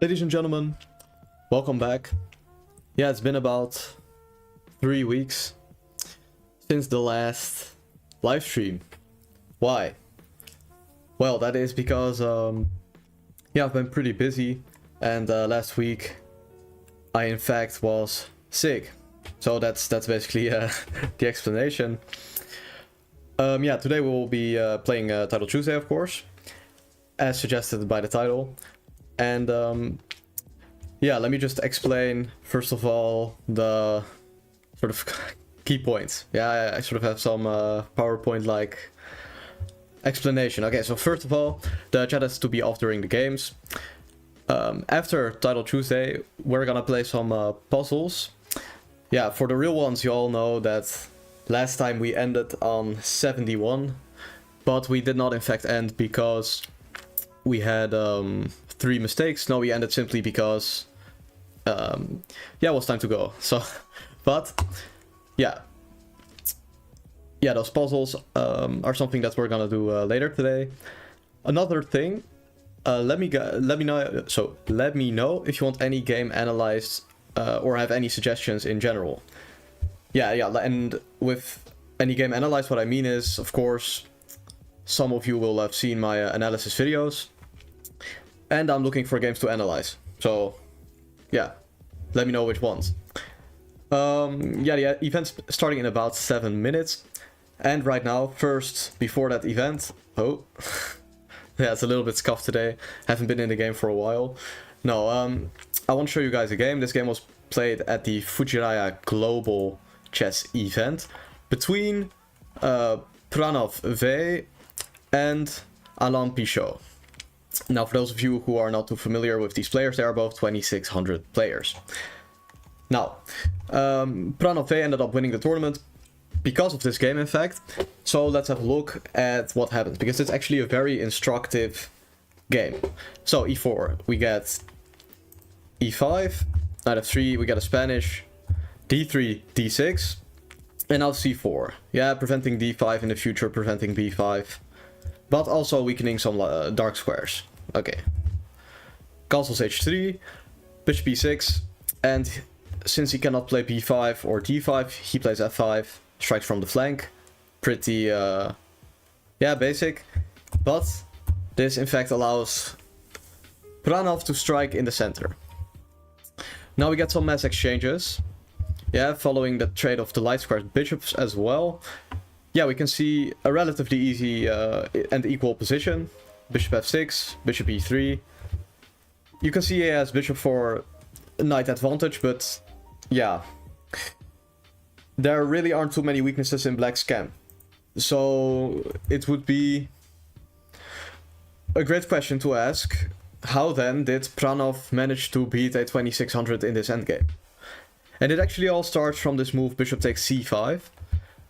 Ladies and gentlemen, welcome back. Yeah, it's been about 3 weeks since the last live stream. Why? Well, that is because I've been pretty busy, and last week I in fact was sick. So that's basically the explanation. Today we'll be playing Title Tuesday, of course, as suggested by the title. And let me just explain first of all the sort of key points. Yeah, I sort of have some PowerPoint-like explanation. Okay, so first of all, the chat has to be off during the games. After Title Tuesday, we're gonna play some puzzles. Yeah, for the real ones, you all know that last time we ended on 71, but we did not in fact end because we had 3 mistakes. No, we ended simply because it was time to go. So, but yeah, those puzzles are something that we're gonna do later today. Another thing, let me know. So let me know if you want any game analyzed or have any suggestions in general. And with any game analyzed, what I mean is, of course, some of you will have seen my analysis videos, and I'm looking for games to analyze. So, yeah, let me know which ones. The event's starting in about 7 minutes, and right now, first, before that event, yeah, it's a little bit scuffed today. Haven't been in the game for a while. No, I want to show you guys a game. This game was played at the Fujiraya Global Chess event between Pranav V and Alain Pichot. Now, for those of you who are not too familiar with these players, they are both 2600 players. Now, Pranav V ended up winning the tournament because of this game, in fact. So let's have a look at what happens, because it's actually a very instructive game. So e4, we get e5, knight f3, we get a Spanish, d3, d6, and now c4. Yeah, preventing d5 in the future, preventing b5, but also weakening some dark squares. Okay. Castles h3, bishop b6, and since he cannot play b5 or d5, he plays f5, strikes from the flank. Pretty, basic. But this in fact allows Pranav to strike in the center. Now we get some mass exchanges. Yeah, following the trade of the light squares bishops as well. Yeah, we can see a relatively easy and equal position. Bishop f6, bishop e3. You can see he has bishop for knight advantage, but yeah, there really aren't too many weaknesses in black's camp. So it would be a great question to ask, how then did Pranav manage to beat a 2600 in this endgame? And it actually all starts from this move bishop takes c5.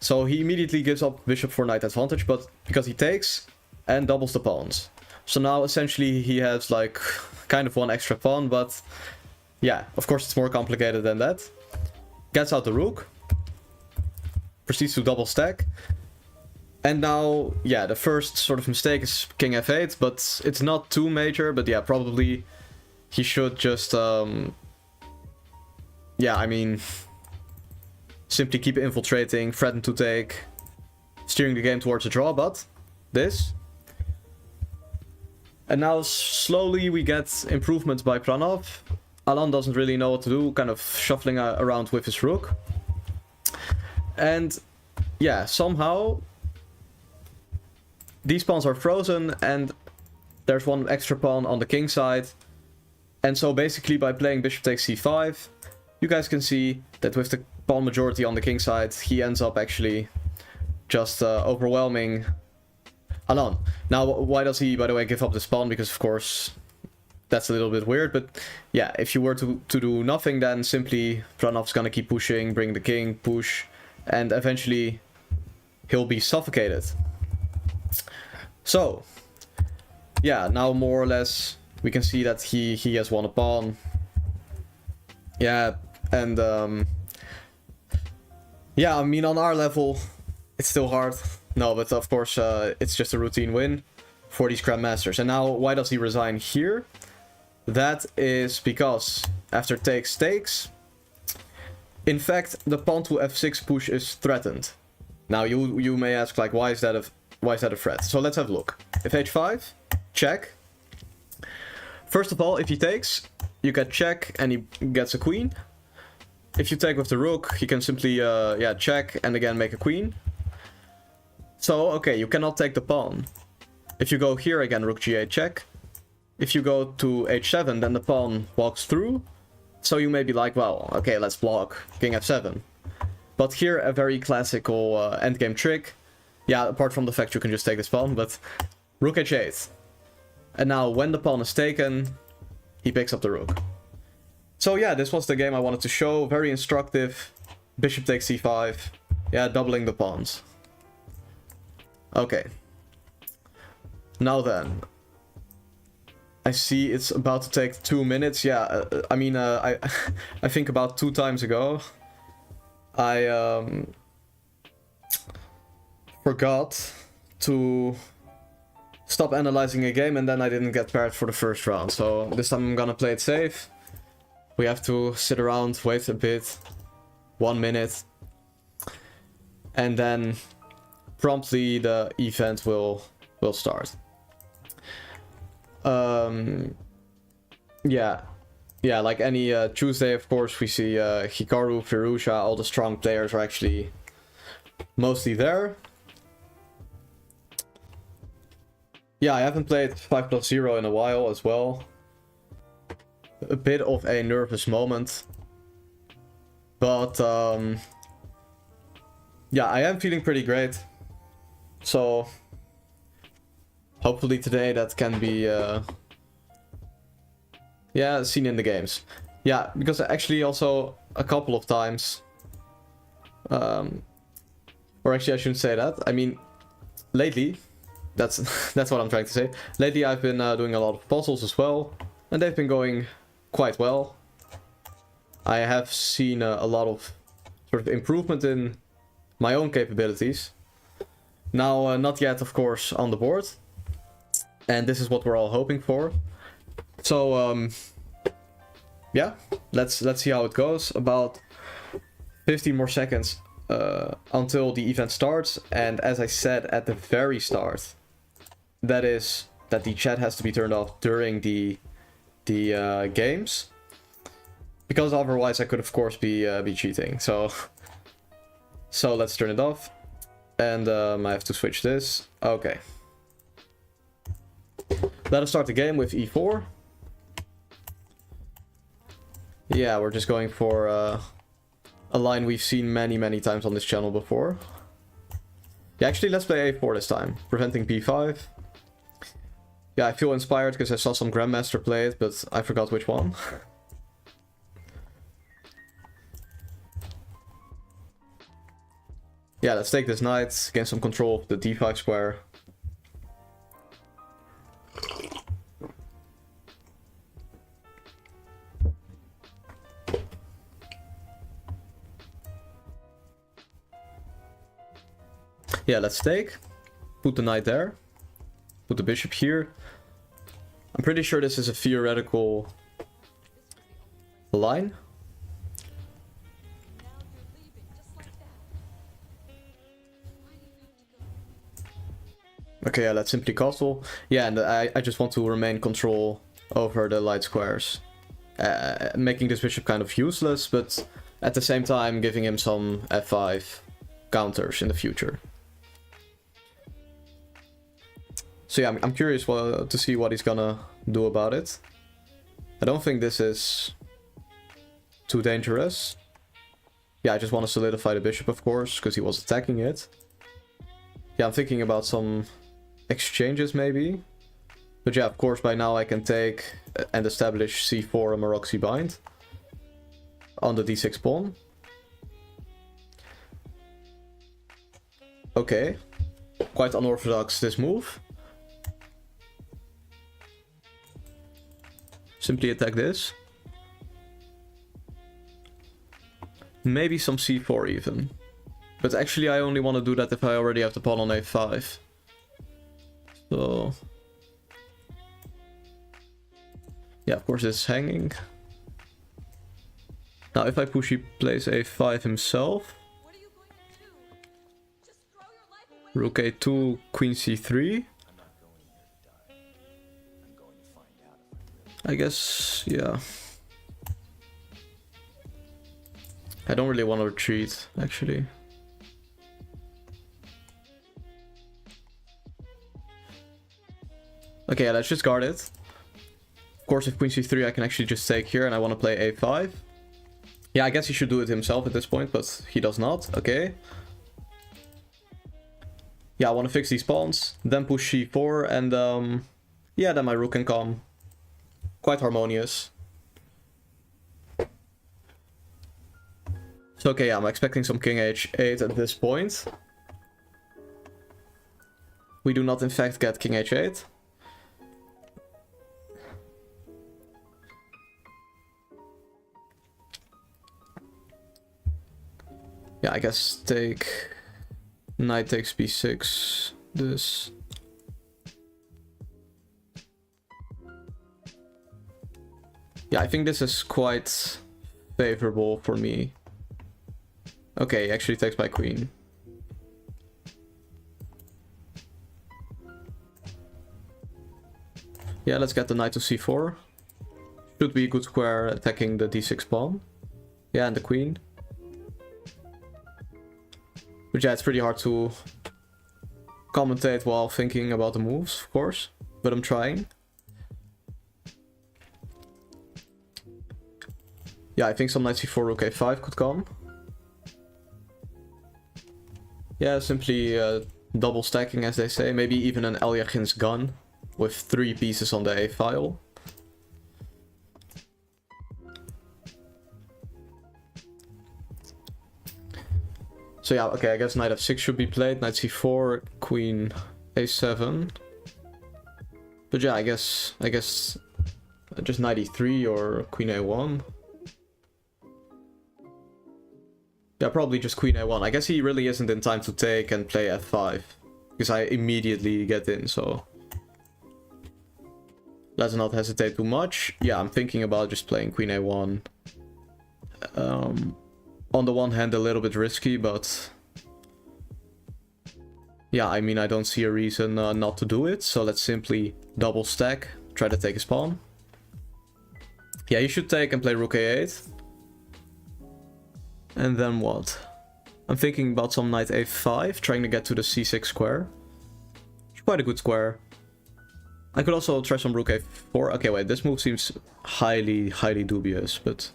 So he immediately gives up bishop for knight advantage, but because he takes and doubles the pawns. So now essentially he has like kind of one extra pawn, but yeah, of course it's more complicated than that. Gets out the rook, proceeds to double stack. And now, yeah, the first sort of mistake is king f8, but it's not too major, but yeah, probably he should just, simply keep infiltrating, threaten to take, steering the game towards a draw, but this. And now slowly we get improvements by Pranav. Alain doesn't really know what to do, kind of shuffling around with his rook. And yeah, somehow these pawns are frozen and there's one extra pawn on the king side. And so basically by playing bishop takes c5, you guys can see that with the pawn majority on the king side, he ends up actually just overwhelming Alain. Now, why does he, by the way, give up this pawn? Because, of course, that's a little bit weird. But yeah, if you were to do nothing, then simply Pranav's gonna keep pushing, bring the king, push, and eventually he'll be suffocated. So, yeah, now more or less we can see that he has won a pawn. Yeah, and on our level, it's still hard. No, but of course, it's just a routine win for these Grandmasters. And now, why does he resign here? That is because after takes, in fact, the pawn to f6 push is threatened. Now you may ask, like, why is that a threat? So let's have a look. If h5, check. First of all, if he takes, you get check and he gets a queen. If you take with the rook, he can simply check and again make a queen. So okay, you cannot take the pawn. If you go here again, rook g8 check. If you go to h7, then the pawn walks through. So you may be like, well, okay, let's block king f7. But here, a very classical endgame trick. Yeah, apart from the fact you can just take this pawn, but rook h8. And now, when the pawn is taken, he picks up the rook. So yeah, this was the game I wanted to show. Very instructive. Bishop takes c5. Yeah, doubling the pawns. Okay. Now then. I see it's about to take 2 minutes. Yeah, I mean, I think about 2 times ago, I forgot to stop analyzing a game and then I didn't get paired for the first round. So this time I'm gonna play it safe. We have to sit around, wait a bit, 1 minute, and then promptly the event will start. Yeah, like any Tuesday, of course, we see Hikaru, Firusha, all the strong players are actually mostly there. Yeah, I haven't played 5+0 in a while as well. A bit of a nervous moment. But, yeah, I am feeling pretty great. So, hopefully today that can be, yeah, seen in the games. Yeah, because actually also a couple of times, or actually I shouldn't say that. I mean, lately, that's what I'm trying to say. Lately I've been doing a lot of puzzles as well, and they've been going quite well. I have seen a lot of sort of improvement in my own capabilities. Now, not yet, of course, on the board. And this is what we're all hoping for. So, yeah, let's see how it goes. About 15 more seconds until the event starts. And as I said at the very start, that is that the chat has to be turned off during the games, because otherwise I could, of course, be cheating. So let's turn it off, and I have to switch this. Okay. Let us start the game with e4. Yeah, we're just going for a line we've seen many times on this channel before. Yeah, actually, let's play a4 this time, preventing b5. Yeah, I feel inspired because I saw some Grandmaster play it, but I forgot which one. Yeah, let's take this knight, gain some control of the d5 square. Yeah, let's take. Put the knight there. Put the bishop here. I'm pretty sure this is a theoretical line. Okay, yeah, let's simply castle. Yeah, and I just want to remain control over the light squares. Making this bishop kind of useless, but at the same time giving him some f5 counters in the future. So yeah, I'm curious to see what he's gonna do about it. I don't think this is too dangerous. Yeah, I just want to solidify the bishop, of course, because he was attacking it. Yeah, I'm thinking about some exchanges maybe. But yeah, of course, by now I can take and establish c4 and Maroczy bind on the d6 pawn. Okay, quite unorthodox, this move. Simply attack this. Maybe some c4 even. But actually I only want to do that if I already have the pawn on a5. So... Yeah, of course it's hanging. Now if I push, he plays a5 himself. Rook a2, queen c3. I guess, yeah. I don't really want to retreat, actually. Okay, yeah, let's just guard it. Of course, if queen c3, I can actually just take here, and I want to play a5. Yeah, I guess he should do it himself at this point, but he does not. Okay. Yeah, I want to fix these pawns, then push c4, and yeah, then my rook can come. Quite harmonious. So okay, yeah, I'm expecting some king h8 at this point. We do not in fact get king h8. Yeah, I guess take knight takes b6, this. Yeah, I think this is quite favorable for me. Okay, he actually takes my queen. Yeah, let's get the knight to c4. Should be a good square attacking the d6 pawn. Yeah, and the queen. But yeah, it's pretty hard to commentate while thinking about the moves, of course. But I'm trying. Yeah, I think some knight c4, rook a5 could come. Yeah, simply double stacking, as they say. Maybe even an Elyaghin's gun with 3 pieces on the a file. So yeah, okay, I guess knight f6 should be played. Knight c4, queen a7. But yeah, I guess just knight e3 or queen a1. Yeah, probably just queen a1. I guess he really isn't in time to take and play f5. Because I immediately get in, so... Let's not hesitate too much. Yeah, I'm thinking about just playing queen a1. On the one hand, a little bit risky, but... Yeah, I mean, I don't see a reason not to do it. So let's simply double stack, try to take his pawn. Yeah, he should take and play rook a8. And then what? I'm thinking about some knight a5, trying to get to the c6 square. It's quite a good square. I could also try some rook a4. Okay, wait, this move seems highly dubious, but...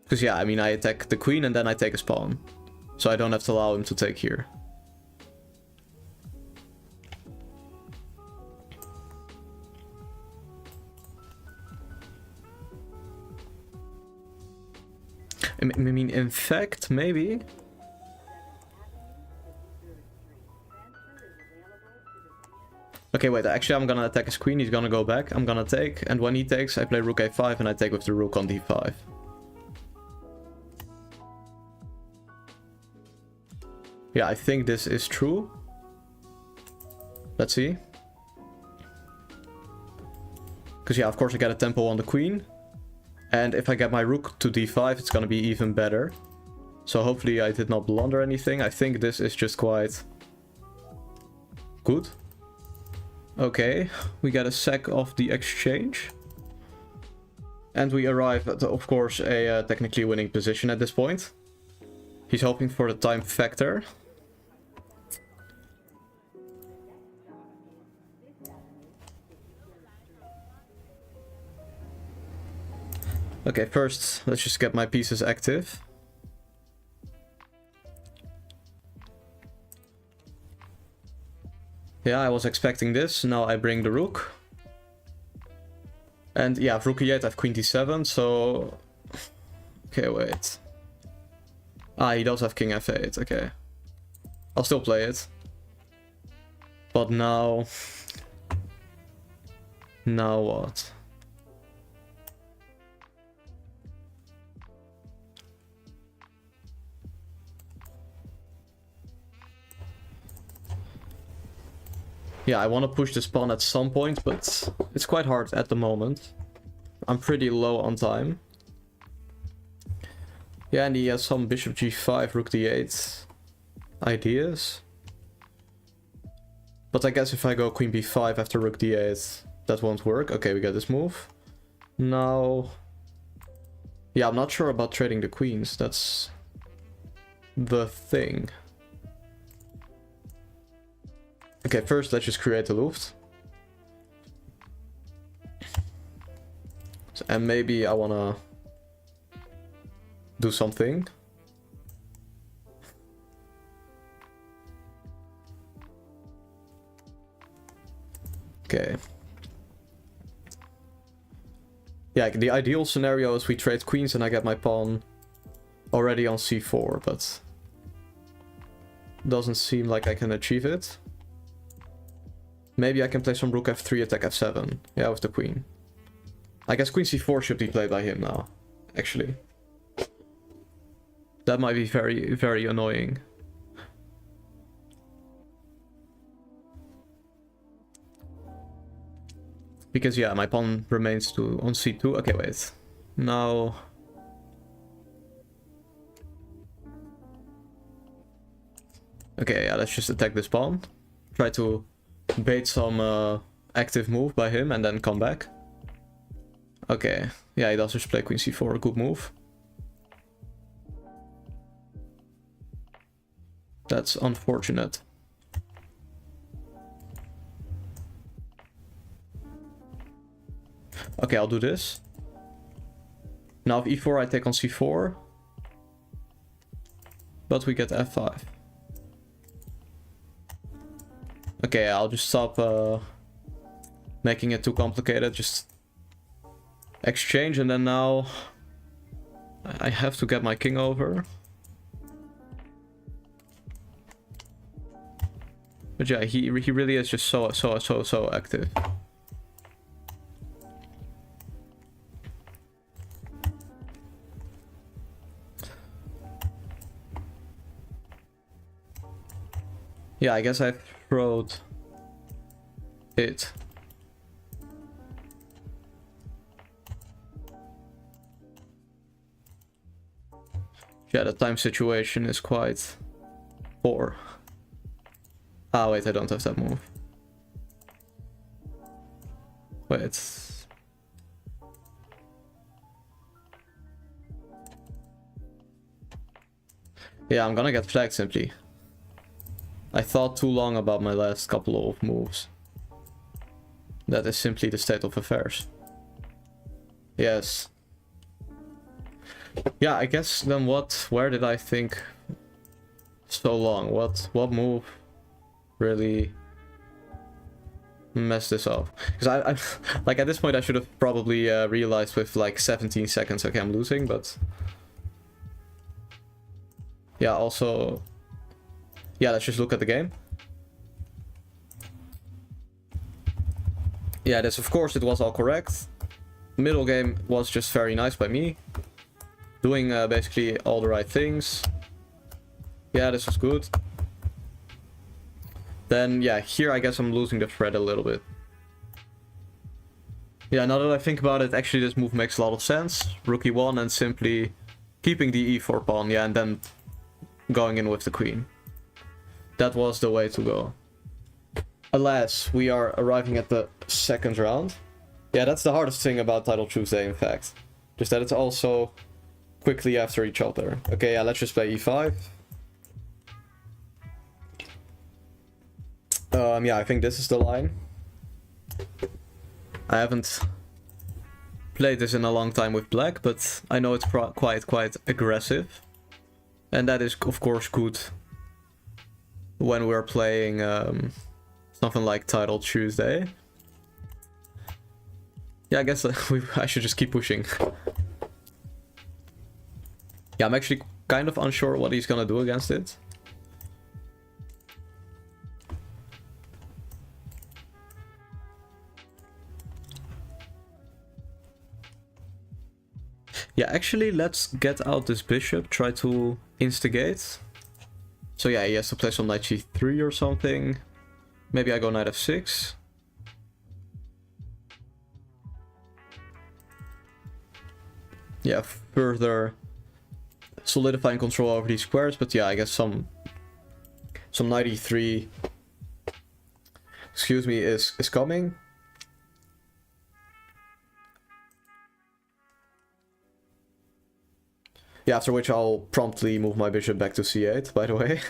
Because yeah, I mean, I attack the queen and then I take his pawn. So I don't have to allow him to take here. I mean, in fact, maybe... Okay, wait, actually I'm gonna attack his queen, he's gonna go back, I'm gonna take, and when he takes, I play rook a5 and I take with the rook on d5. Yeah, I think this is true. Let's see. Because yeah, of course I get a tempo on the queen. And if I get my rook to d5, it's gonna be even better. So hopefully I did not blunder anything. I think this is just quite good. Okay, we get a sack of the exchange. And we arrive at, of course, a technically winning position at this point. He's hoping for the time factor. Okay, first, let's just get my pieces active. Yeah, I was expecting this. Now I bring the rook. And yeah, rook e8, I have queen d7, so... Okay, wait. Ah, he does have king f8, okay. I'll still play it. But now... Now what? Yeah, I want to push this pawn at some point, but it's quite hard at the moment. I'm pretty low on time. Yeah, and he has some bishop g5, rook d8 ideas. But I guess if I go queen b5 after rook d8, that won't work. Okay, we get this move. Now... Yeah, I'm not sure about trading the queens. That's the thing. Okay, first let's just create a Luft. And maybe I wanna do something. Okay. Yeah, the ideal scenario is we trade queens and I get my pawn already on c4, but doesn't seem like I can achieve it. Maybe I can play some rook f3, attack f7. Yeah, with the queen. I guess queen c4 should be played by him now, actually. That might be very, very annoying. Because, yeah, my pawn remains on c2. Okay, wait. Now... Okay, yeah, let's just attack this pawn. Try to bait some active move by him and then come back. Okay, yeah, he does just play queen c4, a good move. That's unfortunate. Okay, I'll do this. Now if e4 I take on c4. But we get f5. Okay, I'll just stop making it too complicated. Just exchange, and then now I have to get my king over. But yeah, he really is just so active. Yeah, I guess I throwed it. Yeah, the time situation is quite poor. Ah, wait, I don't have that move. Wait. Yeah, I'm gonna get flagged simply. I thought too long about my last couple of moves. That is simply the state of affairs. Yes. Yeah, I guess then where did I think so long? What move really messed this up? Because I like at this point I should have probably realized with like 17 seconds, okay, I'm losing, but yeah, also, yeah, let's just look at the game. Yeah, this, of course, it was all correct. Middle game was just very nice by me. Doing basically all the right things. Yeah, this was good. Then, yeah, here I guess I'm losing the thread a little bit. Yeah, now that I think about it, actually this move makes a lot of sense. Rook e1 and simply keeping the e4 pawn, yeah, and then going in with the queen. That was the way to go. Alas, we are arriving at the second round. Yeah, that's the hardest thing about Title Tuesday, in fact. Just that it's also quickly after each other. Okay, yeah, let's just play e5. Yeah, I think this is the line. I haven't played this in a long time with black, but I know it's quite aggressive. And that is, of course, good when we're playing something like Title Tuesday. Yeah, I guess I should just keep pushing. Yeah, I'm actually kind of unsure what he's gonna do against it. Yeah, actually, let's get out this bishop, try to instigate. So yeah, he has to play some knight g3 or something. Maybe I go knight f6. Yeah, further solidifying control over these squares, but yeah, I guess some knight e3, excuse me, is coming. Yeah, after which I'll promptly move my bishop back to c8, by the way.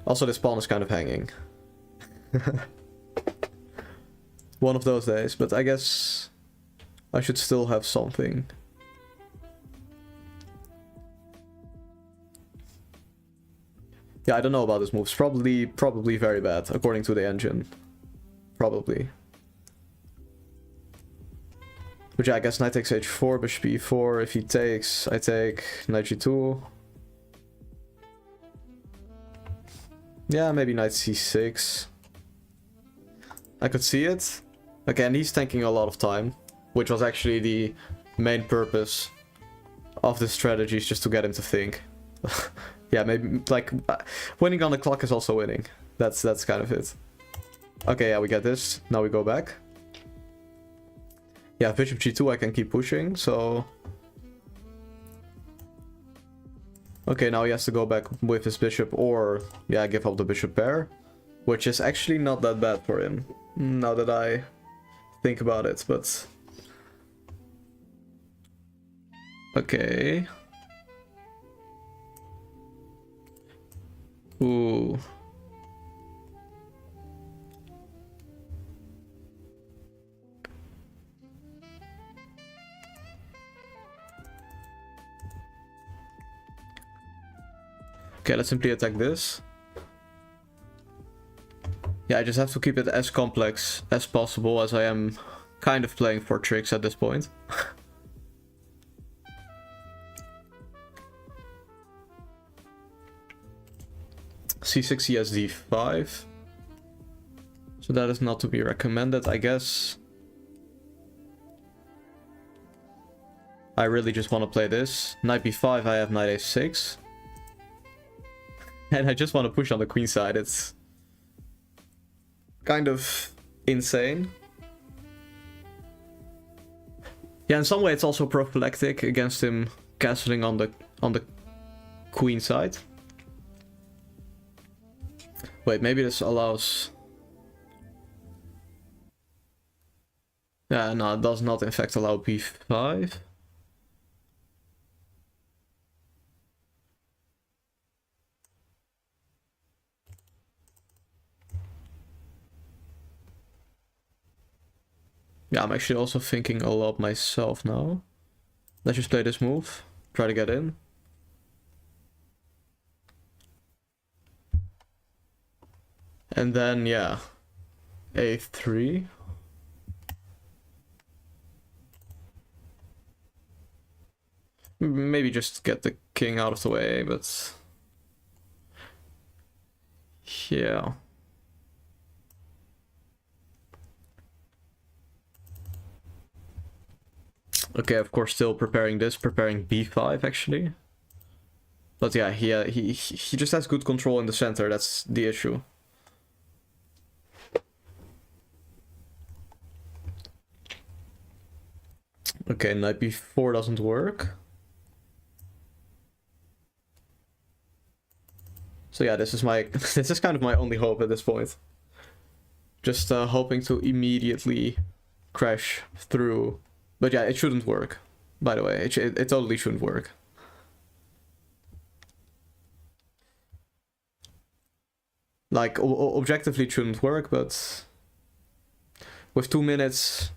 Also, this pawn is kind of hanging. One of those days, but I guess I should still have something. Yeah, I don't know about this move. It's probably very bad, according to the engine. Probably. But yeah, I guess knight takes h4, bishop e4. If he takes, I take knight g2. Yeah, maybe knight c6. I could see it. Again, he's taking a lot of time, which was actually the main purpose of this strategy, is just to get him to think. Yeah, maybe, like, winning on the clock is also winning. That's kind of it. Okay, yeah, we get this. Now we go back. Yeah, bishop g2 I can keep pushing, so... Okay, now he has to go back with his bishop, or, yeah, give up the bishop pair. Which is actually not that bad for him, now that I think about it, but... Okay... Ooh... Okay, let's simply attack this. Yeah, I just have to keep it as complex as possible, as I am kind of playing for tricks at this point. c6 he has d5. So that is not to be recommended, I guess. I really just want to play this. Knight b5, I have knight a6. And I just want to push on the queen side. It's kind of insane. Yeah, in some way it's also prophylactic against him castling on the queen side. Wait, maybe this allows... Yeah, no, it does not in fact allow b5. Yeah, I'm actually also thinking a lot myself now. Let's just play this move. Try to get in. And then, yeah. a3. Maybe just get the king out of the way, but... Yeah. Okay, of course, still preparing this, preparing b5 actually. But yeah, he just has good control in the center, that's the issue. Okay, knight b4 doesn't work. So yeah, this is kind of my only hope at this point. Just hoping to immediately crash through. But yeah, it shouldn't work, by the way. It totally shouldn't work. Like, objectively it shouldn't work, but... With 2 minutes,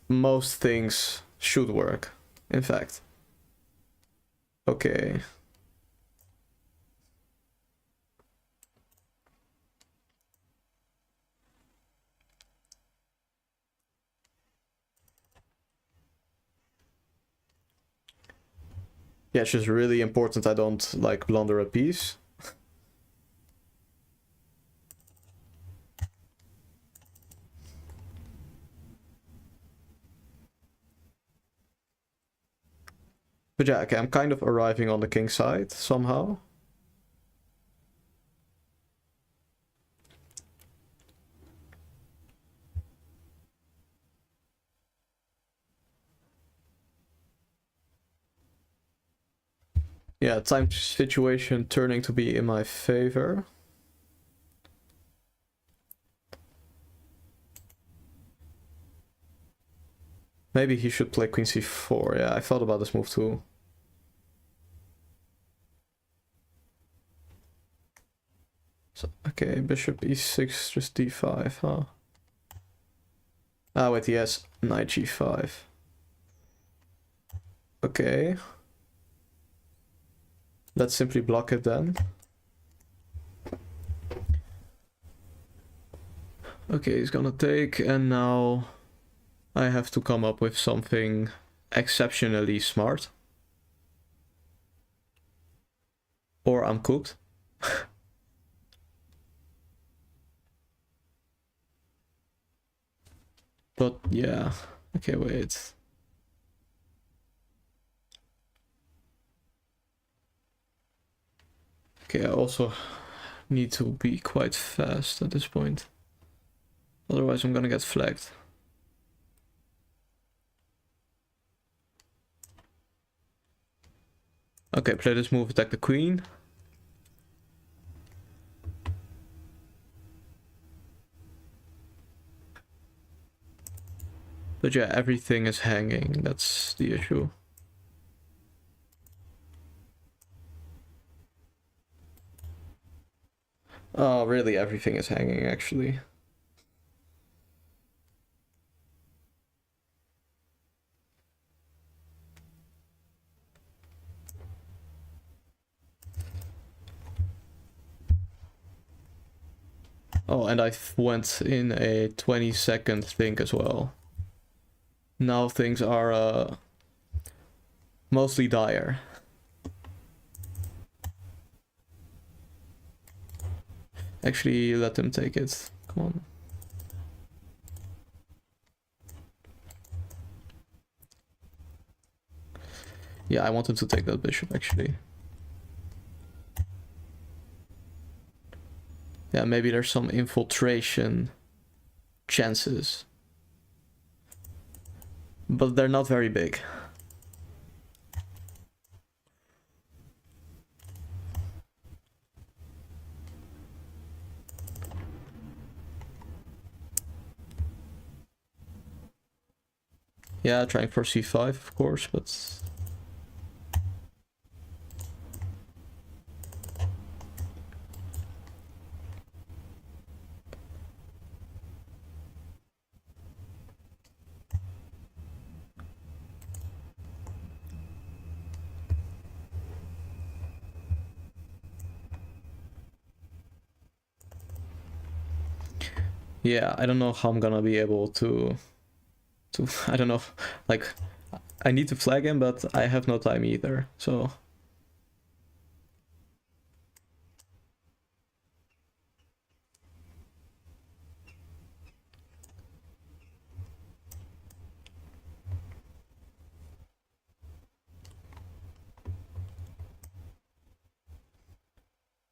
most things should work, in fact. Okay. Yeah, it's just really important I don't, like, blunder a piece. But yeah, okay, I'm kind of arriving on the king side, somehow. Yeah, time situation turning to be in my favor. Maybe he should play queen c4. Yeah, I thought about this move too. So, okay, bishop e6, just d5, huh? Ah, wait, he has knight g5. Okay. Let's simply block it then. Okay, he's gonna take, and now I have to come up with something exceptionally smart. Or I'm cooked. But yeah, okay, wait. Okay, I also need to be quite fast at this point. Otherwise I'm gonna get flagged. Okay, play this move, attack the queen. But yeah, everything is hanging, that's the issue. Oh, really, everything is hanging, actually. Oh, and I went in a 20-second think as well. Now things are mostly dire. Actually, let them take it. Come on. Yeah, I wanted to take that bishop, actually. Yeah, maybe there's some infiltration chances. But they're not very big. Yeah, trying for c5, of course, but... Yeah, I don't know how I'm gonna be able to I don't know, like, I need to flag him, but I have no time either, so...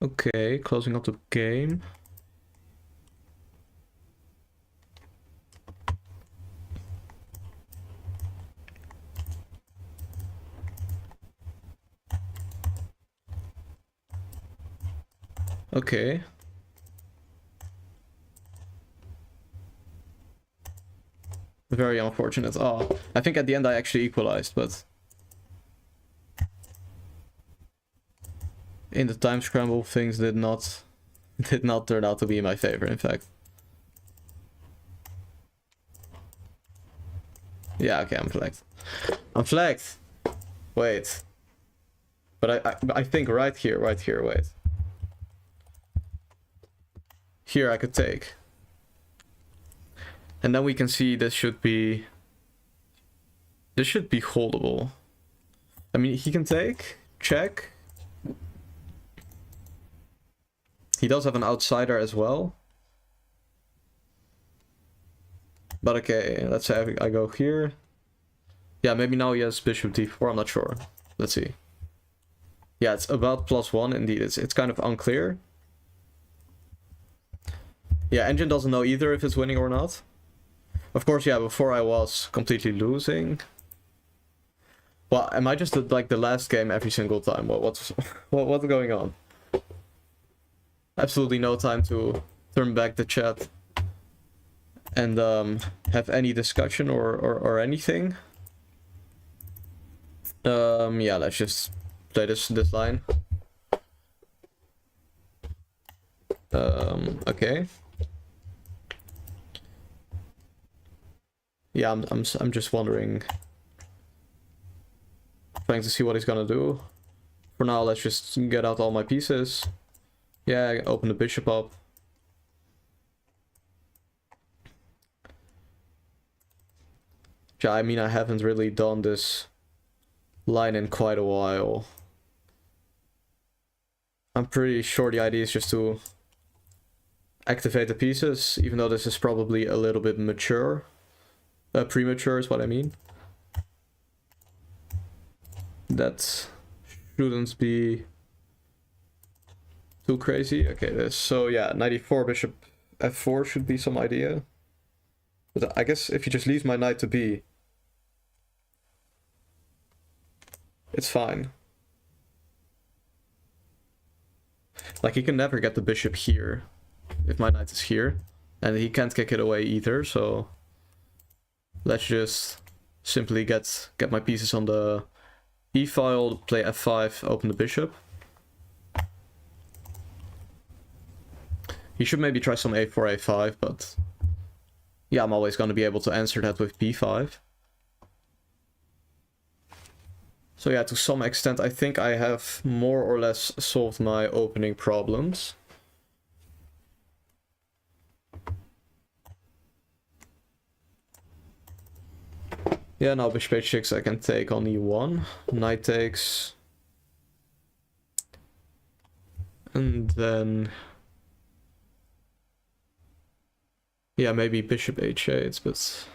Okay, closing up the game. Okay. Very unfortunate. Oh, I think at the end I actually equalized, but... in the time scramble, things did not turn out to be in my favor, in fact. Yeah, okay, I'm flagged. I'm flagged! Wait. But I think right here, wait. Here I could take. And then we can see this should be holdable. I mean, he can take, check. He does have an outsider as well. But okay, let's say I go here. Yeah, maybe now he has bishop d4, I'm not sure. Let's see. Yeah, it's about +1 indeed. It's kind of unclear. Yeah, Engine doesn't know either if it's winning or not. Of course, yeah, before I was completely losing. Well, am I just like the last game every single time? What's going on? Absolutely no time to turn back the chat and have any discussion or anything. Yeah, let's just play this line. Okay. Yeah, I'm just wondering, trying to see what he's gonna do. For now, let's just get out all my pieces. Yeah, open the bishop up. Yeah, I mean, I haven't really done this line in quite a while. I'm pretty sure the idea is just to activate the pieces, even though this is probably a little bit mature. Premature is what I mean. That shouldn't be too crazy. Okay, so yeah, 94 bishop f4 should be some idea. But I guess if you just leave my knight to b, it's fine. Like, he can never get the bishop here if my knight is here, and he can't kick it away either, so let's just simply get my pieces on the e file, play f5, open the bishop. He should maybe try some a4, a5, but yeah, I'm always going to be able to answer that with b5. So yeah, to some extent, I think I have more or less solved my opening problems. Yeah, now bishop h6 I can take on e1, knight takes, and then yeah, maybe bishop h8, but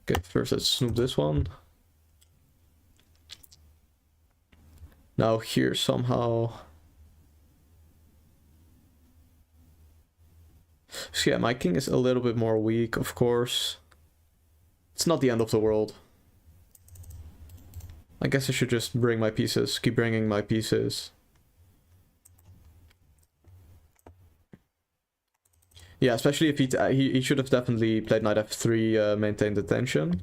okay, first let's snoop this one. Now here somehow, so yeah, my king is a little bit more weak, of course. It's not the end of the world. I guess I should just bring my pieces, keep bringing my pieces. Yeah, especially if he should have definitely played knight f3, maintained the tension.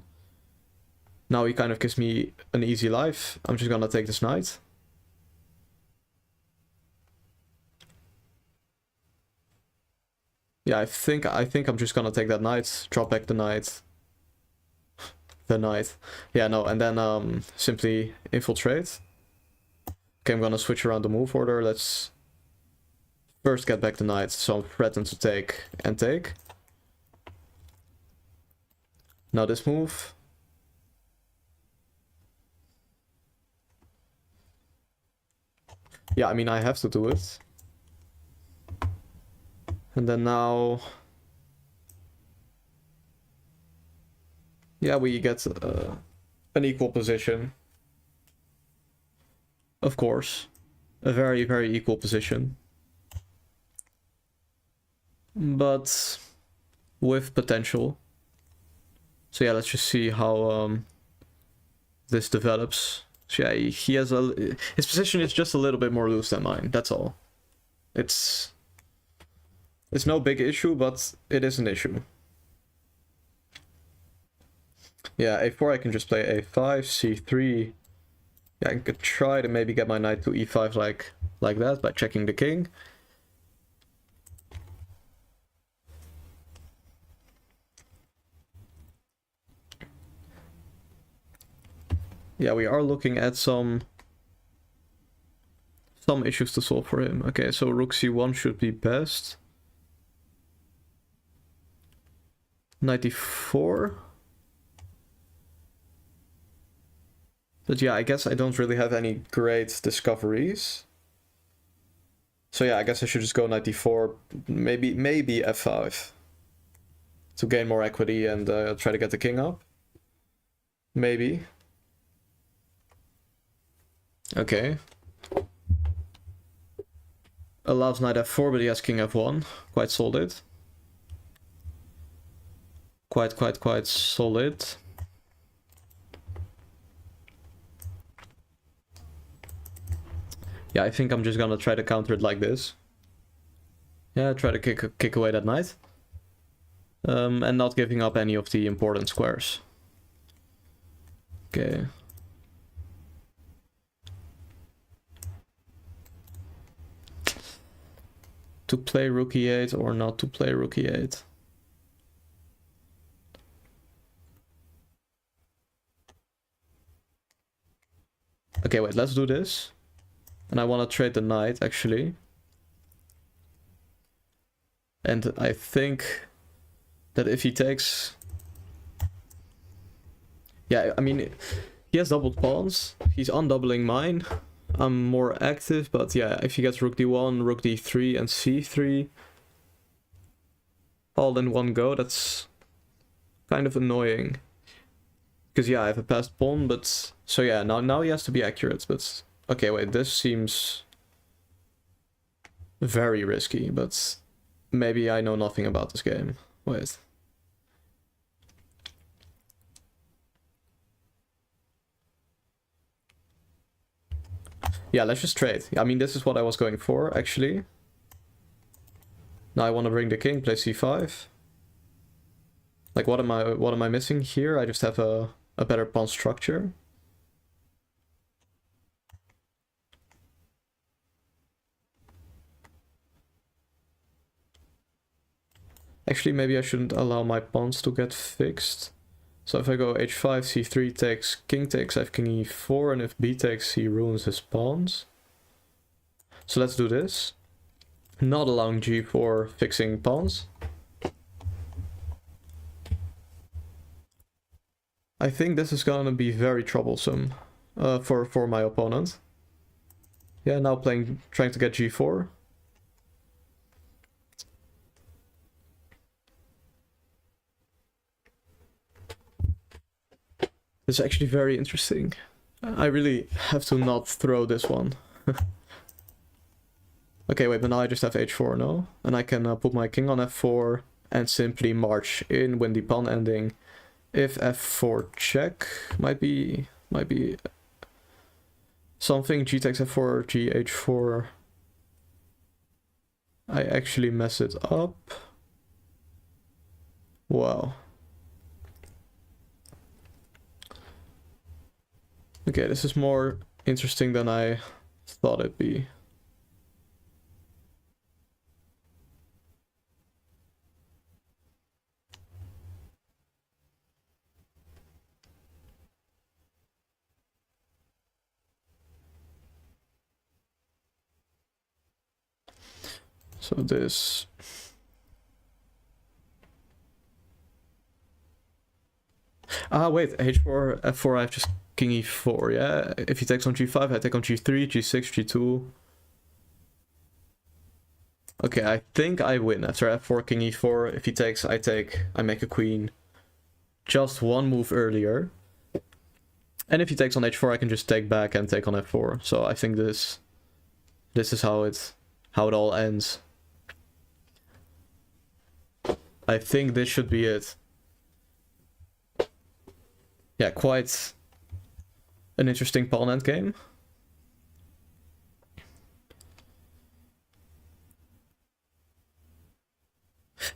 Now he kind of gives me an easy life. I'm just gonna take this knight. Yeah, I think I'm just gonna take that knight, drop back the knight. The knight. Yeah, no, and then simply infiltrate. Okay, I'm gonna switch around the move order. Let's first get back the knight, so I'm threatened to take and take. Now this move. Yeah, I mean, I have to do it. And then now, yeah, we get an equal position. Of course, a very, very equal position. But with potential. So yeah, let's just see how this develops. So yeah, he has his position is just a little bit more loose than mine. That's all. It's no big issue, but it is an issue. Yeah, a4 I can just play a5, c3. Yeah, I could try to maybe get my knight to e5 like that by checking the king. Yeah, we are looking at some issues to solve for him. Okay, so rook c1 should be best. Knight e4. But yeah, I guess I don't really have any great discoveries. So yeah, I guess I should just go knight d4, maybe f5 to gain more equity and try to get the king up. Maybe. Okay. Allows knight f4, but he has king f1. Quite solid. Quite solid. Yeah, I think I'm just gonna try to counter it like this. Yeah, try to kick away that knight. And not giving up any of the important squares. Okay. To play rook e8 or not to play rook e8? Okay, wait, let's do this. And I want to trade the knight, actually. And I think that if he takes... Yeah, I mean, he has doubled pawns. He's undoubling mine. I'm more active, but yeah, if he gets rook d1, rook d3, and c3 all in one go, that's kind of annoying. Because yeah, I have a passed pawn, but... So yeah, now he has to be accurate, but... Okay, wait, this seems very risky, but maybe I know nothing about this game. Wait. Yeah, let's just trade. I mean, this is what I was going for, actually. Now I want to bring the king, play c5. Like, what am I missing here? I just have a better pawn structure. Actually, maybe I shouldn't allow my pawns to get fixed. So if I go h5, c3 takes, king takes, I have king e4, and if b takes, he ruins his pawns. So let's do this. Not allowing g4, fixing pawns. I think this is gonna be very troublesome for my opponent. Yeah, now trying to get g4. This is actually very interesting. I really have to not throw this one. Okay, wait, but now I just have h4, no? And I can put my king on f4 and simply march in, win the pawn ending. If f4 check might be something. G takes f4, g h4. I actually mess it up. Wow. Okay, this is more interesting than I thought it'd be. So this... Ah, wait, h4, f4, I have just king e4, yeah? If he takes on g5, I take on g3, g6, g2. Okay, I think I win after f4, king e4. If he takes, I take, I make a queen. Just one move earlier. And if he takes on h4, I can just take back and take on f4. So I think this is how it all ends. I think this should be it. Yeah, quite an interesting pawn endgame.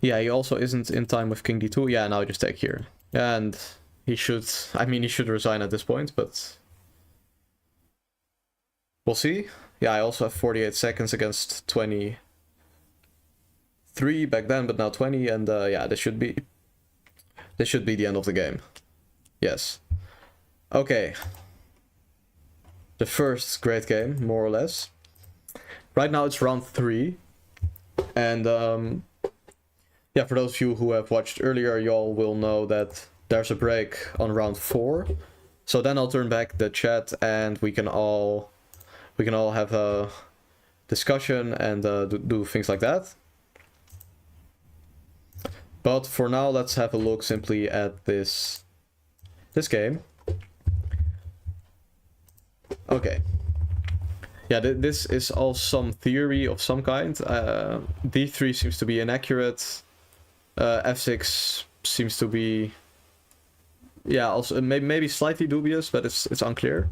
Yeah, he also isn't in time with king d2. Yeah, now I just take here. And he should, I mean, he should resign at this point, but we'll see. Yeah, I also have 48 seconds against 23 back then, but now 20, and yeah, this should be the end of the game. Yes. Okay. The first great game, more or less. Right now it's round 3. And yeah, for those of you who have watched earlier, y'all will know that there's a break on round 4. So then I'll turn back the chat and we can all have a discussion and do things like that. But for now, let's have a look simply at this game. Okay. Yeah, this is all some theory of some kind. d3 seems to be inaccurate. f6 seems to be, yeah, also maybe slightly dubious, but it's unclear.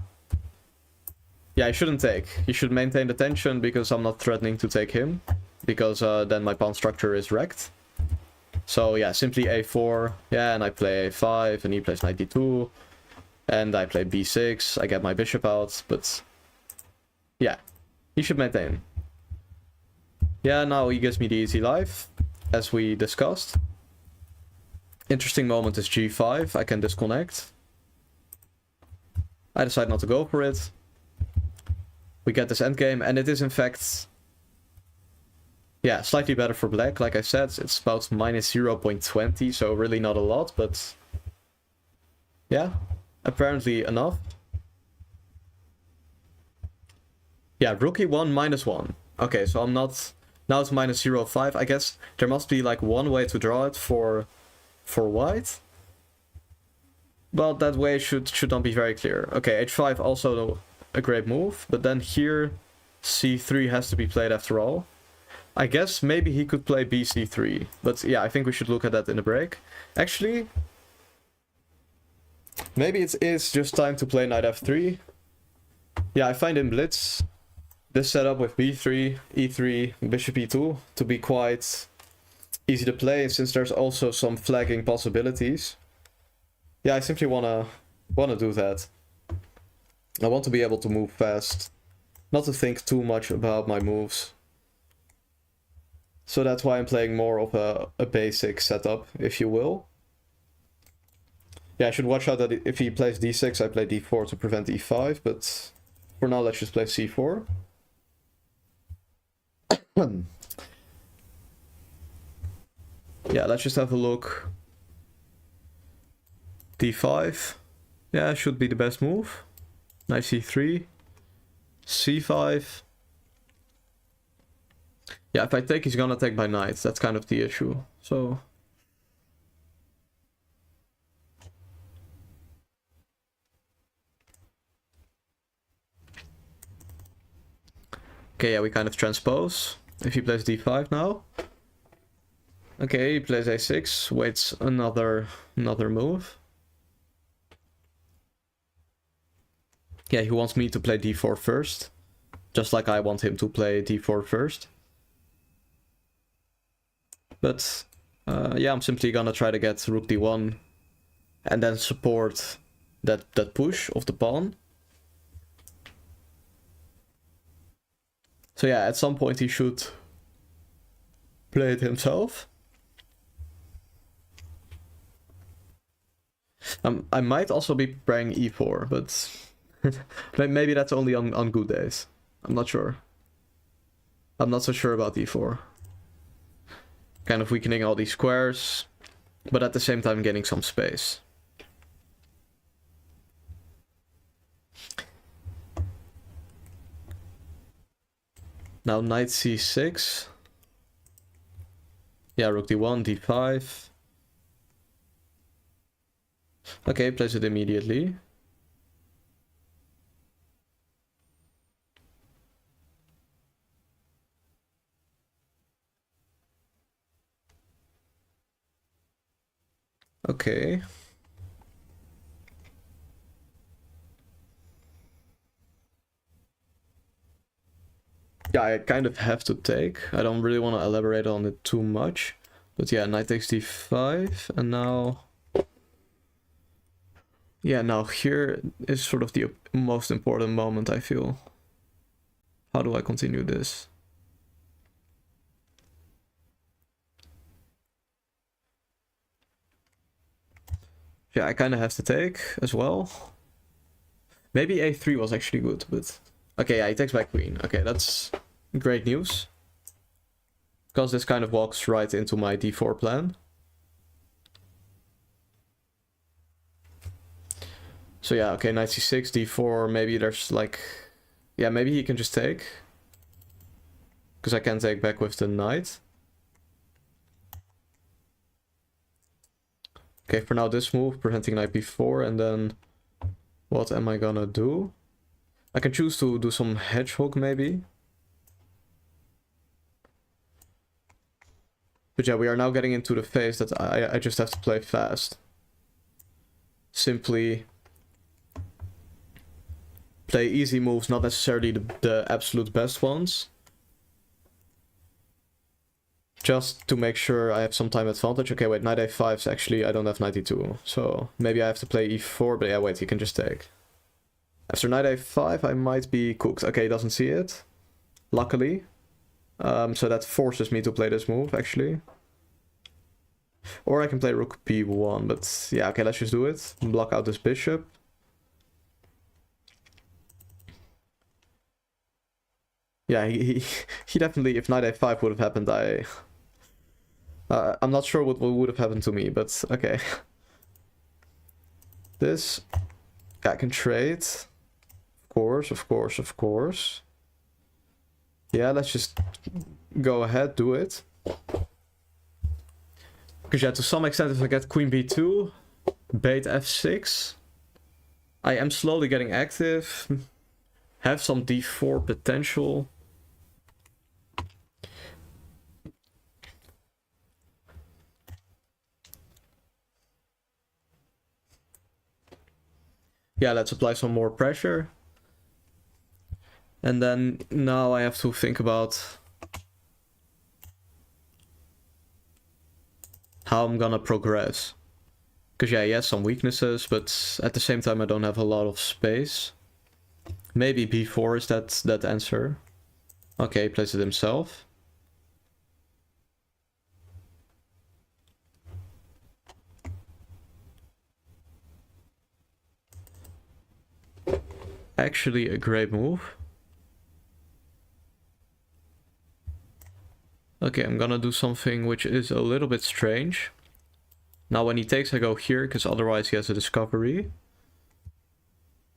Yeah, Yeah, I shouldn't take. He should maintain the tension because I'm not threatening to take him. Because then my pawn structure is wrecked. So yeah, simply a4. Yeah, and I play a5 and he plays knight d2. And I play b6. I get my bishop out, but yeah, he should maintain. Yeah, now he gives me the easy life, as we discussed. Interesting moment is g5. I can disconnect. I decide not to go for it. We get this endgame, and it is in fact, yeah, slightly better for black. Like I said, it's about minus 0.20, so really not a lot, but yeah, apparently enough. Yeah, rook e1 -1. Okay, so I'm not... Now it's minus 0.5. I guess there must be like one way to draw it for white. But that way should not be very clear. Okay, h5 also a great move, but then here c3 has to be played after all. I guess maybe he could play bc3, but yeah, I think we should look at that in the break. Actually, maybe it is just time to play knight f3. Yeah, I find in blitz this setup with b3, e3, bishop e2 to be quite easy to play, since there's also some flagging possibilities. Yeah, I simply wanna do that. I want to be able to move fast, not to think too much about my moves. So that's why I'm playing more of a basic setup, if you will. Yeah, I should watch out that if he plays d6, I play d4 to prevent e5, but for now let's just play c4. Yeah, let's just have a look. d5. Yeah, should be the best move. Knight c3. c5. Yeah, if I take, he's gonna take by knight. That's kind of the issue. So... Okay, yeah, we kind of transpose. If he plays d5 now. Okay, he plays a6, waits another move. Yeah, he wants me to play d4 first. Just like I want him to play d4 first. But, yeah, I'm simply gonna try to get rook d1. And then support that push of the pawn. So yeah, at some point he should play it himself. I might also be preparing e4, but maybe that's only on good days. I'm not sure. I'm not so sure about e4. Kind of weakening all these squares, but at the same time getting some space. Now knight c6. Yeah, rook d1, d5. Okay, plays it immediately. Okay. Yeah, I kind of have to take. I don't really want to elaborate on it too much. But yeah, knight takes d5, and now... Yeah, now here is sort of the most important moment, I feel. How do I continue this? Yeah, I kind of have to take as well. Maybe a3 was actually good, but... Okay, yeah, he takes my queen. Okay, that's great news. Because this kind of walks right into my d4 plan. So yeah, okay, knight c6, d4, maybe there's like... Yeah, maybe he can just take. Because I can take back with the knight. Okay, for now this move, preventing knight b4, and then... What am I gonna do? I can choose to do some hedgehog maybe. But yeah, we are now getting into the phase that I just have to play fast. Simply play easy moves, not necessarily the absolute best ones. Just to make sure I have some time advantage. Okay, wait, knight a5 is actually, I don't have knight e2. So maybe I have to play e4, but yeah, wait, he can just take. After knight a5, I might be cooked. Okay, he doesn't see it, luckily. So that forces me to play this move, actually. Or I can play rook b1, but yeah, okay, let's just do it. Block out this bishop. Yeah, he definitely, if knight a5 would have happened, I'm not sure what would have happened to me, but okay. This, yeah, I can trade. Of course, of course, of course. Yeah, let's just go ahead, do it. Because yeah, to some extent, if I get queen b2, bait f6, I am slowly getting active. Have some d4 potential. Yeah, let's apply some more pressure. And then now I have to think about how I'm gonna progress. Because yeah, he has some weaknesses, but at the same time I don't have a lot of space. Maybe b4 is that answer. Okay, he plays it himself. Actually a great move. Okay, I'm gonna do something which is a little bit strange. Now when he takes, I go here, because otherwise he has a discovery.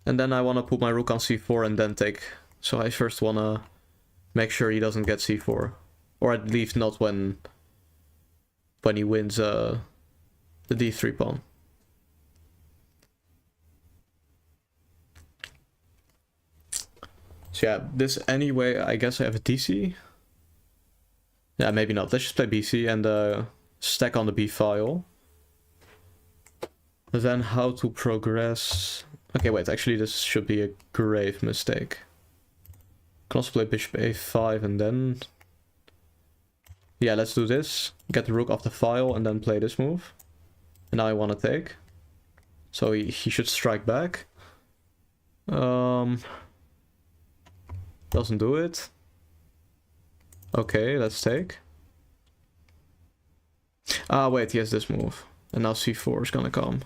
And then I want to put my rook on c4 and then take. So I first want to make sure he doesn't get c4. Or at least not when he wins the d3 pawn. So yeah, this anyway, I guess I have a dc. Yeah, maybe not. Let's just play bc and stack on the b file. Then how to progress. Okay, wait, actually this should be a grave mistake. Can also play bishop a5 and then... Yeah, let's do this. Get the rook off the file and then play this move. And now I want to take. So he should strike back. Doesn't do it. Okay, let's take. Ah, wait, he has this move. And now c4 is gonna come.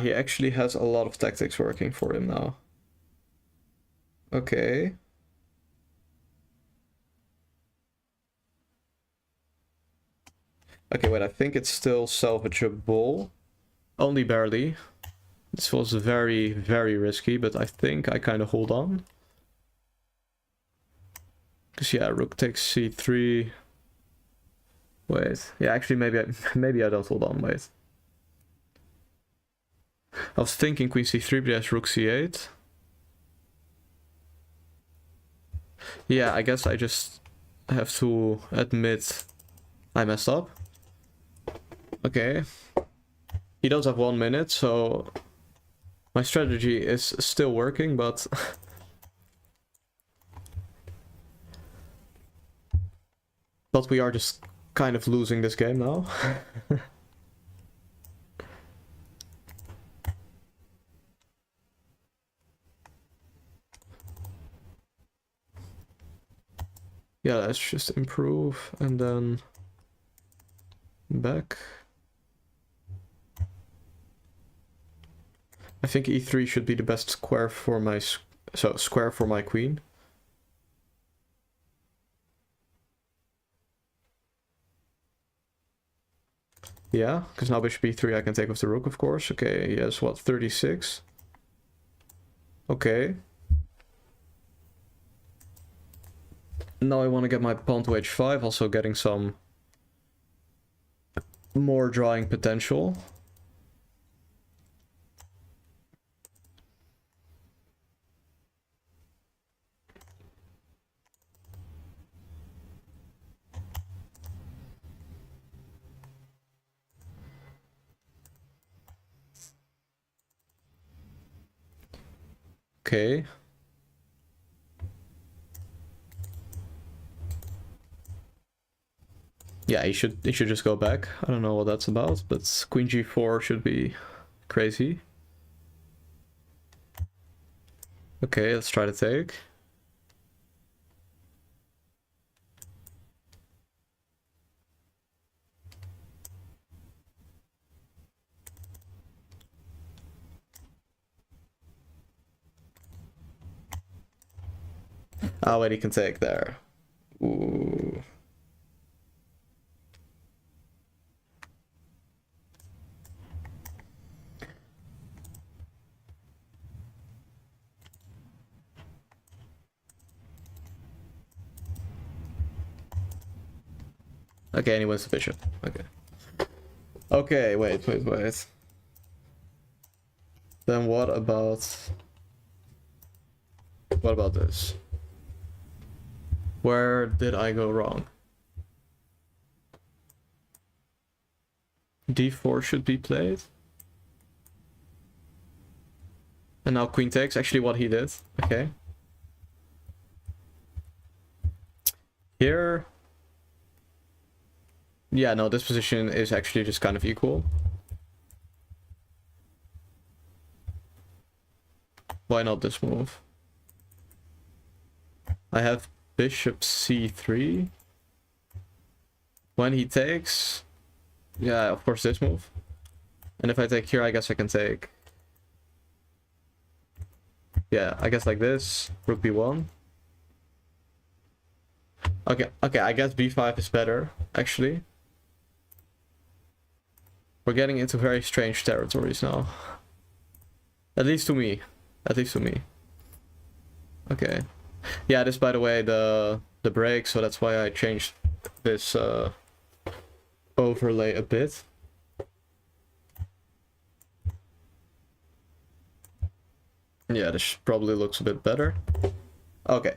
He actually has a lot of tactics working for him now. Okay. Okay, wait, I think it's still salvageable. Only barely. This was very, very risky, but I think I kind of hold on. Because yeah, rook takes c3. Wait, yeah, actually maybe I don't hold on, wait. I was thinking queen c3, but he has rook c8. Yeah, I guess I just have to admit I messed up. Okay. He does have 1 minute, so my strategy is still working, but but we are just kind of losing this game now. Yeah, let's just improve and then back. I think e3 should be the best square for my square for my queen. Yeah, because now bishop e3 I can take with the rook, of course. Okay, he has what, 36? Okay. Now I want to get my pawn to h5, also getting some more drawing potential. Okay. Yeah, he should just go back. I don't know what that's about, but queen g4 should be crazy. Okay, let's try to take. Oh, wait, he can take there. Ooh. Okay, and he wins the bishop. Okay. Okay, wait. Then what about this? Where did I go wrong? d4 should be played. And now queen takes, actually what he did. Okay. Here... Yeah, no, this position is actually just kind of equal. Why not this move? I have bishop c3. When he takes... Yeah, of course this move. And if I take here, I guess I can take... Yeah, I guess like this. Rook b1. Okay, I guess b5 is better, actually. We're getting into very strange territories now. At least to me. Okay. Yeah, this, by the way, the break, so that's why I changed this overlay a bit. Yeah, this probably looks a bit better. Okay.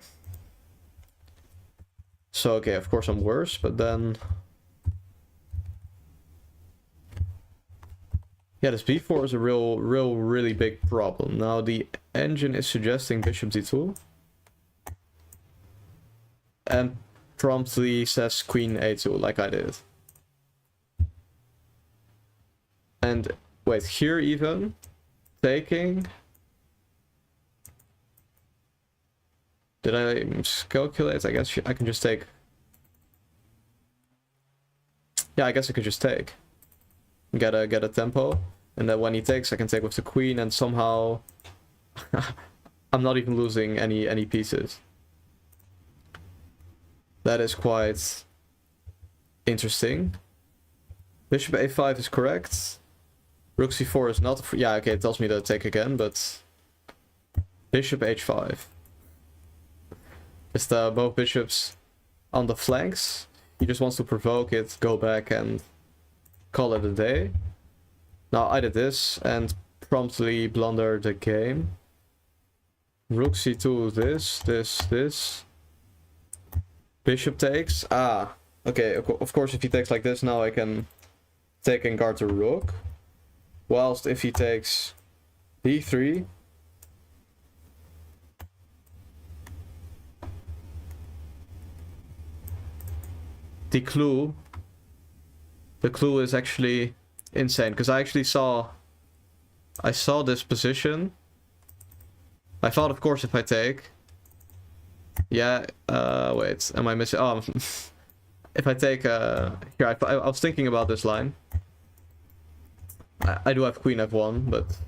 So, okay, of course I'm worse, but then... Yeah, this b4 is a really big problem. Now the engine is suggesting bishop d2. And promptly says queen a2, like I did. And wait, here even, taking... Did I miscalculate? I guess I can just take... Yeah, I guess I could just take. Get a tempo. And then when he takes, I can take with the queen, and somehow I'm not even losing any pieces. That is quite interesting. Bishop a5 is correct. Rook c4 is not. Yeah, okay, it tells me to take again, but bishop h5. Just both bishops on the flanks. He just wants to provoke it, go back, and call it a day. Now I did this and promptly blunder the game. Rook c2, this. Bishop takes. Ah, okay, of course if he takes like this, now I can take and guard the rook. Whilst if he takes d3, the clue is actually insane, because I actually saw this position. I thought, of course, if I take, yeah, wait, am I missing? Oh, if I take here, I was thinking about this line. I do have queen f1, but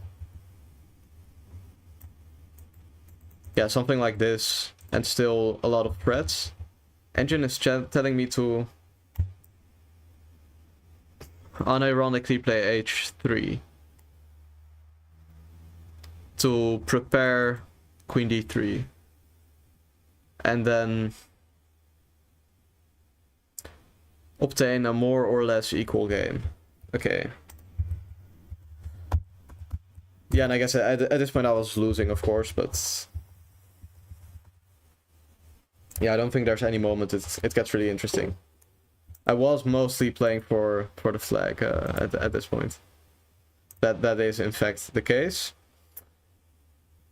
yeah, something like this, and still a lot of threats. Engine is telling me to unironically play h3 to prepare queen d3 and then obtain a more or less equal game. Okay. Yeah, and I guess at this point I was losing, of course, but yeah, I don't think there's any moment it gets really interesting. I was mostly playing for the flag at this point. That is in fact the case.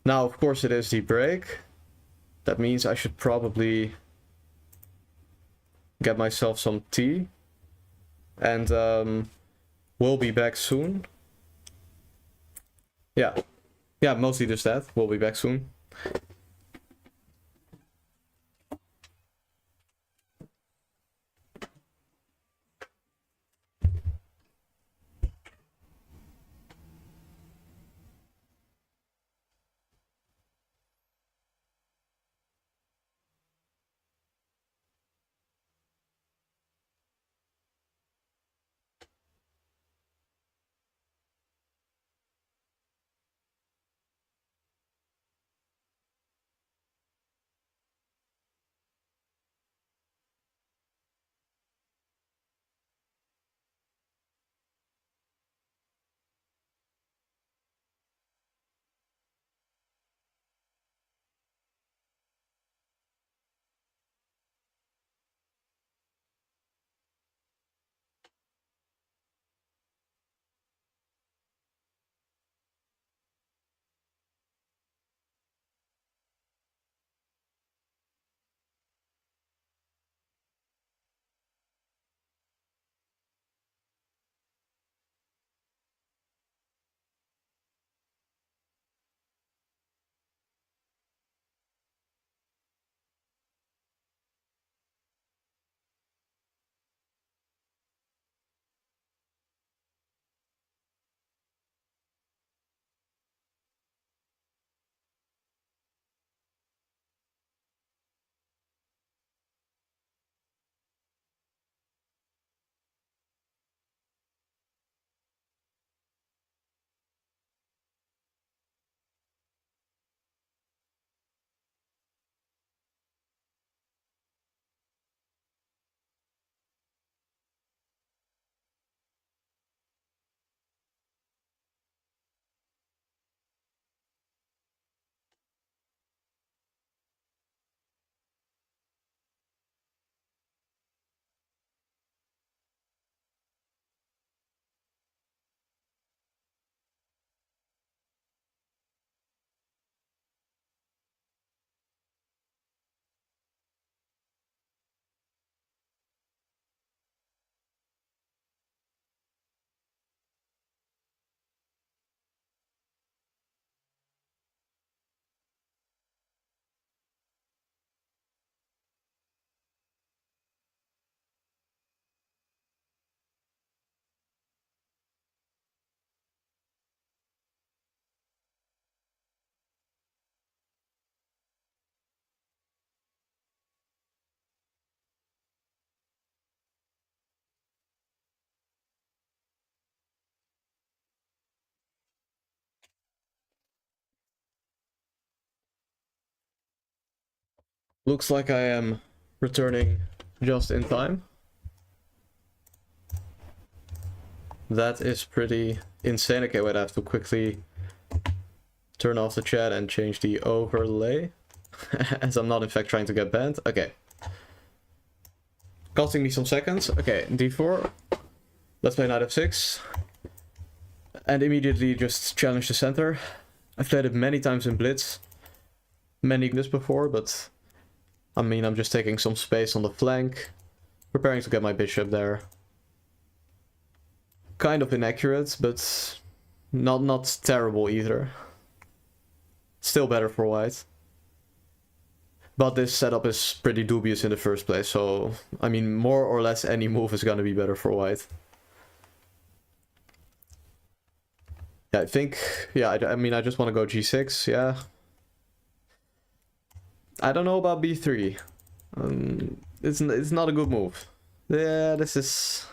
Now, of course, it is the break. That means I should probably get myself some tea. And we'll be back soon. Yeah, mostly just that. We'll be back soon. Looks like I am returning just in time. That is pretty insane. Okay, wait, I have to quickly turn off the chat and change the overlay. As I'm not in fact trying to get banned. Okay. Costing me some seconds. Okay, d4. Let's play knight f6. And immediately just challenge the center. I've played it many times in Blitz. Many this before, but I mean, I'm just taking some space on the flank. Preparing to get my bishop there. Kind of inaccurate, but not terrible either. Still better for white. But this setup is pretty dubious in the first place, so I mean, more or less any move is gonna be better for white. Yeah, I think, yeah, I mean, I just want to go g6, yeah. I don't know about b3. It's not a good move. Yeah, this is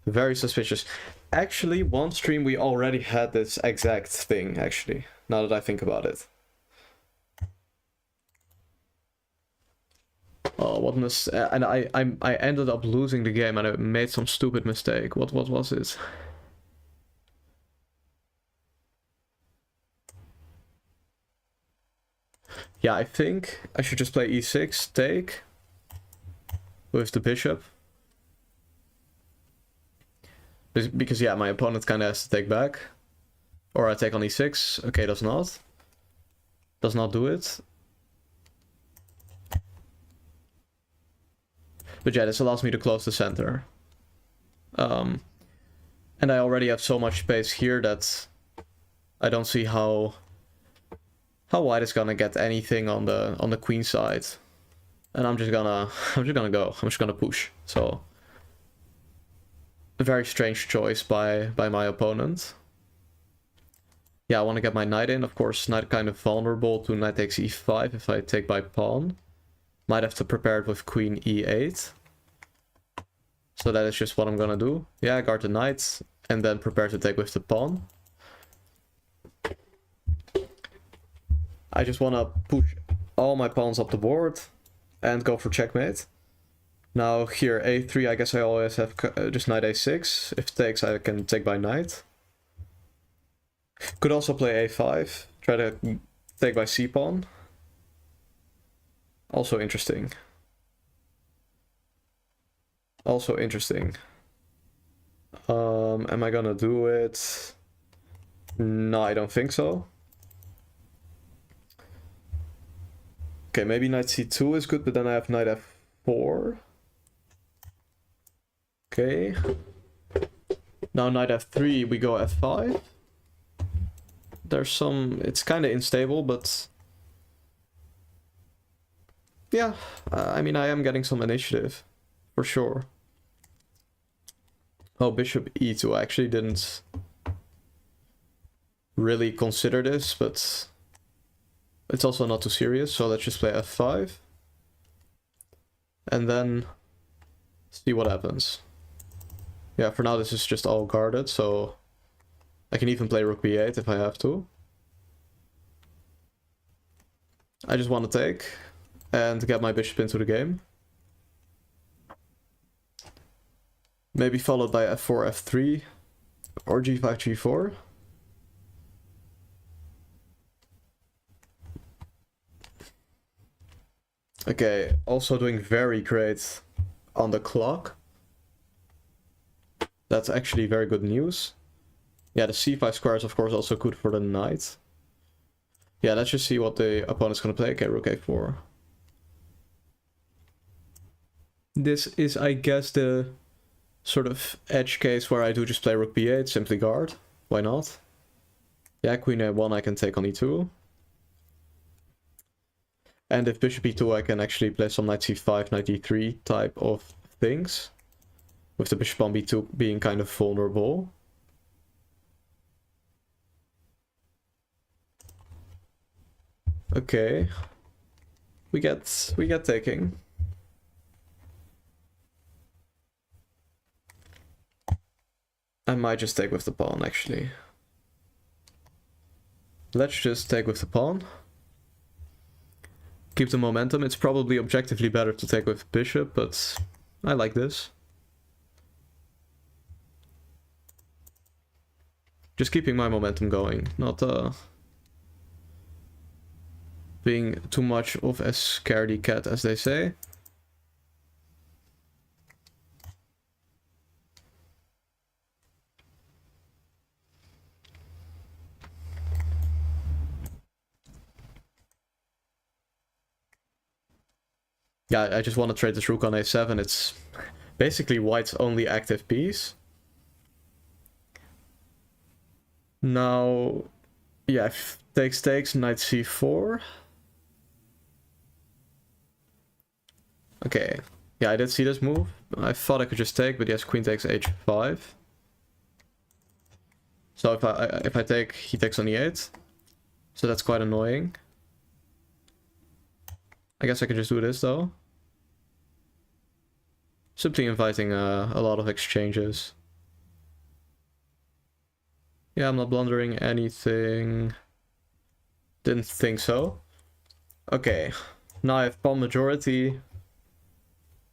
very suspicious. Actually, one stream we already had this exact thing, actually, now that I think about it. Oh, what and I ended up losing the game and I made some stupid mistake. What was it? Yeah, I think I should just play e6, take with the bishop. Because yeah, my opponent kind of has to take back. Or I take on e6. Okay, does not. Does not do it. But yeah, this allows me to close the center. And I already have so much space here that I don't see how white is gonna get anything on the queen side. And I'm just gonna go. I'm just gonna push. So a very strange choice by my opponent. Yeah, I want to get my knight in. Of course, knight kind of vulnerable to knight takes e5 if I take by pawn. Might have to prepare it with queen e8. So that is just what I'm gonna do. Yeah, guard the knight and then prepare to take with the pawn. I just want to push all my pawns up the board and go for checkmate. Now here a3, I guess I always have just knight a6. If it takes, I can take by knight. Could also play a5, try to take by c-pawn. Also interesting. Also interesting. Am I gonna do it? No, I don't think so. Okay, maybe knight c2 is good, but then I have knight f4. Okay. Now knight f3, we go f5. There's some... It's kind of unstable, but... Yeah, I mean, I am getting some initiative, for sure. Oh, bishop e2. I actually didn't really consider this, but it's also not too serious, so let's just play f5. And then see what happens. Yeah, for now this is just all guarded, so I can even play rook b8 if I have to. I just want to take and get my bishop into the game. Maybe followed by f4, f3, or g5, g4. Okay, also doing very great on the clock. That's actually very good news. Yeah, the c5 square is of course also good for the knight. Yeah, let's just see what the opponent's gonna play. Okay, rook a4. This is, I guess, the sort of edge case where I do just play rook b8, simply guard. Why not? Yeah, queen a1 I can take on e2. And if bishop e2 I can actually play some knight c5, knight e3 type of things. With the bishop on b2 being kind of vulnerable. Okay. We get taking. I might just take with the pawn, actually. Let's just take with the pawn. Keep the momentum. It's probably objectively better to take with bishop, but I like this. Just keeping my momentum going, not being too much of a scaredy cat, as they say. Yeah, I just want to trade this rook on a7. It's basically white's only active piece. Now, yeah, if takes, knight c4. Okay, yeah, I did see this move. I thought I could just take, but yes, queen takes h5. So if I take, he takes on e8. So that's quite annoying. I guess I could just do this though. Simply inviting a lot of exchanges. Yeah, I'm not blundering anything. Didn't think so. Okay, now I have pawn majority.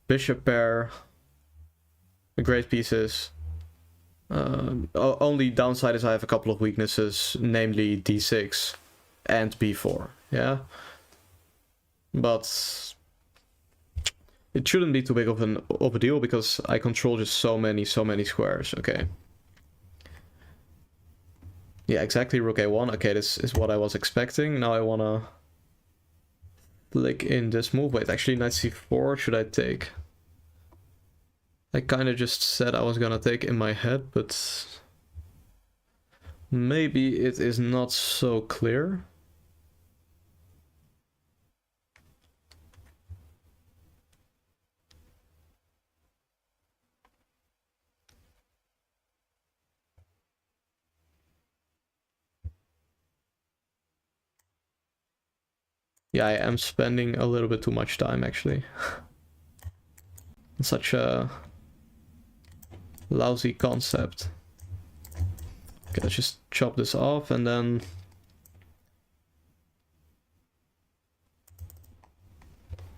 Bishop pair. Great pieces. Only downside is I have a couple of weaknesses, namely d6 and b4. Yeah. But it shouldn't be too big of a deal because I control just so many squares. Okay. Yeah, exactly, rook a1. Okay, this is what I was expecting. Now I wanna flick in this move. Wait, actually knight c4 should I take? I kind of just said I was gonna take in my head, but maybe it is not so clear. Yeah, I am spending a little bit too much time actually. Such a lousy concept. Okay, let's just chop this off and then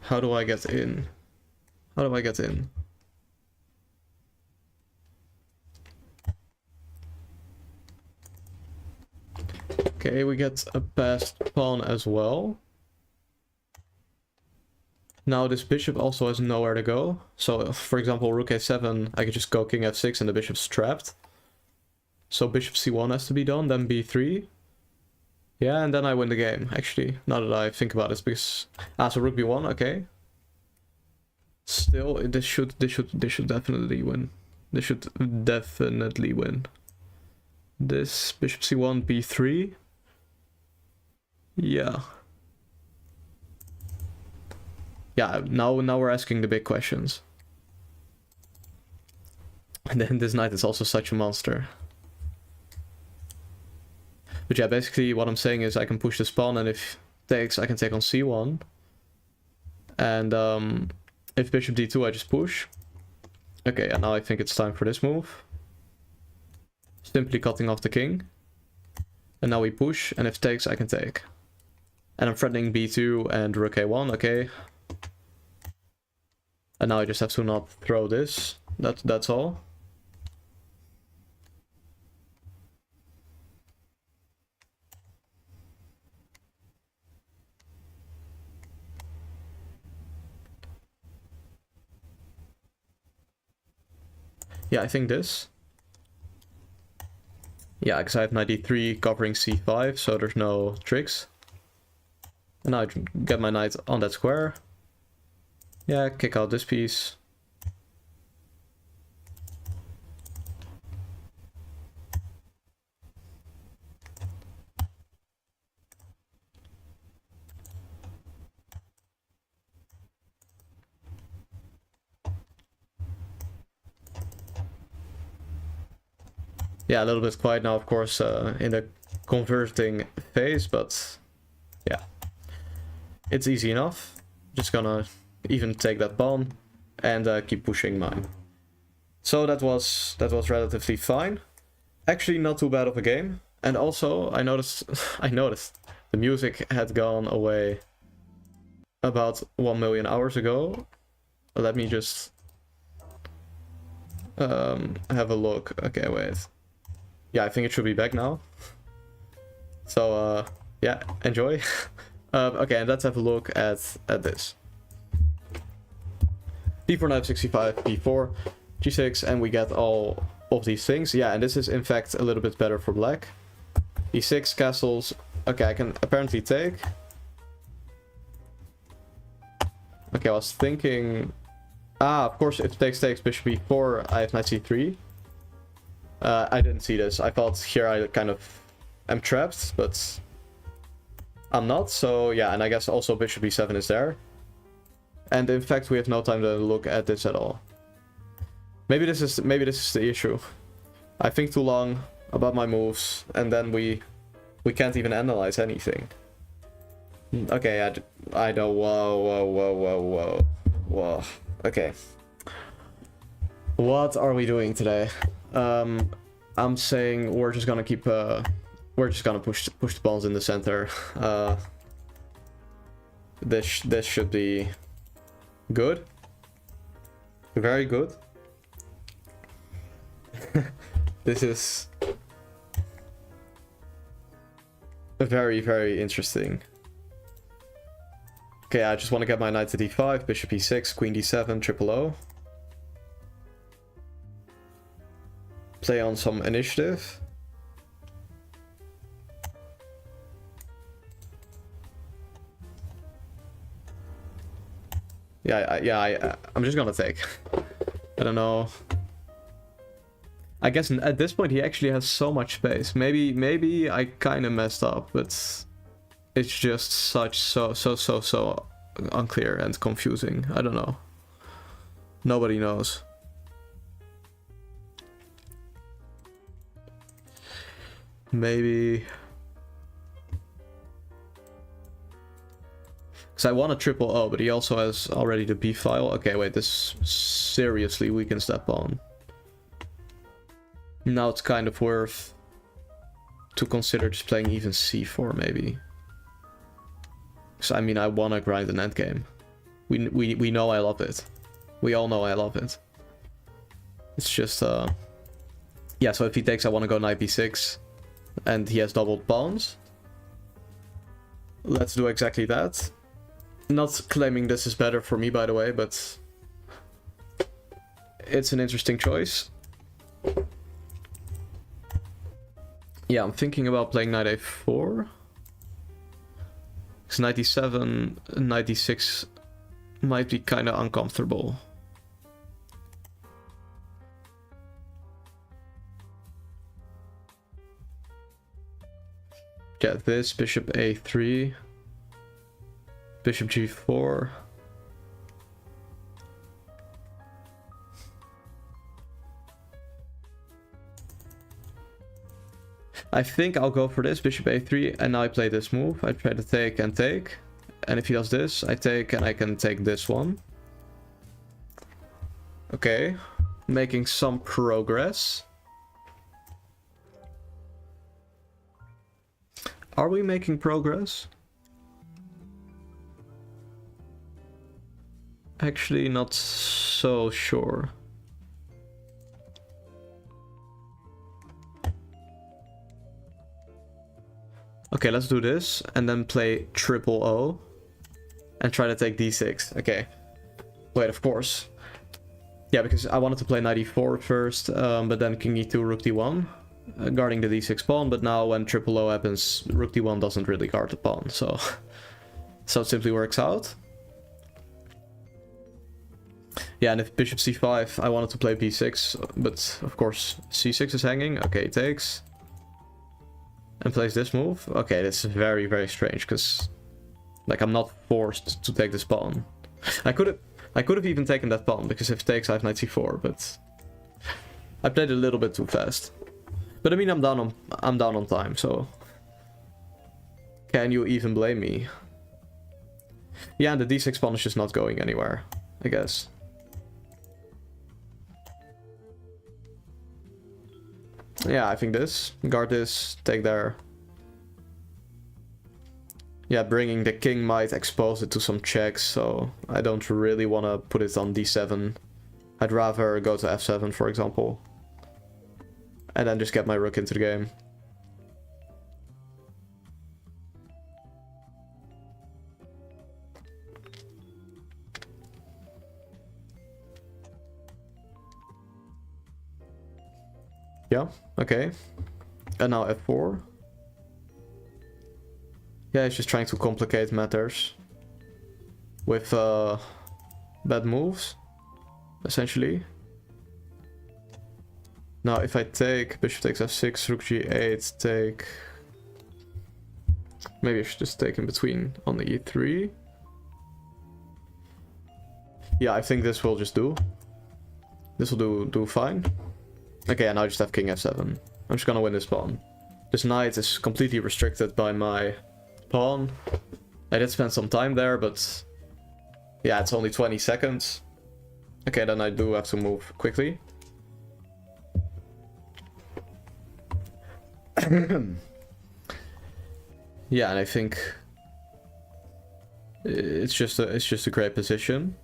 how do I get in? How do I get in? Okay, we get a passed pawn as well. Now this bishop also has nowhere to go. So for example, rook a7, I could just go king f6 and the bishop's trapped. So bishop c1 has to be done, then b3. Yeah, and then I win the game, actually, now that I think about it, because so rook b1, okay. Still, this should definitely win. This should definitely win. This bishop c1, b3. Yeah. Yeah, now we're asking the big questions. And then this knight is also such a monster. But yeah, basically what I'm saying is I can push this pawn, and if takes, I can take on c1. And if bishop d2, I just push. Okay, and now I think it's time for this move. Simply cutting off the king. And now we push, and if takes, I can take. And I'm threatening b2 and rook a1, okay. And now I just have to not throw this. That's all. Yeah, I think this. Yeah, because I have knight d3 covering c5, so there's no tricks. And now I get my knight on that square. Yeah, kick out this piece. Yeah, a little bit quiet now, of course, in the converting phase, but yeah, it's easy enough. Just gonna even take that pawn and keep pushing mine. So that was relatively fine. Actually, not too bad of a game. And also, I noticed the music had gone away about 1 million hours ago. Let me just have a look. Okay, wait. Yeah, I think it should be back now. So yeah, enjoy. Okay, and let's have a look at this. d4 knight 65, b4, g6, and we get all of these things. Yeah, and this is in fact a little bit better for black. e6 castles. Okay, I can apparently take. Okay, I was thinking. Of course, if takes bishop e4, I have knight c3. I didn't see this. I thought here I kind of am trapped, but I'm not. So yeah, and I guess also bishop e7 is there. And in fact, we have no time to look at this at all. Maybe this is the issue. I think too long about my moves, and then we can't even analyze anything. Okay, I know. Whoa. Okay. What are we doing today? I'm saying we're just gonna keep we're just gonna push the pawns in the center. This should be good. Very good. This is very, very interesting. Okay, I just want to get my knight to d5, bishop e6, queen d7, triple O. Play on some initiative. Yeah, I'm just gonna take. I don't know. I guess at this point he actually has so much space. Maybe I kind of messed up, but it's just so unclear and confusing. I don't know. Nobody knows. Maybe. Because I want a triple O, but he also has already the B file. Okay, wait, this seriously weakens that pawn. Now it's kind of worth to consider just playing even C4 maybe. Because I mean, I want to grind an endgame. We know I love it. We all know I love it. It's just, yeah, so if he takes, I want to go knight b6. And he has doubled pawns. Let's do exactly that. Not claiming this is better for me, by the way, but it's an interesting choice. Yeah, I'm thinking about playing knight a4. Because knight d7, knight d6 might be kind of uncomfortable. Yeah, this, bishop a3, bishop g4. I think I'll go for this, bishop a3, and now I play this move. I try to take and take, and if he does this, I take and I can take this one. Okay, making some progress. Are we making progress? Actually, not so sure. Okay, let's do this and then play triple O and try to take d6. Okay. Wait, of course. Yeah, because I wanted to play knight e4 first, but then king e2, rook d1. Guarding the d6 pawn, but now when triple O happens, rook d1 doesn't really guard the pawn, so it simply works out. Yeah, and if bishop c5, I wanted to play b6, but of course c6 is hanging. Okay, he takes and plays this move. Okay, this is very, very strange, because like I'm not forced to take this pawn. I could have even taken that pawn, because if it takes, I have knight c4, but I played a little bit too fast. But I mean, I'm down on time, so can you even blame me? Yeah, and the d6 pawn is just not going anywhere, I guess. Yeah, I think this. Guard this, take there. Yeah, bringing the king might expose it to some checks, so I don't really want to put it on d7. I'd rather go to f7, for example. And then just get my rook into the game. Yeah, okay. And now f4. Yeah, he's just trying to complicate matters with bad moves, essentially. Now, if I take bishop takes f6, rook g8, take... Maybe I should just take in between on the e3. Yeah, I think this will just do. This will do fine. Okay, and now I just have king f7. I'm just gonna win this pawn. This knight is completely restricted by my pawn. I did spend some time there, but... Yeah, it's only 20 seconds. Okay, then I do have to move quickly. Yeah, and I think it's just a great position.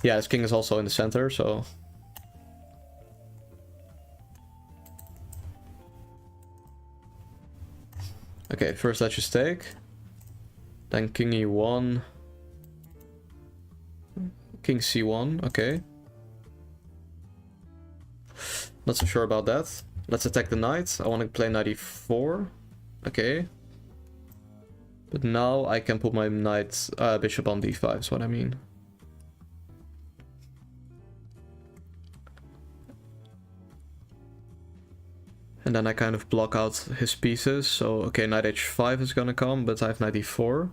Yeah, his king is also in the center, so okay, first let's just take, then king e1, king c1. Okay. Not so sure about that. Let's attack the knight. I want to play knight e4. Okay. But now I can put my knight, bishop on d5 is what I mean. And then I kind of block out his pieces. So, okay, knight h5 is gonna come, but I have knight e4.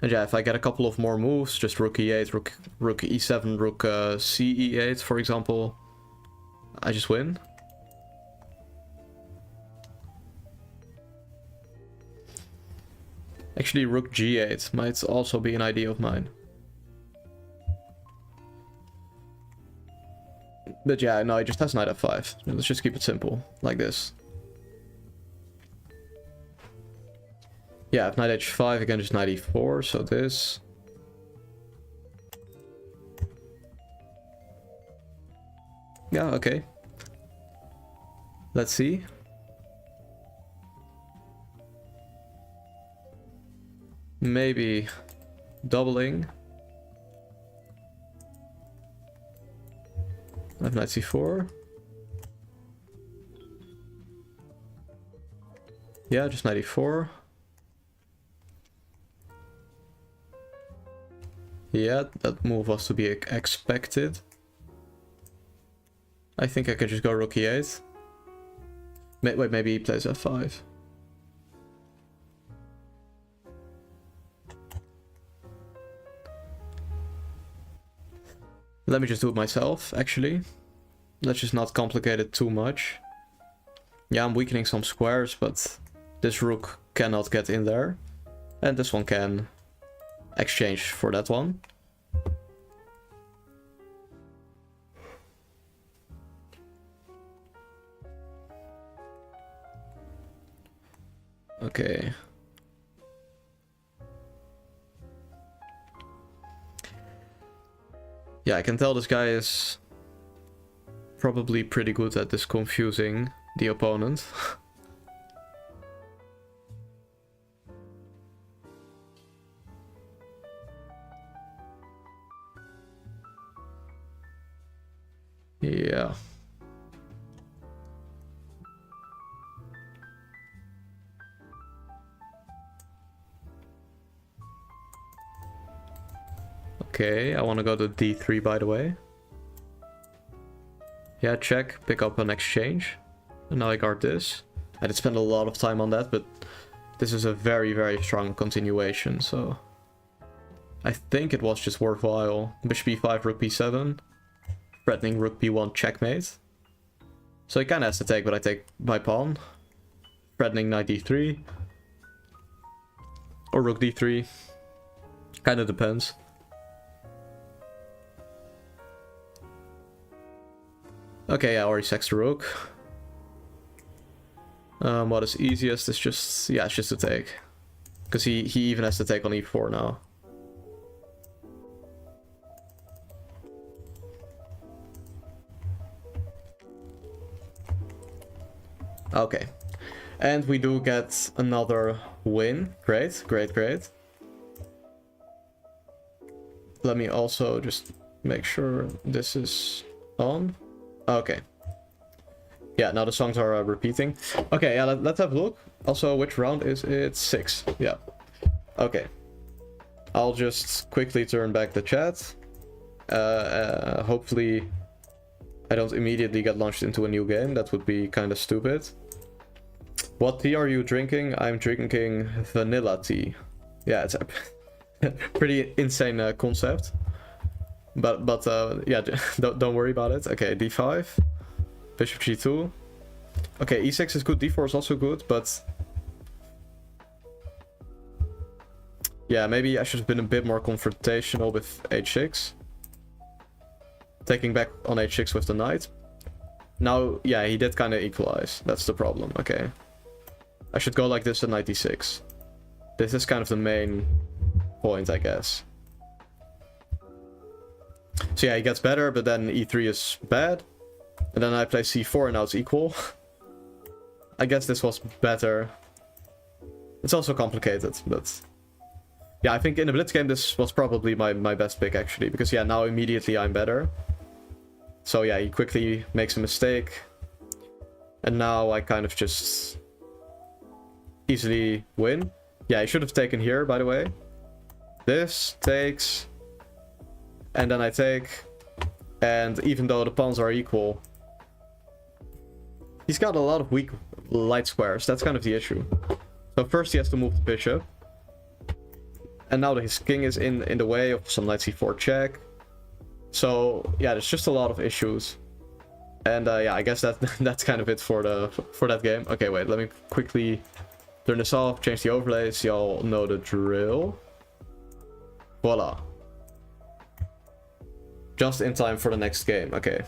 And yeah, if I get a couple of more moves, just rook e8, rook e7, rook c e8, for example, I just win. Actually, rook g8 might also be an idea of mine. But yeah, no, he just has knight f5. Let's just keep it simple, like this. Yeah, if knight h5, again just knight e4, so this. Yeah, okay. Let's see. Maybe doubling. I have knight c4. Yeah, just knight e4. Yeah, that move was to be expected. I think I could just go rook e8. Wait, maybe he plays f5. Let me just do it myself, actually. Let's just not complicate it too much. Yeah, I'm weakening some squares, but this rook cannot get in there. And this one can exchange for that one. Okay. Yeah, I can tell this guy is probably pretty good at this confusing the opponent. Yeah. Okay, I want to go to d3 by the way. Yeah, check, pick up an exchange. And now I guard this. I did spend a lot of time on that, but this is a very, very strong continuation, so I think it was just worthwhile. Bishop e5, rook b7. Threatening rook b1 checkmate. So he kinda has to take, but I take my pawn. Threatening knight d3. Or rook d3. Kinda depends. Okay, yeah, or he sacks the rook. What is easiest is just, yeah, it's just to take. Because he even has to take on e4 now. Okay. And we do get another win. Great, great, great. Let me also just make sure this is on. Okay. Yeah, now the songs are repeating. Okay, yeah, let's have a look. Also, which round is it? 6. Yeah. Okay. I'll just quickly turn back the chat. Hopefully I don't immediately get launched into a new game. That would be kind of stupid. What tea are you drinking? I'm drinking vanilla tea. Yeah, it's a pretty insane concept. But yeah, don't worry about it. Okay, d5. Bishop g2. Okay, e6 is good, d4 is also good, but yeah, maybe I should have been a bit more confrontational with h6. Taking back on h6 with the knight. Now, yeah, he did kind of equalize. That's the problem. Okay. I should go like this at knight d6. This is kind of the main point, I guess. So yeah, he gets better, but then e3 is bad. And then I play c4 and now it's equal. I guess this was better. It's also complicated, but yeah, I think in the blitz game this was probably my best pick actually. Because yeah, now immediately I'm better. So yeah, he quickly makes a mistake. And now I kind of just easily win. Yeah, I should have taken here, by the way. This takes, and then I take, and even though the pawns are equal, he's got a lot of weak light squares. That's kind of the issue. So first he has to move the bishop, and now his king is in the way of some knight c4 check. So yeah, there's just a lot of issues. And yeah, I guess that's kind of it for that game. Okay, wait, let me quickly turn this off, change the overlays. Y'all know the drill. Voila. Just in time for the next game. Okay.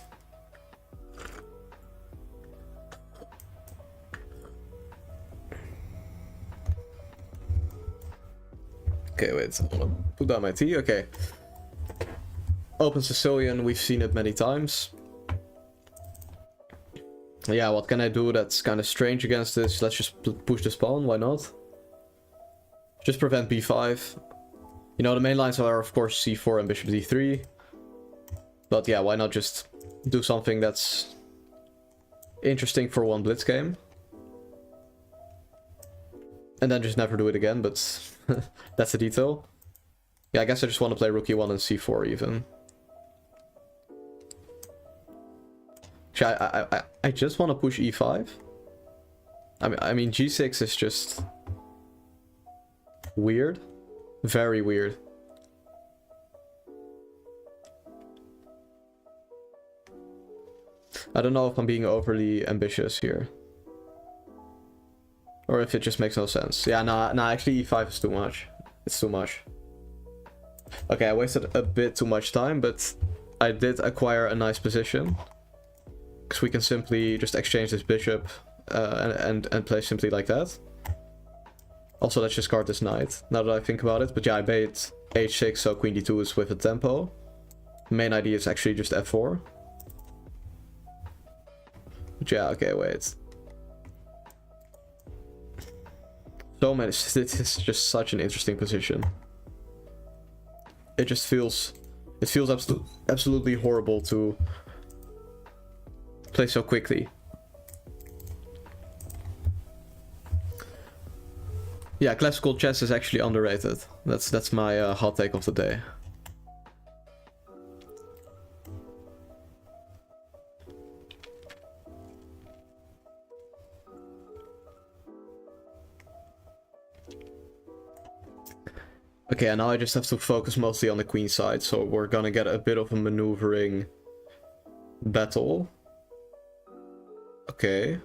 Okay, wait. I want to put down my tea. Okay. Open Sicilian. We've seen it many times. Yeah, what can I do that's kind of strange against this? Let's just push this pawn. Why not? Just prevent b5. You know, the main lines are, of course, c4 and bishop d3. But yeah, why not just do something that's interesting for one blitz game? And then just never do it again, but that's a detail. Yeah, I guess I just want to play rook e1 and c4 even. I just want to push e5. I mean g6 is just weird. Very weird. I don't know if I'm being overly ambitious here. Or if it just makes no sense. Yeah, nah, actually e5 is too much. It's too much. Okay, I wasted a bit too much time, but I did acquire a nice position. Because we can simply just exchange this bishop and play simply like that. Also, let's just guard this knight, now that I think about it. But yeah, I bait h6, so queen d2 is with a tempo. Main idea is actually just f4. But yeah, okay, wait. So many, this is just such an interesting position. It just feels, absolutely horrible to play so quickly. Yeah, classical chess is actually underrated. That's my hot take of the day. Okay, and now I just have to focus mostly on the queen side, so we're gonna get a bit of a maneuvering battle. Okay.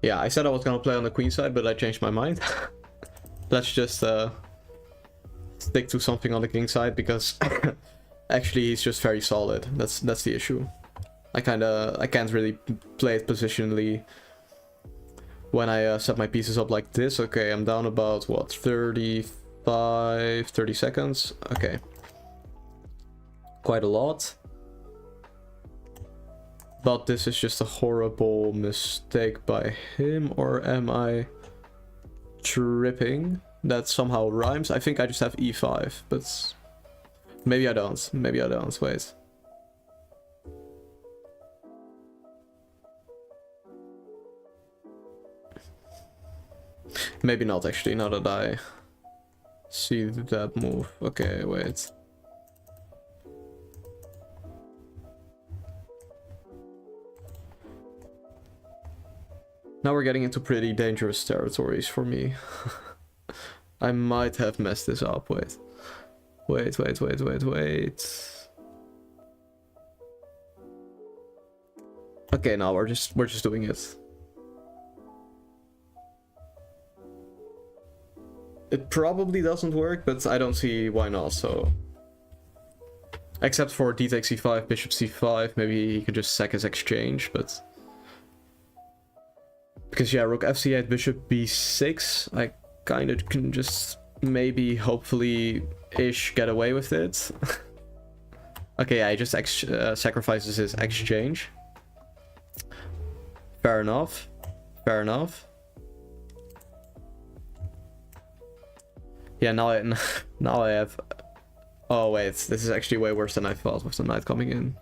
Yeah, I said I was gonna play on the queen side, but I changed my mind. Let's just stick to something on the king side, because actually he's just very solid. That's the issue. I can't really play it positionally when I set my pieces up like this. Okay, I'm down about what, 30 seconds. Okay, quite a lot. But this is just a horrible mistake by him, or am I tripping? That somehow rhymes. I think I just have e5, but maybe I don't. Maybe I don't. Wait. Maybe not actually, now that I see that move. Okay, wait. Now we're getting into pretty dangerous territories for me. I might have messed this up. Wait. Okay, now we're just doing it. It probably doesn't work, but I don't see why not, so. Except for d takes c5, bishop c5, maybe he could just sack his exchange, but. Because yeah, rook fc8, bishop b6, I kind of can just maybe, hopefully-ish get away with it. Okay, yeah, he just sacrifices his exchange. Fair enough. Fair enough. Yeah, now I have... Oh wait, this is actually way worse than I thought with the knight coming in.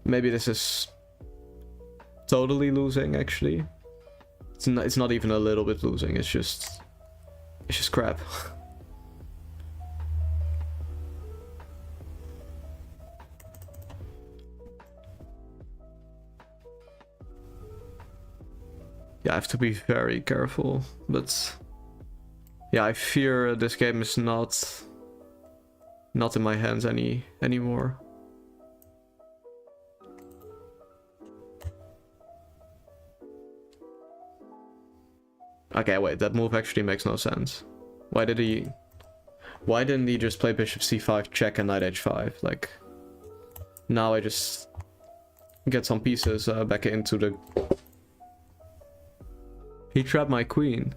Maybe this is totally losing, actually. It's not even a little bit losing, it's just crap. Yeah, I have to be very careful, but yeah, I fear this game is not in my hands anymore. Okay, wait, that move actually makes no sense. Why didn't he just play bishop c5, check, and knight h5? Like, now I just get some pieces back into the... He trapped my queen.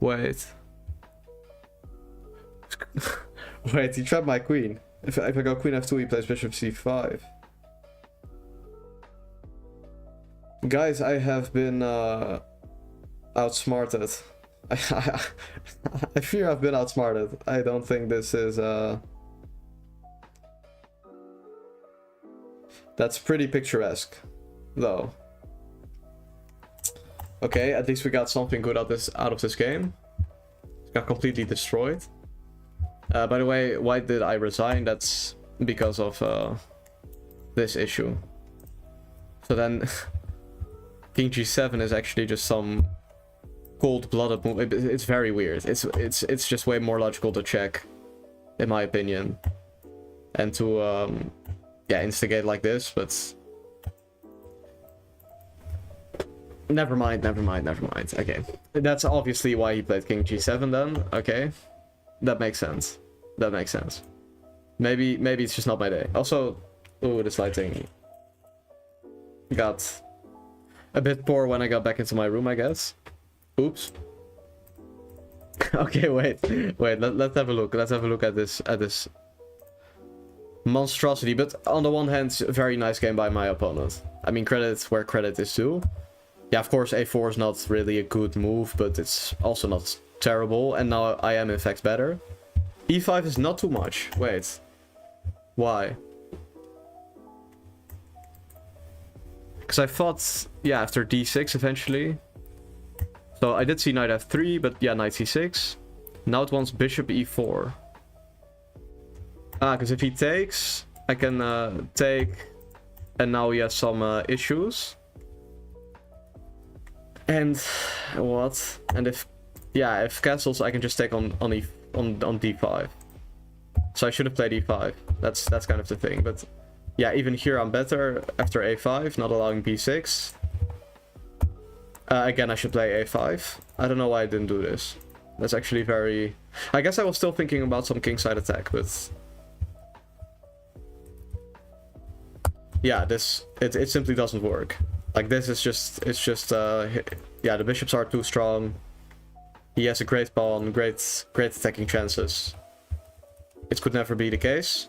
Wait. Wait, he trapped my queen. If I go queen f2, he plays bishop c5. Guys, I have been outsmarted. I fear I've been outsmarted. I don't think this is... That's pretty picturesque, though. Okay, at least we got something good out of this game. It got completely destroyed. By the way, why did I resign? That's because of this issue. So then, King G7 is actually just some cold-blooded move. It's very weird. It's just way more logical to check, in my opinion, and to yeah, instigate like this, but. Never mind. Okay. That's obviously why he played King G7 then. Okay. That makes sense. Maybe it's just not my day. Also, ooh, this lighting got a bit poor when I got back into my room, I guess. Oops. Okay, wait. Let's have a look. Let's have a look at this monstrosity. But on the one hand, very nice game by my opponent. I mean, credit where credit is due. Yeah, of course, a4 is not really a good move, but it's also not terrible. And now I am, in fact, better. e5 is not too much. Wait. Why? Because I thought, yeah, after d6 eventually. So I did see knight f3, but yeah, knight c6. Now it wants bishop e4. Ah, because if he takes, I can take. And now he has some issues. And what? And if castles, I can just take on d5. So I should have played e5. That's kind of the thing. But yeah, even here I'm better after a5, not allowing b6. Again, I should play a5. I don't know why I didn't do this. That's actually very... I guess I was still thinking about some kingside attack, but... Yeah, it simply doesn't work. Like, this is just... It's just... yeah, the bishops are too strong. He has a great pawn, great attacking chances. It could never be the case.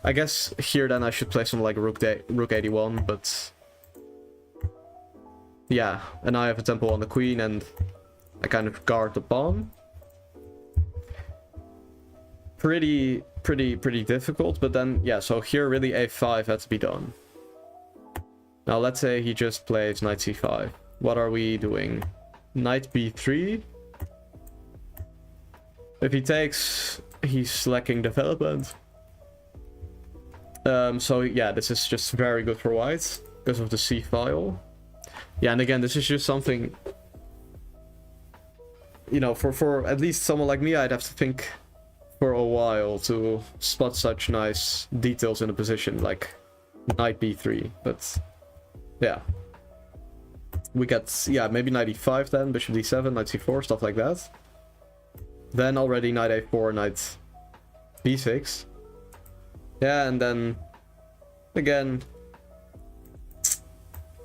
I guess here then I should play something like rook 81, but... Yeah, and now I have a tempo on the queen and I kind of guard the pawn. Pretty difficult, but then, yeah, so here really a5 had to be done. Now let's say he just plays knight c5. What are we doing? Knight b3. If he takes, he's lacking development. So yeah, this is just very good for white because of the c file. Yeah, and again, this is just something, you know, for at least someone like me, I'd have to think for a while to spot such nice details in the position, like knight b3. But yeah, we get, yeah, maybe knight e5 then, bishop d7, knight c4, stuff like that. Then already knight a4, knight b6. Yeah, and then again,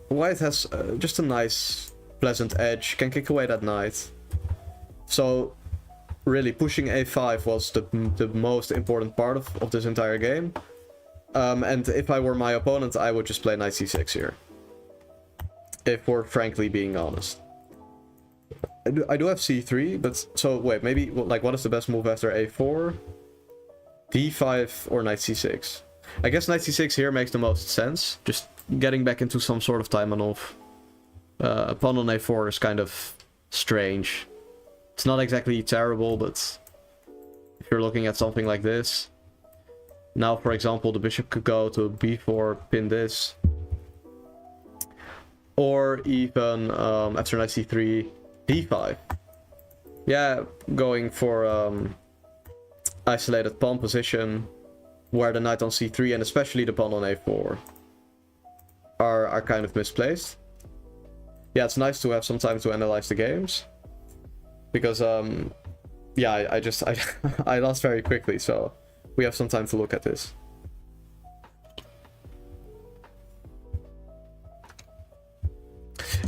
white has just a nice, pleasant edge, can kick away that knight. So really pushing a5 was the most important part of this entire game. And if I were my opponent, I would just play knight c6 here. If we're frankly being honest. I do have c3, but so wait, maybe like what is the best move after a4? d5 or knight c6? I guess knight c6 here makes the most sense. Just getting back into some sort of Taimanov. Pawn on a4 is kind of strange. It's not exactly terrible, but if you're looking at something like this. Now, for example, the bishop could go to b4, pin this. Or even after knight c3, d5. Yeah, going for isolated pawn position, where the knight on c3 and especially the pawn on a4 are kind of misplaced. Yeah, it's nice to have some time to analyze the games. Because, yeah, I lost very quickly, so we have some time to look at this.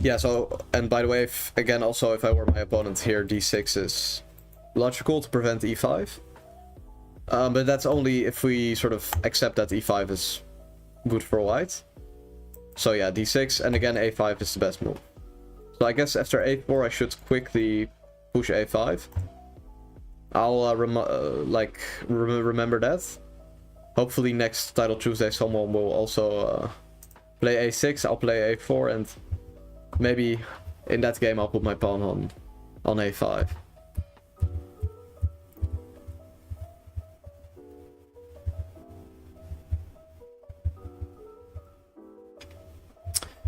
Yeah, so, and by the way, again, also, if I were my opponent here, d6 is logical to prevent e5. But that's only if we sort of accept that e5 is good for white. So yeah, d6, and again, a5 is the best move. So I guess after a4, I should quickly push a5. I'll remember that. Hopefully next Title Tuesday someone will also play a6, I'll play a4, and maybe in that game I'll put my pawn on a5.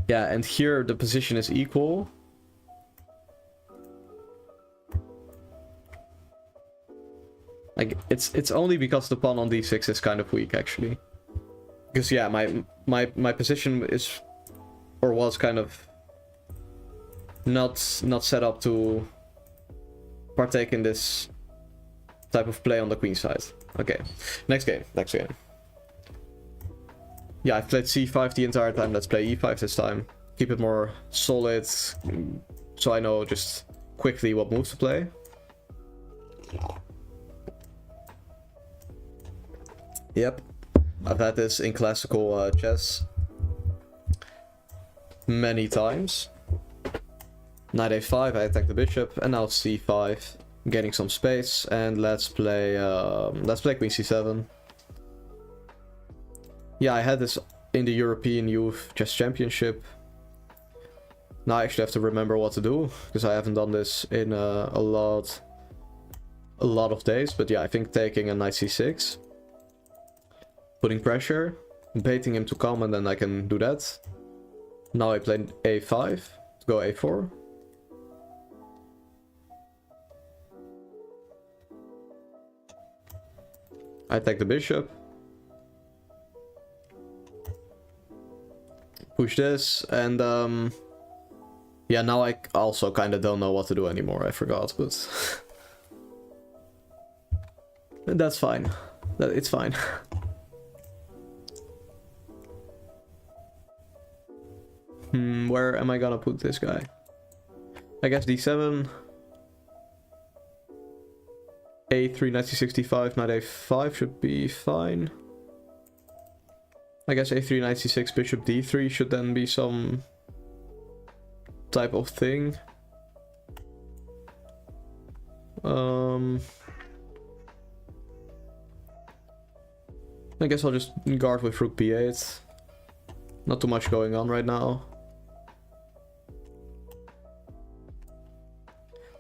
Yeah, and here the position is equal. Like it's only because the pawn on d6 is kind of weak actually. Because yeah, my position is or was kind of not set up to partake in this type of play on the queen side. Okay, next game. Yeah, I've played c5 the entire time. Let's play e5 this time. Keep it more solid, so I know just quickly what moves to play. Yep, I've had this in classical chess many times. Knight a5, I attack the bishop, and now c5, getting some space, and let's play queen c7. Yeah, I had this in the European Youth Chess Championship. Now I actually have to remember what to do, because I haven't done this in a lot of days. But yeah, I think taking a knight c6, putting pressure, baiting him to come, and then I can do that. Now I play a5 to go a4. I attack the bishop. Push this, and yeah, now I also kind of don't know what to do anymore. I forgot, but that's fine. It's fine. Where am I gonna put this guy? I guess d7. a3, knight c65, knight a5 should be fine. I guess a3, knight c6, bishop d3 should then be some type of thing. I guess I'll just guard with rook b8. Not too much going on right now.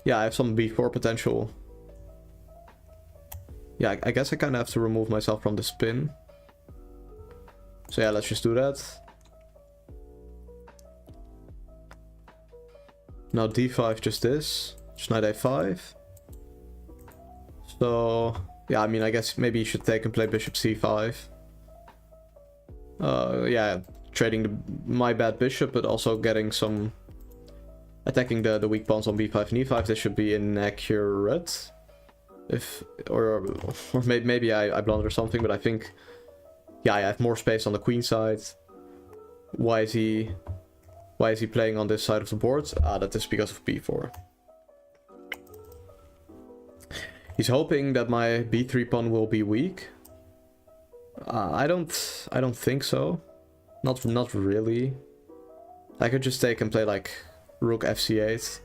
Yeah, I have some b4 potential. Yeah, I guess I kind of have to remove myself from the spin. So yeah, let's just do that. Now d5, just this. Just knight a5. So yeah, I mean, I guess maybe you should take and play bishop c5. Yeah, trading my bad bishop, but also getting some... attacking the weak pawns on b5 and e5. This should be inaccurate. Or maybe I blunder something, but I think... yeah, I have more space on the queen side. Why is he playing on this side of the board? That is because of b4. He's hoping that my b3 pawn will be weak. I don't think so. Not really. I could just take and play like Rook FC8.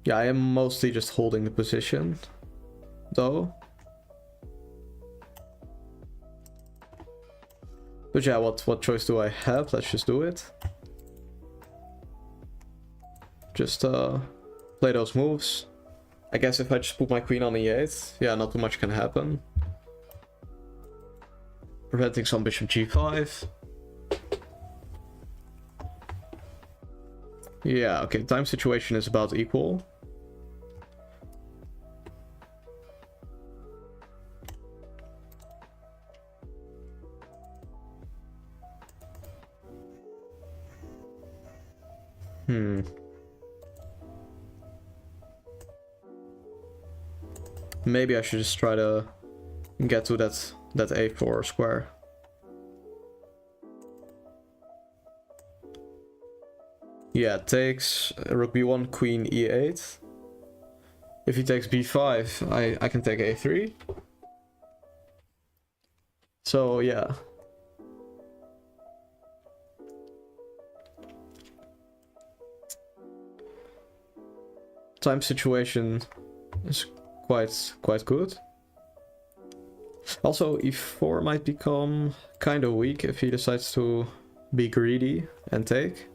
Yeah, I am mostly just holding the position, though. But yeah, what choice do I have? Let's just do it. Just play those moves. I guess if I just put my queen on e8, yeah, not too much can happen. Preventing some bishop g5. Yeah, okay, time situation is about equal. Maybe I should just try to get to that a4 square. Yeah, it takes rook b1, queen e8. If he takes b5, I can take a3. So yeah. Time situation is quite good. Also, e4 might become kind of weak if he decides to be greedy and take.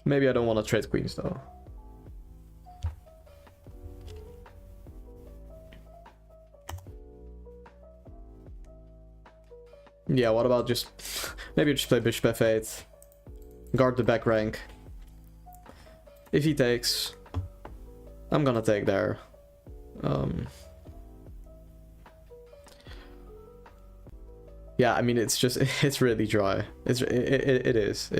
Maybe I don't want to trade queens though. Yeah, what about just maybe just play bishop f8, guard the back rank. If he takes, I'm gonna take there. Yeah, I mean it's just it's really dry. It is.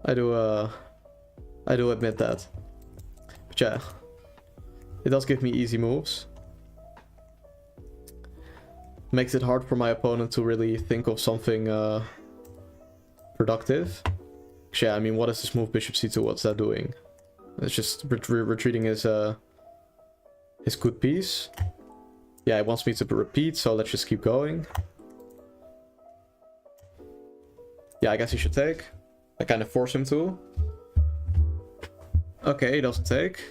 I do admit that. But yeah, it does give me easy moves. Makes it hard for my opponent to really think of something productive. Yeah, I mean, what is this move bishop c2? What's that doing? It's just retreating his good piece. Yeah, it wants me to repeat, so let's just keep going. Yeah, I guess he should take. I kind of force him to. Okay, he doesn't take.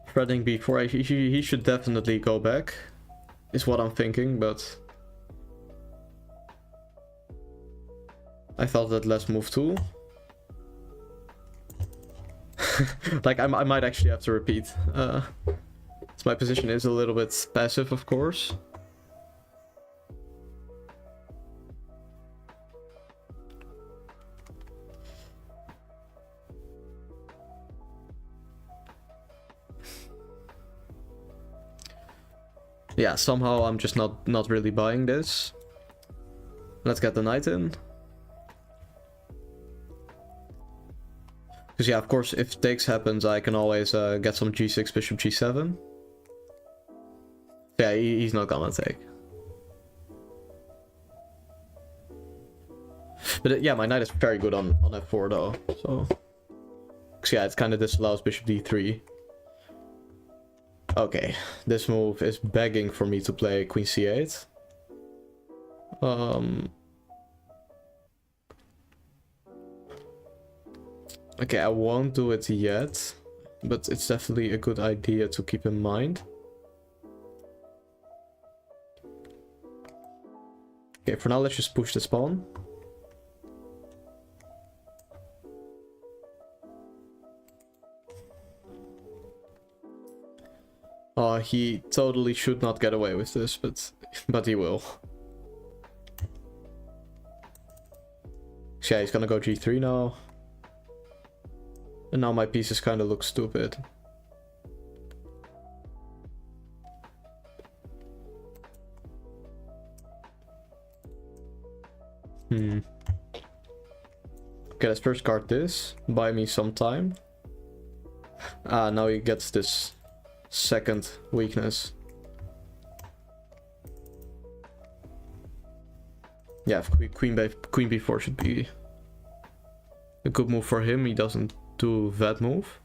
Threading b4, he should definitely go back, is what I'm thinking, but I thought that let's move too. Like, I might actually have to repeat. So my position is a little bit passive, of course. Yeah, somehow I'm just not really buying this. Let's get the knight in. Because yeah, of course, if takes happens, I can always get some g6, bishop g7. Yeah, he's not gonna take. But yeah, my knight is very good on f4 though, so... Because yeah, it kind of disallows bishop d3. Okay, this move is begging for me to play queen c8. Okay, I won't do it yet, but it's definitely a good idea to keep in mind. Okay, for now let's just push this pawn. He totally should not get away with this, but he will. So yeah, he's gonna go g3 now. And now my pieces kind of look stupid. Okay, let's first card this. Buy me some time. Ah, now he gets this second weakness. Yeah, queen b4 should be a good move for him. He doesn't do that move.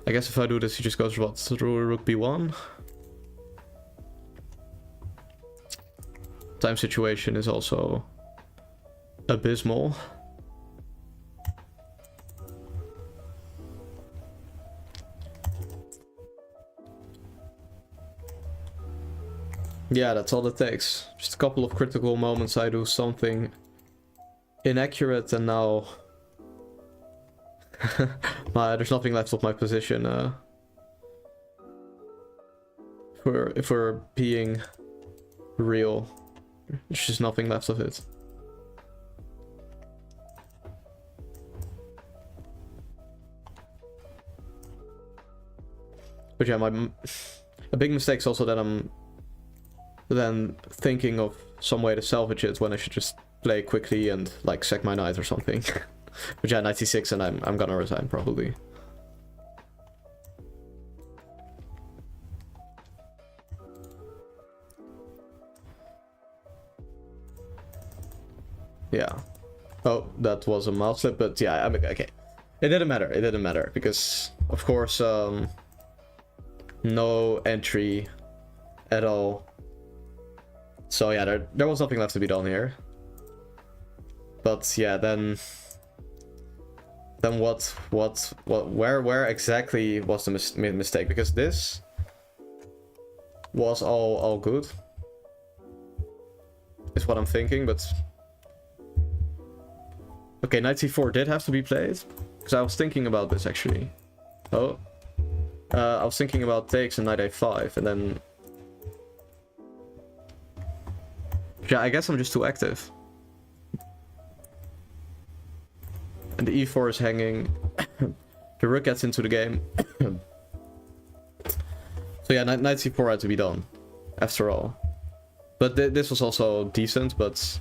I guess if I do this, he just goes what, through rook b1. Time situation is also abysmal. Yeah, that's all it takes. Just a couple of critical moments, I do something inaccurate, and now there's nothing left of my position. If we're being real, there's just nothing left of it. But yeah, a big mistake is also that I'm then thinking of some way to salvage it when I should just play quickly and like sack my knight or something. But yeah, 96, and I'm gonna resign probably. Yeah. Oh, that was a mouse slip, but yeah, I mean, okay. It didn't matter. It didn't matter because, of course, no entry at all. So yeah, there was nothing left to be done here. But yeah, then where exactly was the mistake? Because this was all good, is what I'm thinking. But okay, knight c4 did have to be played, because I was thinking about this actually. Oh, I was thinking about takes and knight a5, and then yeah, I guess I'm just too active. And the e4 is hanging. The rook gets into the game. So yeah, knight c4 had to be done, after all. But this was also decent, but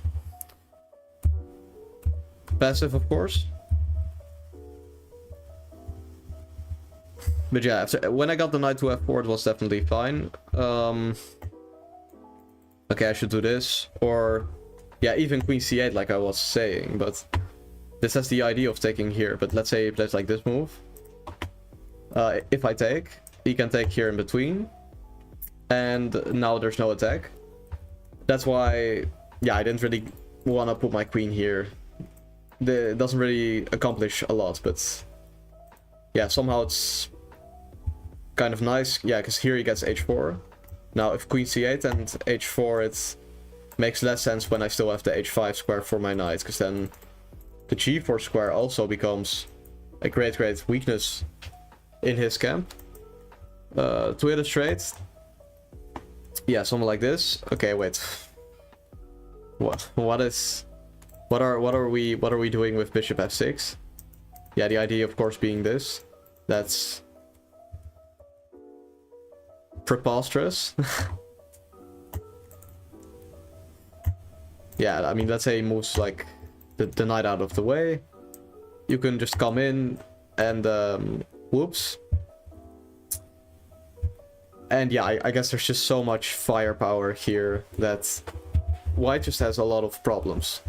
passive, of course. But yeah, when I got the knight to f4, it was definitely fine. Okay, I should do this, or yeah, even queen c8 like I was saying, but this has the idea of taking here. But let's say he plays like this move. If I take, he can take here in between, and now there's no attack. That's why, yeah, I didn't really want to put my queen here. It doesn't really accomplish a lot, but yeah, somehow it's kind of nice. Yeah, because here he gets h4. Now, if queen c8 and h4, it makes less sense when I still have the h5 square for my knight, because then the g4 square also becomes a great weakness in his camp. To illustrate, yeah, something like this. Okay, wait. What are we doing with bishop f6? Yeah, the idea, of course, being this. That's preposterous. Yeah, I mean, let's say he moves like the knight out of the way. You can just come in and whoops. And yeah, I guess there's just so much firepower here that white just has a lot of problems.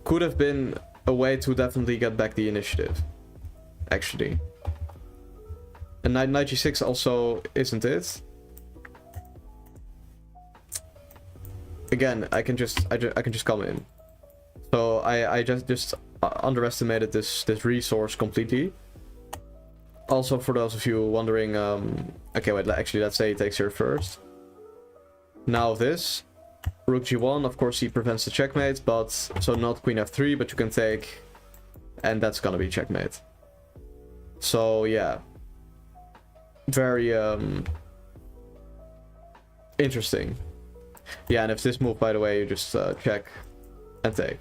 Could have been a way to definitely get back the initiative, actually. And knight g6 also isn't it. Again, I can just come in. So I just underestimated this resource completely. Also, for those of you wondering, okay, wait, actually, let's say he takes here first. Now this, rook g1, of course he prevents the checkmate, but, so not queen f3, but you can take, and that's gonna be checkmate. So, yeah. Very, interesting. Yeah, and if this move, by the way, you just check and take.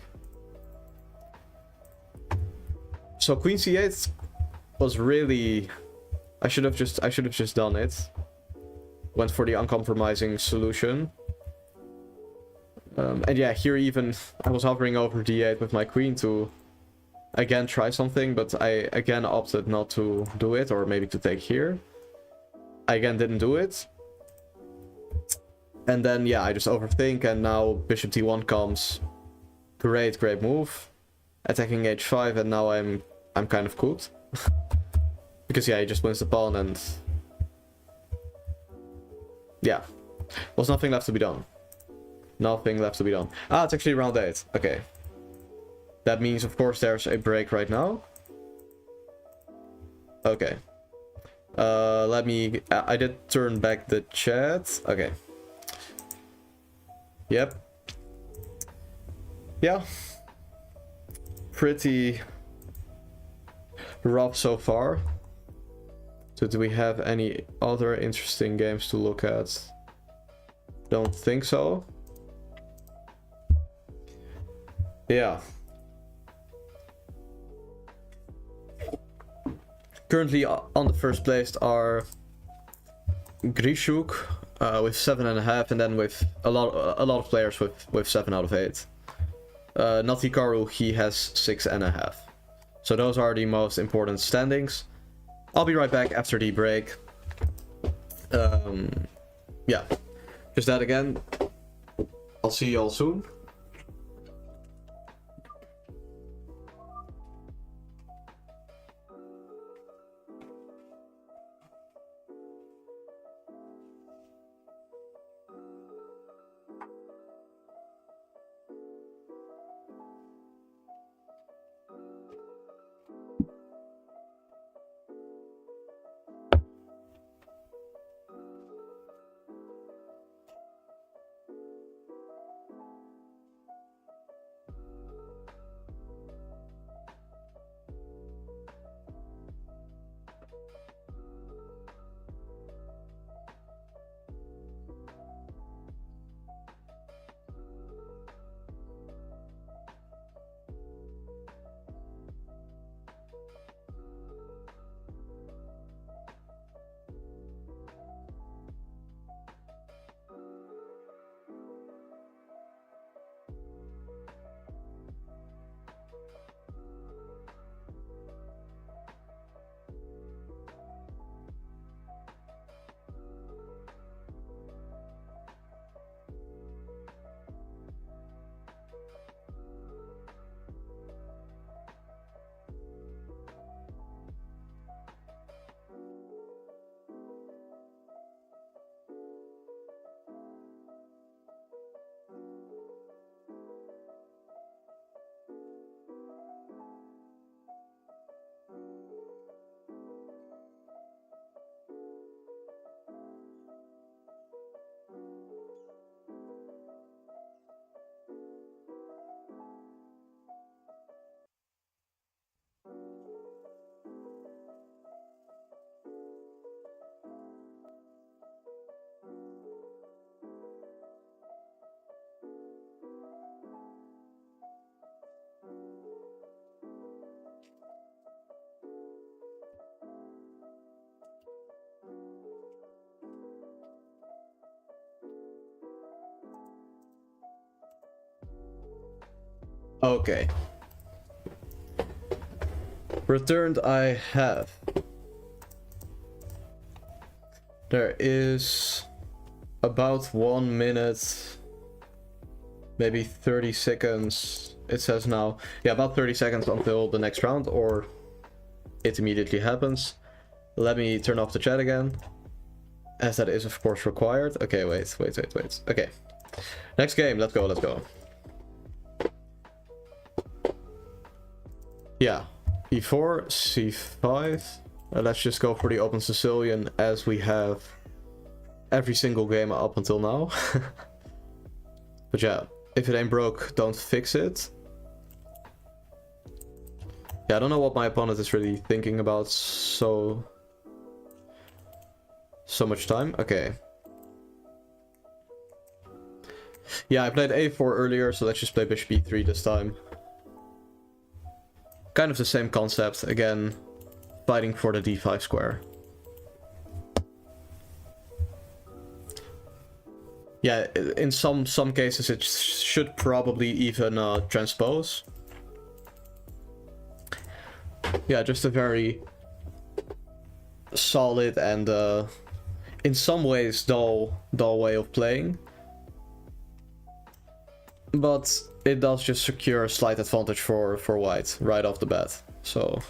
So queen c8 was really, I should have just done it. Went for the uncompromising solution. And yeah, here even I was hovering over d8 with my queen to again try something, but I again opted not to do it, or maybe to take here. I again didn't do it. And then yeah, I just overthink, and now bishop d1 comes. Great move. Attacking h5, and now I'm kind of cooked. Because yeah, he just wins the pawn, and yeah, was nothing left to be done. Nothing left to be done. Ah, it's actually round 8. Okay. That means, of course, there's a break right now. Okay. Let me... I did turn back the chat. Okay. Yep. Yeah. Pretty rough so far. So do we have any other interesting games to look at? Don't think so. Yeah. Currently on the first place are Grishuk with 7.5, and then with a lot of players with 7 out of 8. Natikaru, he has 6.5. So those are the most important standings. I'll be right back after the break. Yeah, just that again. I'll see you all soon. Okay. Returned I have. There is about 1 minute, maybe 30 seconds, it says now. Yeah, about 30 seconds until the next round, or it immediately happens. Let me turn off the chat again, as that is of course required. Okay, wait. Okay. Next game, let's go. Yeah, e4, c5. Let's just go for the open Sicilian, as we have every single game up until now. But yeah, if it ain't broke, don't fix it. Yeah, I don't know what my opponent is really thinking about so much time. Okay. Yeah, I played a4 earlier, so let's just play bishop e3 this time. Kind of the same concept, again, fighting for the d5 square. Yeah, in some cases it should probably even transpose. Yeah, just a very solid and in some ways dull way of playing. But it does just secure a slight advantage for white right off the bat. So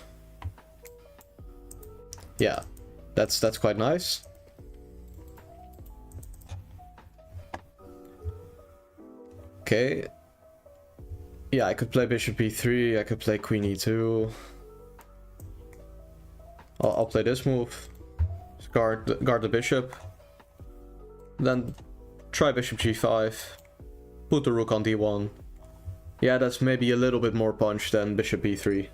yeah, that's quite nice. Okay. Yeah, I could play bishop e3, I could play queen e2. I'll play this move. Guard the bishop. Then try bishop g5. Put the rook on d1. Yeah, that's maybe a little bit more punch than bishop e3.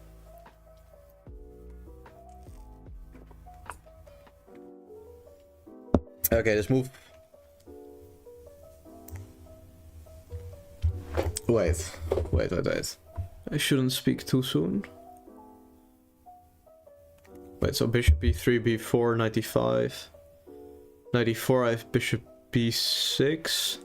Okay, this move. Wait. I shouldn't speak too soon. Wait, so bishop e3, b4, 95. 94, I have bishop b6.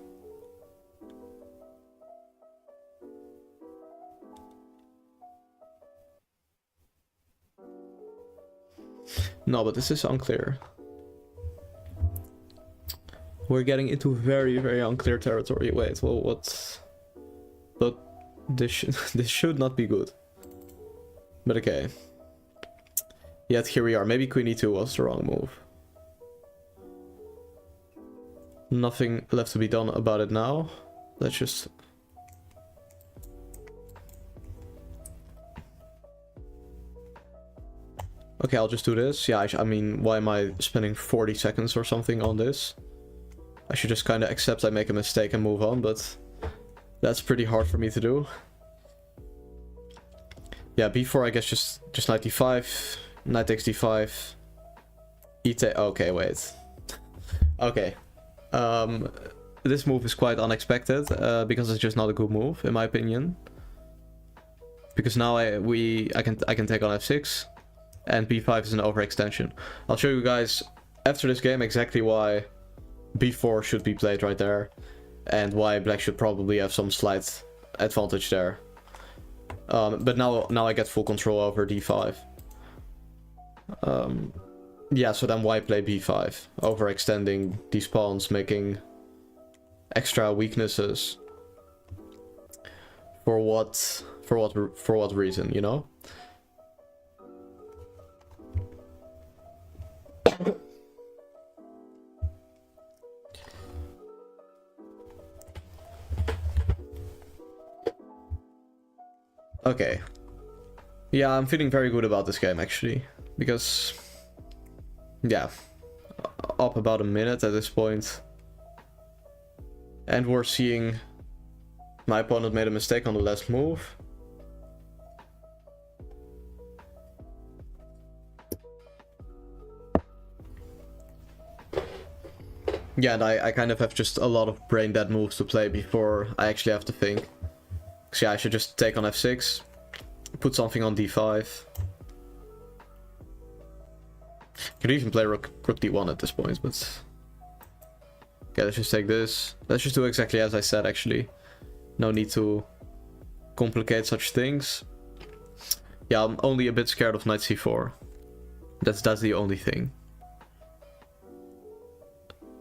No, but this is unclear. We're getting into very, very unclear territory. Wait, well, what? But this should not be good. But okay. Yet here we are. Maybe queen e2 was the wrong move. Nothing left to be done about it now. Let's just... Okay, I'll just do this. Yeah, I mean, why am I spending 40 seconds or something on this? I should just kind of accept I make a mistake and move on, but that's pretty hard for me to do. Yeah, b4, I guess just knight d5, knight takes d5, e8. Okay, wait. Okay. This move is quite unexpected because it's just not a good move in my opinion. Because now I can take on f6, and b5 is an overextension. I'll show you guys after this game exactly why b4 should be played right there, and why black should probably have some slight advantage there. But now I get full control over d5. Yeah, so then why play b5? Overextending these pawns, making extra weaknesses. For what reason, you know? Okay. Yeah, I'm feeling very good about this game actually, because yeah, up about a minute at this point, and we're seeing my opponent made a mistake on the last move. Yeah, and I kind of have just a lot of brain dead moves to play before I actually have to think. So yeah, I should just take on f6, put something on d5. Could even play rook d1 at this point, but... Okay, let's just take this. Let's just do exactly as I said, actually. No need to complicate such things. Yeah, I'm only a bit scared of knight c4. That's the only thing.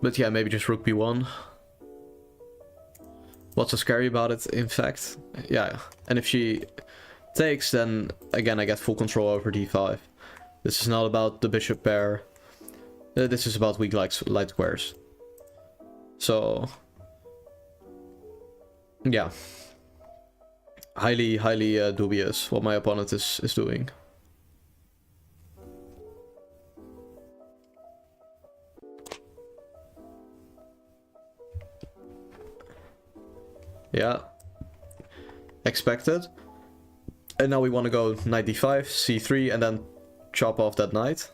But yeah, maybe just rook b1. What's so scary about it, in fact? Yeah, and if she takes, then again I get full control over d5. This is not about the bishop pair. This is about weak light squares. So yeah, highly dubious what my opponent is doing. Yeah, expected. And now we want to go knight d5, c3, and then chop off that knight.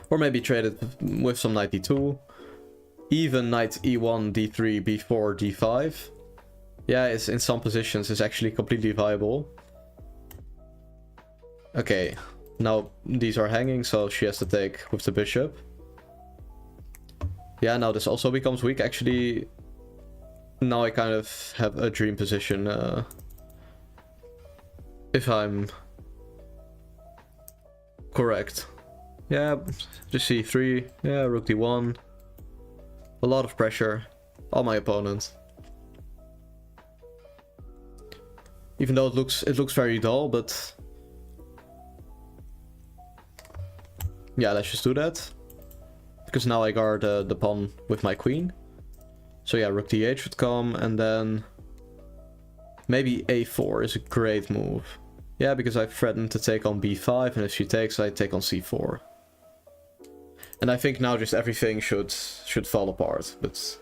Or maybe trade it with some knight d2. Even knight e1, d3, b4, d5. Yeah, it's in some positions is actually completely viable. Okay, now these are hanging, so she has to take with the bishop. Yeah, now this also becomes weak. Actually, now I kind of have a dream position. If I'm correct. Yeah, just c3. Yeah, rook d1. A lot of pressure on my opponent. Even though it looks very dull, but yeah, let's just do that. Because now I guard the pawn with my queen. So yeah, rook d8 should come, and then maybe a4 is a great move. Yeah, because I threatened to take on b5, and if she takes, I take on c4. And I think now just everything should fall apart, but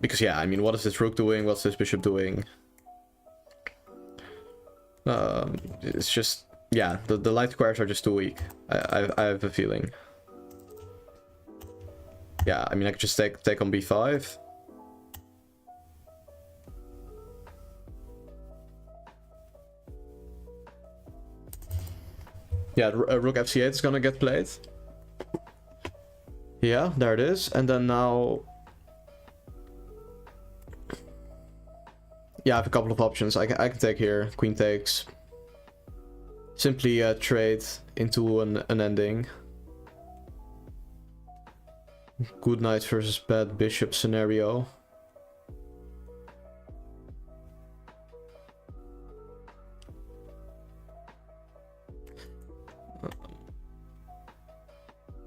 because yeah, I mean, what is this rook doing? What's this bishop doing? It's just, yeah, the light squares are just too weak. I have a feeling. Yeah, I mean, I could just take on b5. Yeah, rook fc8 is gonna get played. Yeah, there it is. And then now, yeah, I have a couple of options. I can take here. Queen takes. Simply trade into an ending. Good knight versus bad bishop scenario.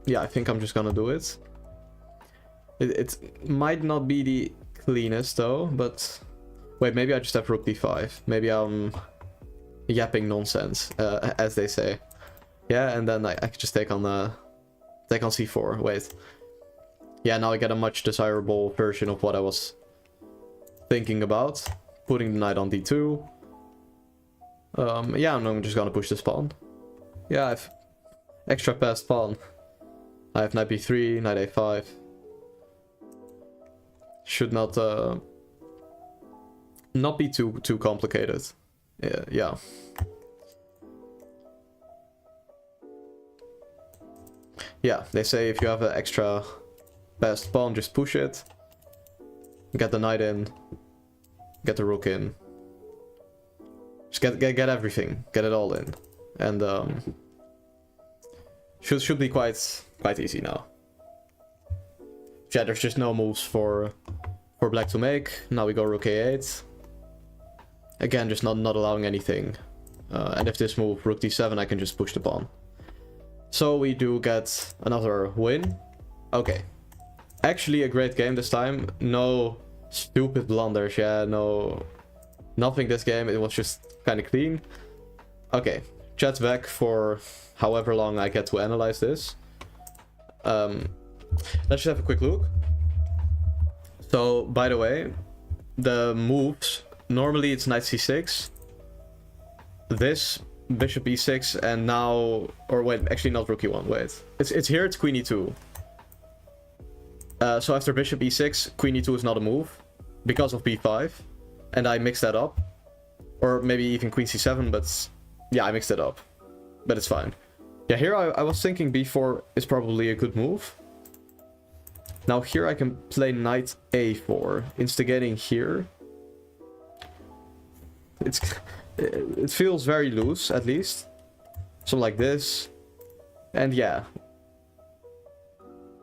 Yeah, I think I'm just gonna do it. It might not be the cleanest though, but wait, maybe I just have rook d5. Maybe I'm yapping nonsense, as they say. Yeah, and then I can just take on c4. Wait. Yeah, now I get a much desirable version of what I was thinking about. Putting the knight on d2. Yeah, I'm just gonna push this pawn. Yeah, I have extra passed pawn. I have knight b3, knight a5. Should not be too complicated. Yeah. Yeah, they say if you have an extra passed pawn, just push it. Get the knight in. Get the rook in. Just get everything. Get it all in. And should be quite easy now. Yeah, there's just no moves for black to make. Now we go rook a8. Again, just not allowing anything. And if this move, rook d7, I can just push the pawn. So we do get another win. Okay. Actually a great game this time. No stupid blunders, yeah, nothing this game. It was just kind of clean. Okay, chat's back for however long I get to analyze this. Let's just have a quick look. So, by the way, the moves, normally it's knight c6. This, bishop e6, and now, or wait, actually not rook e1, wait. It's here, it's queen e2. So after bishop e6, queen e2 is not a move, because of b5. And I mixed that up. Or maybe even queen c7, but yeah, I mixed it up. But it's fine. Yeah, here I was thinking b4 is probably a good move. Now here I can play knight a4, instigating here. It feels very loose, at least. Something like this. And yeah.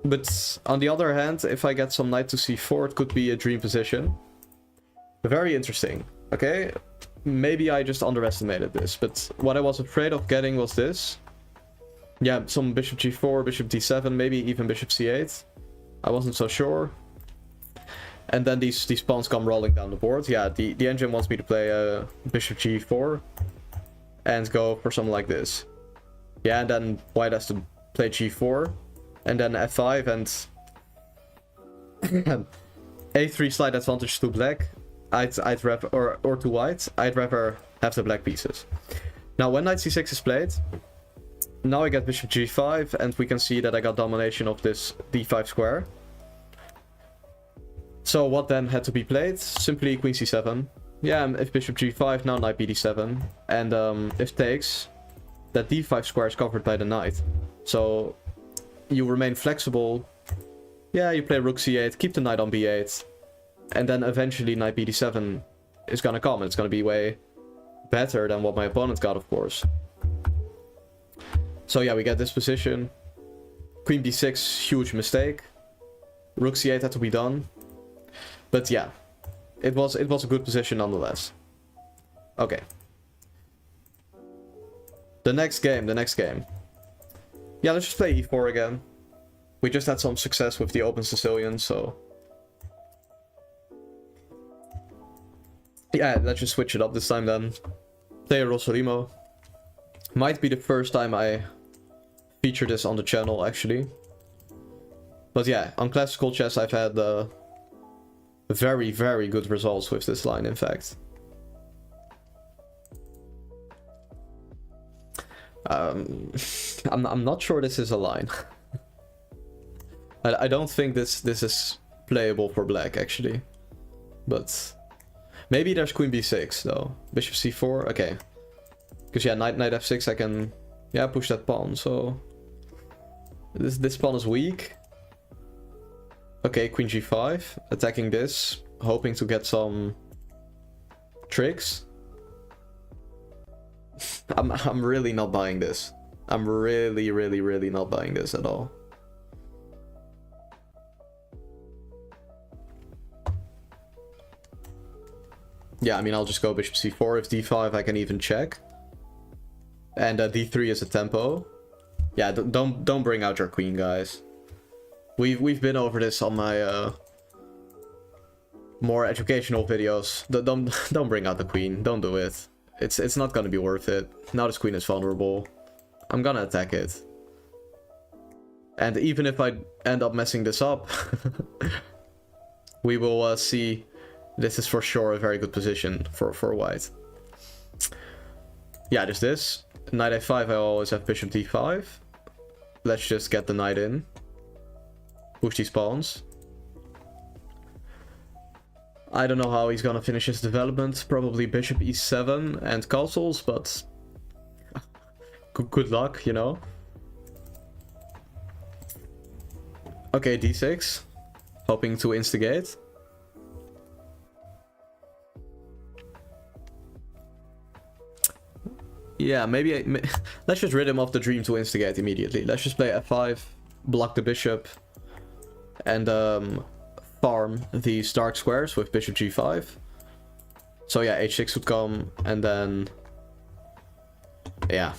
But on the other hand, if I get some knight to c4, it could be a dream position. Very interesting. Okay, maybe I just underestimated this, but what I was afraid of getting was this. Yeah, some bishop g4, bishop d7, maybe even bishop c8. I wasn't so sure. And then these pawns come rolling down the board. Yeah, the engine wants me to play bishop g4 and go for something like this. Yeah, and then white has to play g4 and then f5 and a3 slight advantage to black. I'd rather, or to white, I'd rather have the black pieces. Now when knight c6 is played, now I get bishop g5 and we can see that I got domination of this d5 square. So what then had to be played? Simply queen c7. Yeah, and if bishop g5, now knight bd7. And if takes, that d5 square is covered by the knight. So you remain flexible yeah, you play rook c8, keep the knight on b8, and then eventually knight bd7 is gonna come. It's gonna be way better than what my opponent got, of course. So yeah, we get this position. Queen b6, huge mistake. Rook c8 had to be done. But yeah, it was a good position nonetheless. Okay. The next game. Yeah, let's just play e4 again. We just had some success with the open Sicilian, so... yeah, let's just switch it up this time then. Play a Rosarimo. Might be the first time I feature this on the channel, actually. But yeah, on classical chess I've had very, very good results with this line, in fact. I'm not sure this is a line. I don't think this is playable for black, actually. But maybe there's queen b6, though. Bishop c4, okay. Because yeah, knight f6 I can, yeah, push that pawn, so... This pawn is weak. Okay, queen g5, attacking this, hoping to get some tricks. I'm really not buying this. I'm really, really, really not buying this at all. Yeah, I mean, I'll just go bishop c4. If d5, I can even check. And d3 is a tempo. Yeah, don't bring out your queen, guys. We've been over this on my more educational videos. Don't bring out the queen. Don't do it. It's not gonna be worth it. Now this queen is vulnerable. I'm gonna attack it. And even if I end up messing this up, we will see. This is for sure a very good position for white. Yeah, there's this. Knight a5, I always have bishop d5. Let's just get the knight in. Push these pawns. I don't know how he's gonna finish his development. Probably bishop e7 and castles, but good luck, you know. Okay, d6. Hoping to instigate. Yeah, maybe let's just rid him of the dream to instigate immediately. Let's just play f5, block the bishop, and farm these dark squares with bishop g5. So yeah, h6 would come, and then yeah,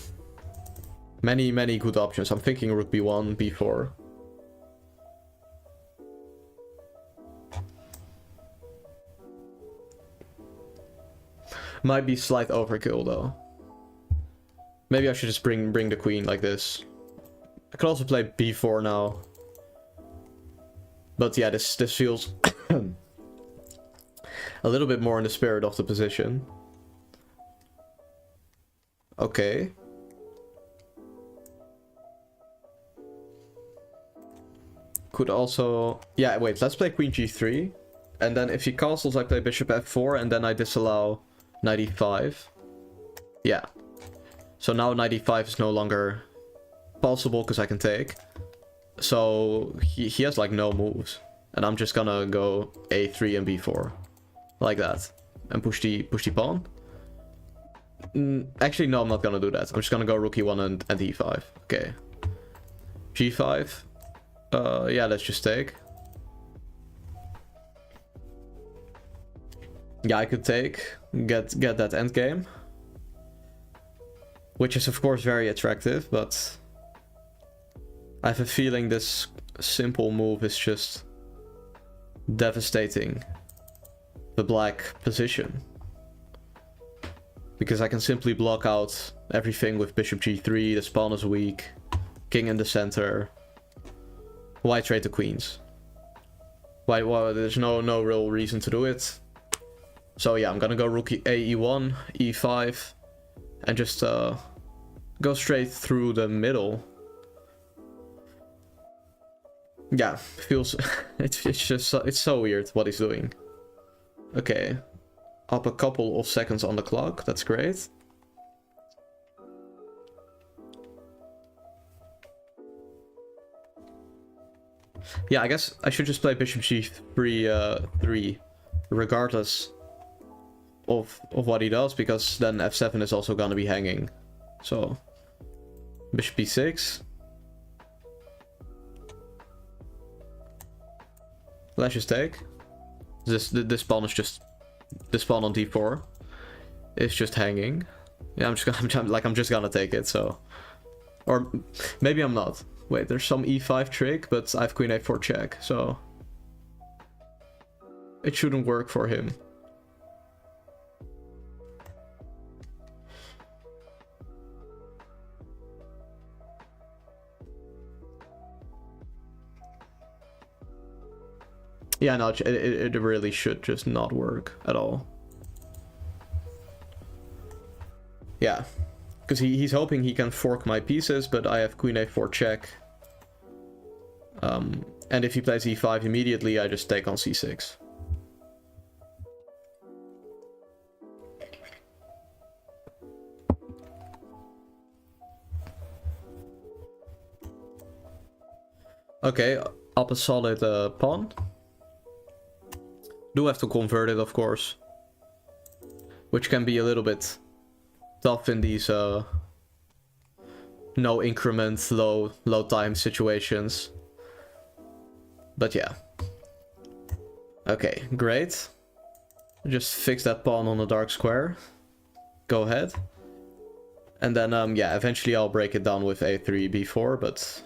many good options. I'm thinking rook b1, b4. Might be slight overkill though. Maybe I should just bring the queen like this. I could also play b4 now. But yeah, this feels a little bit more in the spirit of the position. Okay. Could also... yeah, wait, let's play queen g3. And then if he castles, I play bishop f4, and then I disallow knight e5. Yeah. So now knight e5 is no longer possible because I can take. So he has like no moves. And I'm just gonna go a3 and b4. Like that. And push the pawn. Actually, no, I'm not gonna do that. I'm just gonna go rook e1 and e5. Okay. g5. Yeah, let's just take. Yeah, I could take. Get that endgame. Which is of course very attractive, but I have a feeling this simple move is just devastating the black position. Because I can simply block out everything with bishop g3, the pawn is weak, king in the center. Why trade the queens? Why? Well, there's no real reason to do it. So yeah, I'm gonna go rook e1, e5, and just go straight through the middle. Yeah, feels it's just it's so weird what he's doing. Okay, up a couple of seconds on the clock. That's great. Yeah, I guess I should just play bishop g3, 3, regardless of what he does, because then f7 is also gonna be hanging. So, bishop b6. Let's just take. This pawn is just, this pawn on d4 is just hanging. Yeah, I'm just gonna take it. So, or maybe I'm not. Wait, there's some e5 trick, but I have queen a4 check, so it shouldn't work for him. Yeah, no, it really should just not work at all. Yeah, because he's hoping he can fork my pieces, but I have queen a4 check. And if he plays e5 immediately, I just take on c6. Okay, up a solid pawn. Do have to convert it, of course, which can be a little bit tough in these no increment, low time situations. But yeah. Okay, great. Just fix that pawn on the dark square. Go ahead. And then yeah, eventually I'll break it down with a3, b4, but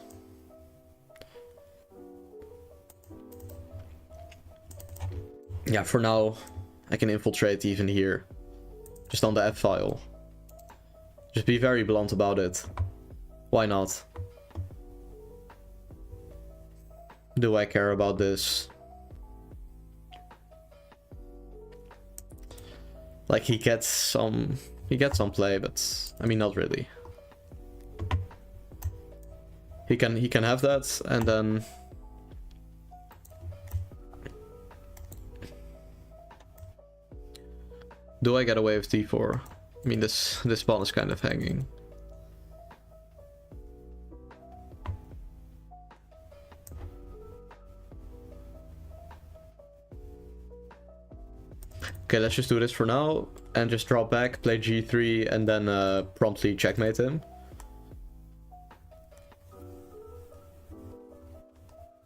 yeah, for now I can infiltrate even here. Just on the F file. Just be very blunt about it. Why not? Do I care about this? Like he gets some play, but I mean not really. He can have that, and then do I get away with d4? I mean this pawn is kind of hanging. Okay, let's just do this for now and just drop back, play g3, and then promptly checkmate him.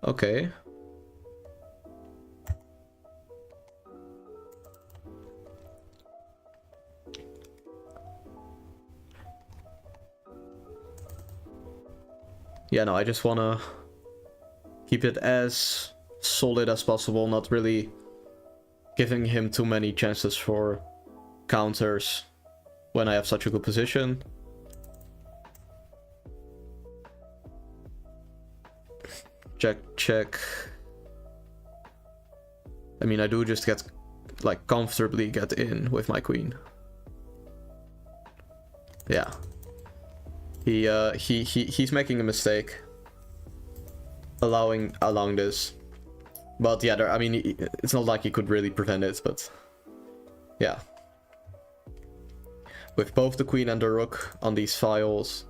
Okay. Yeah, no, I just wanna keep it as solid as possible, not really giving him too many chances for counters when I have such a good position. Check, check. I mean, I do just get, like, comfortably get in with my queen. Yeah. He's making a mistake allowing this. But yeah, I mean, it's not like he could really prevent it, but yeah. With both the queen and the rook on these files,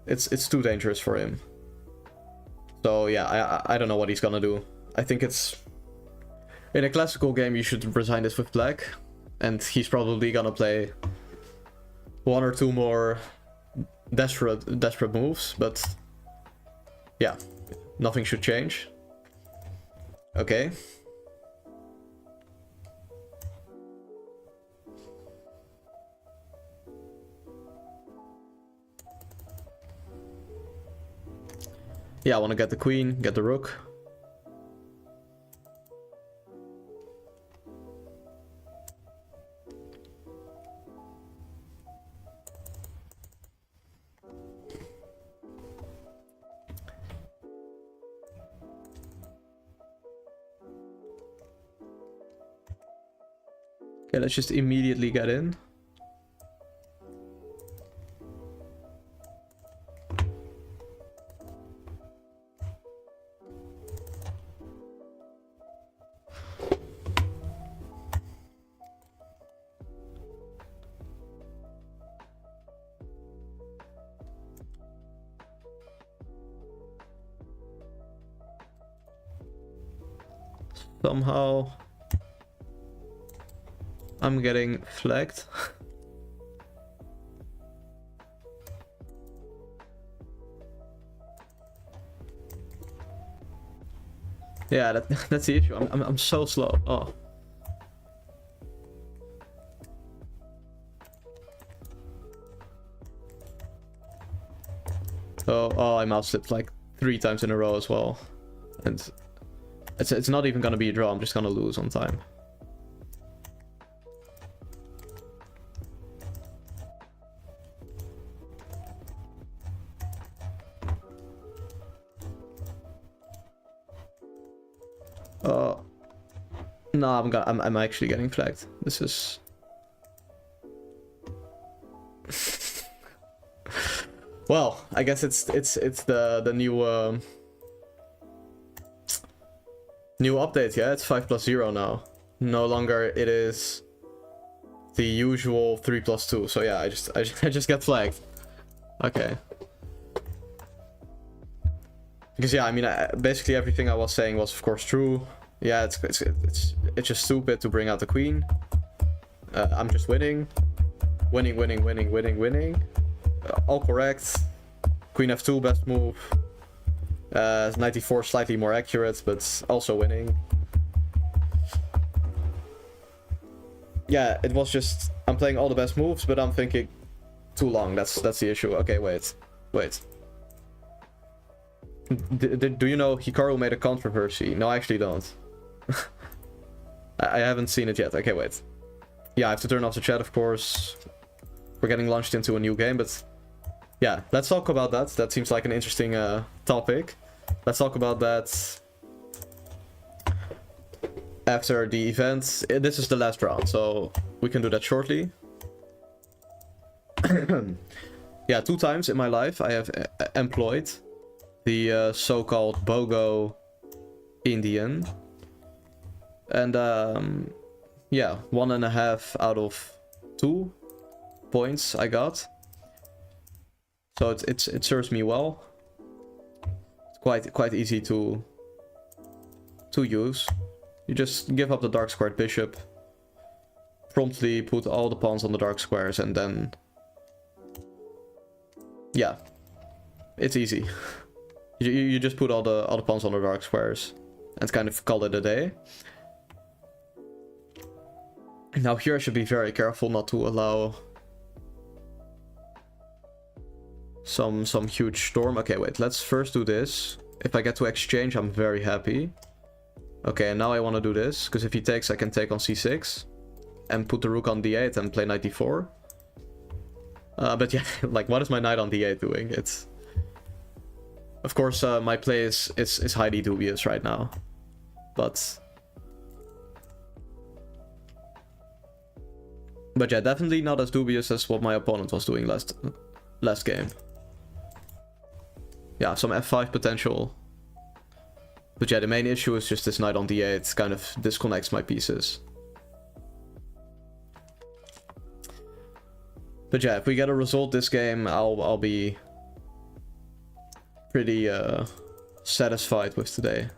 it's too dangerous for him. So yeah, I don't know what he's gonna do. I think it's, in a classical game you should resign this with black, and he's probably gonna play one or two more desperate moves, but yeah, nothing should change. Okay. Yeah, I want to get the queen, get the rook. Okay, let's just immediately get in. Somehow I'm getting flagged. Yeah, that's the issue. I'm so slow. Oh. Oh, I mouse slipped like 3 times in a row as well. And it's not even gonna be a draw, I'm just gonna lose on time. No, I'm actually getting flagged. This is well, I guess it's the new new update, yeah? It's 5+0 now. No longer it is the usual 3+2. So yeah, I just get flagged. Okay. Because yeah, I mean, basically everything I was saying was of course true. Yeah, it's just stupid to bring out the queen. I'm just winning. Winning. All correct. Queen f2, best move. 94 slightly more accurate, but also winning. Yeah, it was just, I'm playing all the best moves, but I'm thinking too long. That's the issue. Okay, wait. Do you know Hikaru made a controversy? No, I actually don't. I haven't seen it yet. Okay, wait. Yeah, I have to turn off the chat, of course. We're getting launched into a new game, but yeah, let's talk about that. That seems like an interesting topic. Let's talk about that after the event. This is the last round, so we can do that shortly. Yeah, 2 times in my life I have employed the so-called BOGO Indian. And yeah, 1.5 out of 2 points I got. So it serves me well. It's quite easy to use. You just give up the dark squared bishop, promptly put all the pawns on the dark squares, and then yeah, it's easy. You just put all the pawns on the dark squares and kind of call it a day. Now here I should be very careful not to allow some huge storm. Okay, wait, let's first do this. If I get to exchange, I'm very happy. Okay, and now I want to do this, because if he takes, I can take on c6 and put the rook on d8 and play knight d4. But yeah, like, what is my knight on d8 doing? It's, of course, my play is highly dubious right now, but yeah, definitely not as dubious as what my opponent was doing last game. Yeah, some f5 potential. But yeah, the main issue is just this knight on d8 kind of disconnects my pieces. But yeah, if we get a result this game, I'll be pretty satisfied with today.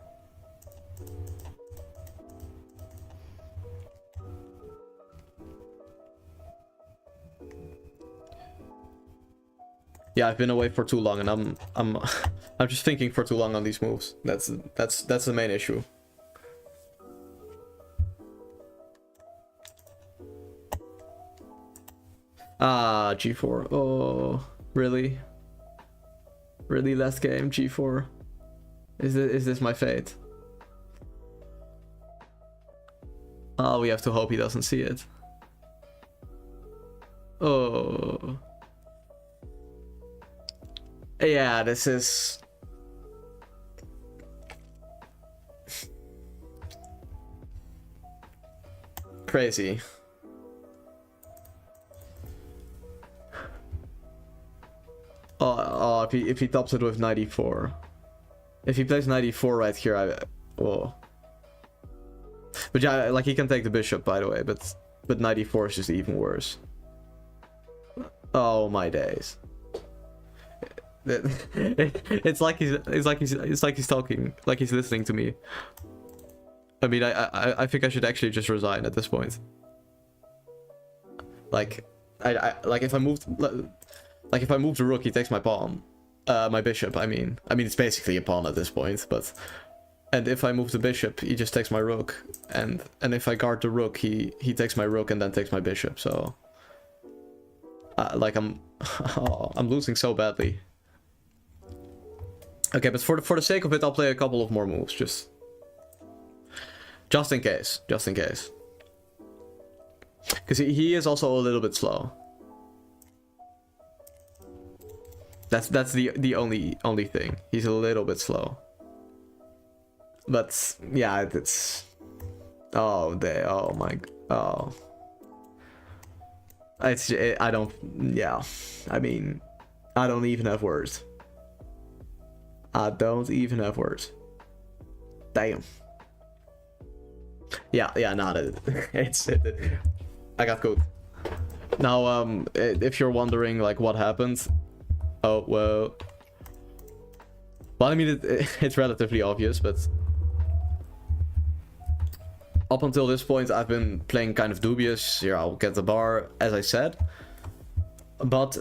Yeah, I've been away for too long, and I'm just thinking for too long on these moves. That's the main issue. Ah, g4. Oh, really? Really, last game, g4. Is this my fate? Oh, we have to hope he doesn't see it. Oh. Yeah, this is crazy. Oh, if he tops it with 94. If he plays 94 right here, oh. But yeah, like, he can take the bishop, by the way, but 94 is just even worse. Oh my days. It's like he's talking, like he's listening to me. I mean, I think I should actually just resign at this point. Like, like if I moved the rook, he takes my pawn, my bishop. I mean it's basically a pawn at this point. But and if I move the bishop, he just takes my rook, and if I guard the rook, he takes my rook and then takes my bishop. So, like I'm losing so badly. Okay, but for the sake of it, I'll play a couple of more moves, just in case, because he is also a little bit slow. That's the only thing. He's a little bit slow. But yeah, it's I don't, yeah. I mean, I don't even have words. I don't even have words. Damn. Yeah, nah, I got good. Now, if you're wondering, like, what happened, oh, well, I mean, it's relatively obvious, but up until this point, I've been playing kind of dubious. Here, I'll get the bar, as I said, but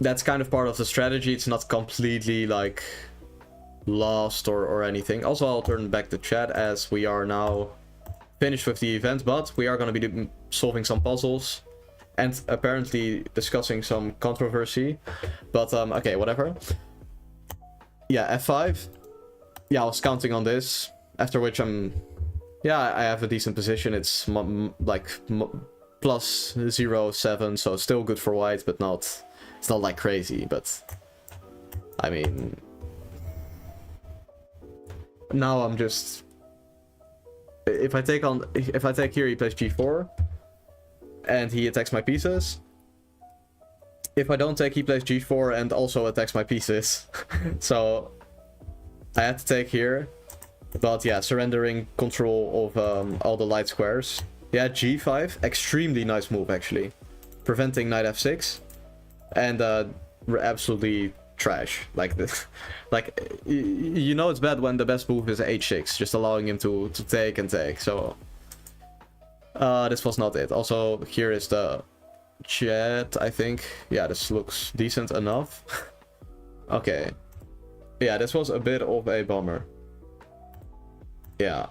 that's kind of part of the strategy. It's not completely, like, lost or anything. Also, I'll turn back the chat as we are now finished with the event, but we are going to be solving some puzzles and apparently discussing some controversy. But okay, whatever. Yeah, F5. Yeah, I was counting on this, after which I have a decent position. It's plus 0.7, so it's still good for white, but it's not like crazy. But I mean, now I'm just, if I take here, he plays g4 and he attacks my pieces. If I don't take, he plays g4 and also attacks my pieces. So I had to take here, but yeah, surrendering control of all the light squares. Yeah, g5, extremely nice move actually, preventing knight f6, and absolutely trash. Like this, like you know it's bad when the best move is h6, just allowing him to take and take. So this was not it. Also, here is the chat, I think. Yeah, this looks decent enough. Okay, yeah, this was a bit of a bummer. Yeah,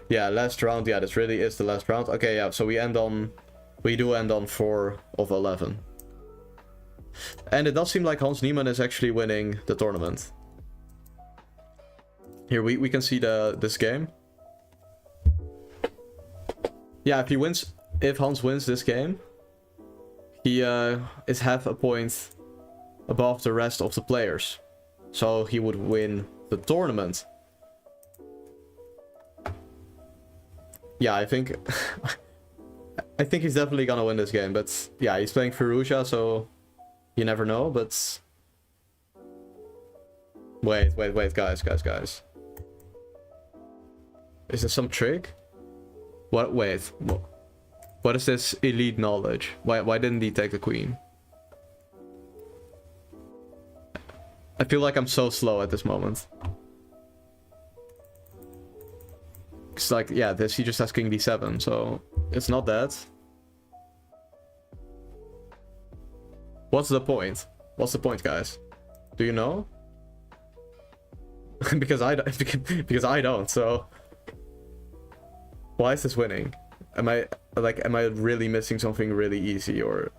last round. Yeah, this really is the last round. Okay, yeah, so we do end on 4 of 11. And it does seem like Hans Niemann is actually winning the tournament. Here we can see this game. Yeah, if Hans wins this game, he is half a point above the rest of the players. So he would win the tournament. Yeah, I think he's definitely gonna win this game, but yeah, he's playing Fallujah, so you never know. But wait, guys. Is this some trick? What? Wait, what is this elite knowledge? Why didn't he take the queen? I feel like I'm so slow at this moment. It's like, yeah, he just has king d7, so it's not that. What's the point? What's the point, guys? Do you know? because I don't, so why is this winning? Am I really missing something really easy, or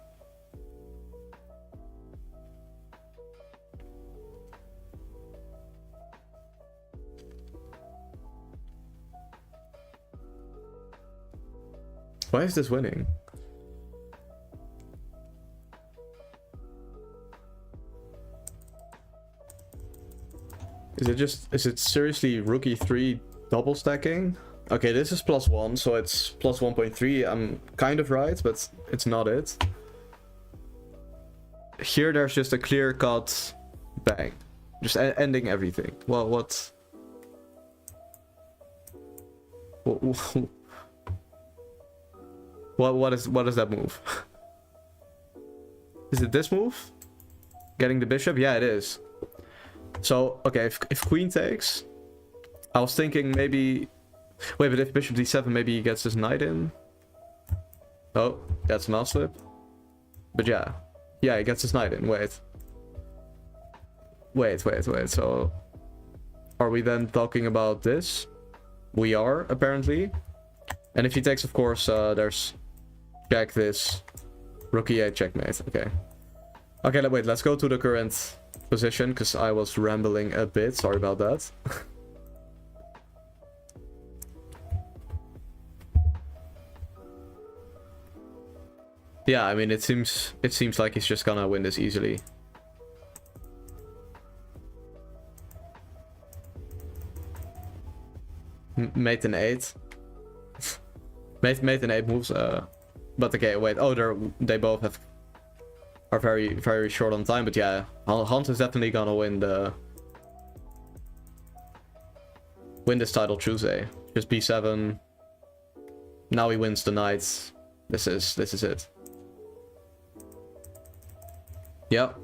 why is this winning? Is it seriously rook e3 double stacking? Okay, this is +1, so it's plus 1.3. I'm kind of right, but it's not it. Here there's just a clear cut bang. Just ending everything. Well, what is that move? Is it this move? Getting the bishop? Yeah, it is. So, okay, if queen takes, I was thinking maybe... Wait, but if bishop d7, maybe he gets his knight in? Oh, that's a mouse flip. But yeah. Yeah, he gets his knight in. Wait. Wait. So... Are we then talking about this? We are, apparently. And if he takes, of course, there's... Check this. Rook e8 checkmate. Okay. Okay, wait, let's go to the current position, because I was rambling a bit. Sorry about that. Yeah, I mean, it seems like he's just gonna win this easily. Mate in 8. mate in 8 moves, but okay, wait. Oh, they both are very, very short on time, but yeah, Hans is definitely gonna win this title Tuesday. Just b7. Now he wins the knights. This is it. Yep.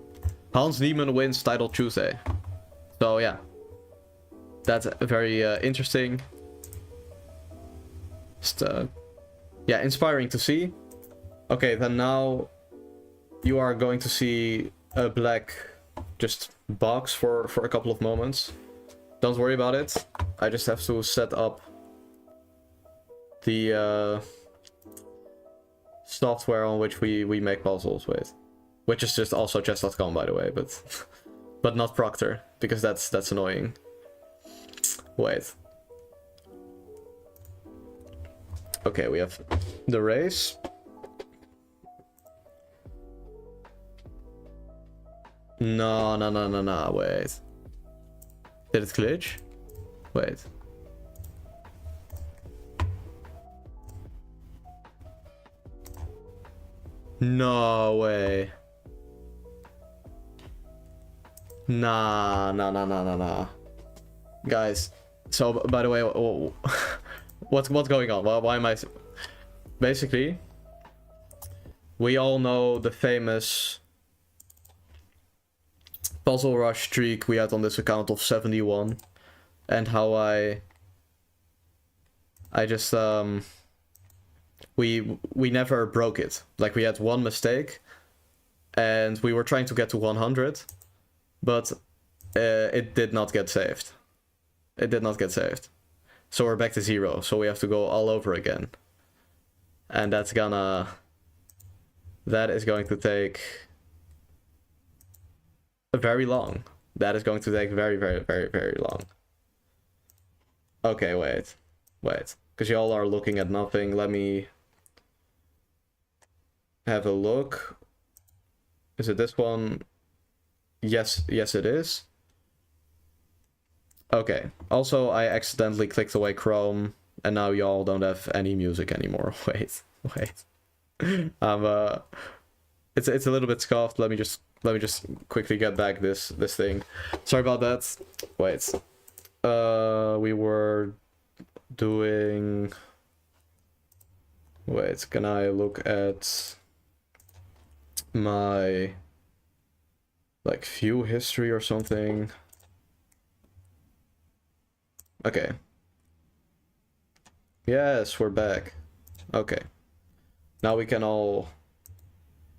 Hans Niemann wins title Tuesday. So yeah. That's very interesting. Just, yeah, inspiring to see. Okay, then now you are going to see a black just box for a couple of moments. Don't worry about it. I just have to set up the software on which we make puzzles with. Which is just also chess.com, by the way, but not Proctor, because that's annoying. Wait. Okay, we have the race. No, wait. Did it glitch? Wait. No way. Nah. Guys, so by the way, what's going on? Why am I... Basically, we all know the famous puzzle rush streak we had on this account of 71, and how I just we never broke it. Like, we had one mistake and we were trying to get to 100, but it did not get saved. It did not get saved. So we're back to 0, so we have to go all over again. And that is going to take very long. That is going to take very, very, very, very long. Okay, wait. Because y'all are looking at nothing. Let me have a look. Is it this one? Yes, it is. Okay. Also, I accidentally clicked away Chrome, and now y'all don't have any music anymore. Wait. It's a little bit scuffed. Let me just quickly get back this thing. Sorry about that. Wait. We were doing... Wait, can I look at my view history or something? Okay. Yes, we're back. Okay. Now we can all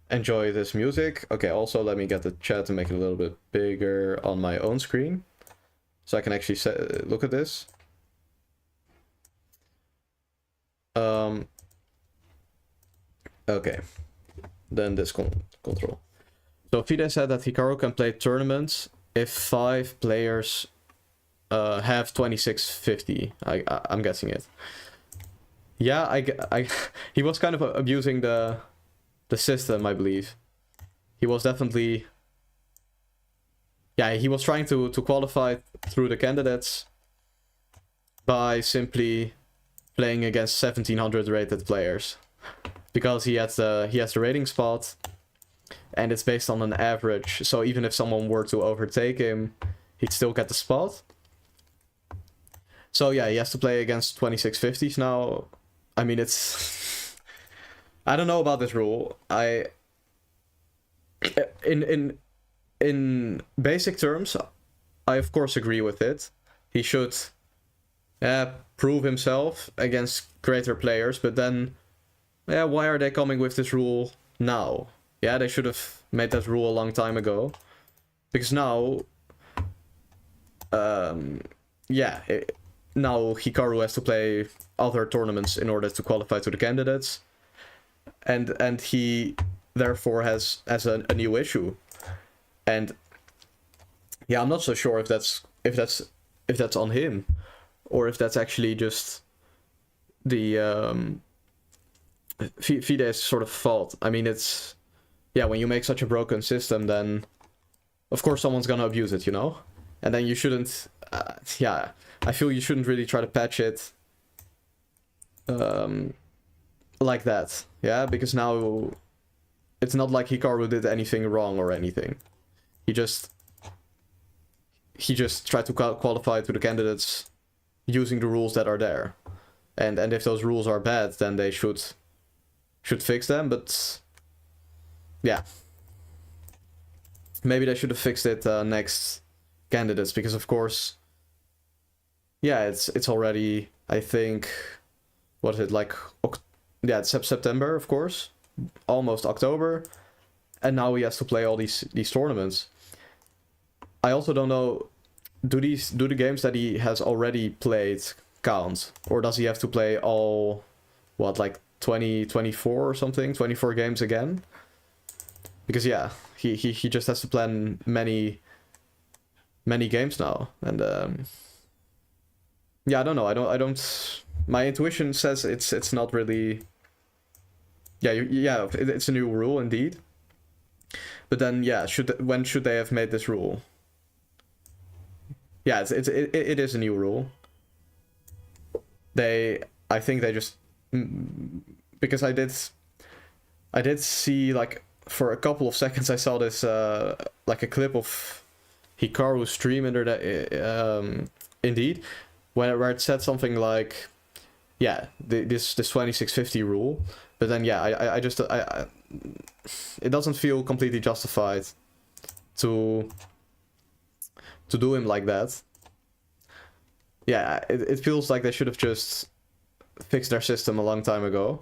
enjoy this music. Okay, also let me get the chat to make it a little bit bigger on my own screen, so I can actually look at this. Okay. Then this control. So FIDE said that Hikaru can play tournaments if 5 players have 2650. I'm guessing it. Yeah, he was kind of abusing the system, I believe. He was definitely... Yeah, he was trying to qualify through the candidates by simply playing against 1700 rated players. Because he has the rating spot, and it's based on an average. So even if someone were to overtake him, he'd still get the spot. So yeah, he has to play against 2650s now. I mean, it's... I don't know about this rule. In basic terms, I of course agree with it. He should prove himself against greater players, but then, why are they coming with this rule now? Yeah, they should have made that rule a long time ago. Because now, now Hikaru has to play other tournaments in order to qualify to the candidates, and he therefore has a new issue. And yeah, I'm not so sure if that's on him, or if that's actually just the FIDE's sort of fault. I mean, it's, yeah, when you make such a broken system, then of course someone's gonna abuse it, you know? And then you shouldn't, I feel you shouldn't really try to patch it like that, yeah? Because now it's not like Hikaru did anything wrong or anything. He just tried to qualify to the candidates using the rules that are there. And if those rules are bad, then they should fix them, but yeah. Maybe they should have fixed it next candidates, because of course, yeah, it's already, I think, what is it, like, it's September, of course, almost October, and now he has to play all these tournaments. I also don't know, do the games that he has already played count, or does he have to play all, what, like 24 or something, 24 games again? Because yeah, he just has to plan many games now, and yeah, I don't know. I don't. My intuition says it's not really. Yeah, it's a new rule indeed. But then yeah, when should they have made this rule? Yeah, it is a new rule. I think they just, because I did see, like, for a couple of seconds I saw this like a clip of Hikaru's stream under the indeed, where it said something like, yeah, this 2650 rule, but then yeah, I just it doesn't feel completely justified to do him like that. Yeah, it feels like they should have just fixed their system a long time ago.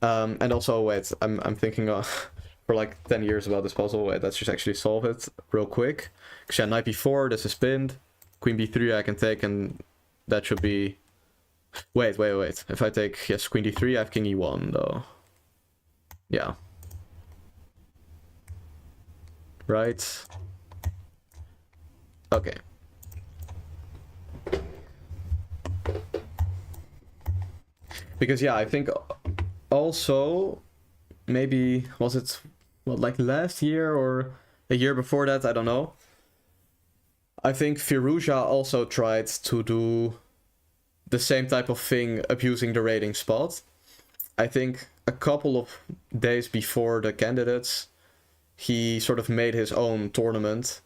And also, wait, I'm thinking for like 10 years about this puzzle. Wait, let's just actually solve it real quick. Because yeah, knight b4, this is pinned. Queen b3 I can take, and that should be... Wait. If I take, yes, queen d3, I have king e1, though. Yeah. Right. Okay. Because yeah, I think also, maybe, was it, what, like last year or a year before that? I don't know. I think Firouzja also tried to do the same type of thing, abusing the rating spot. I think a couple of days before the candidates, he sort of made his own tournament,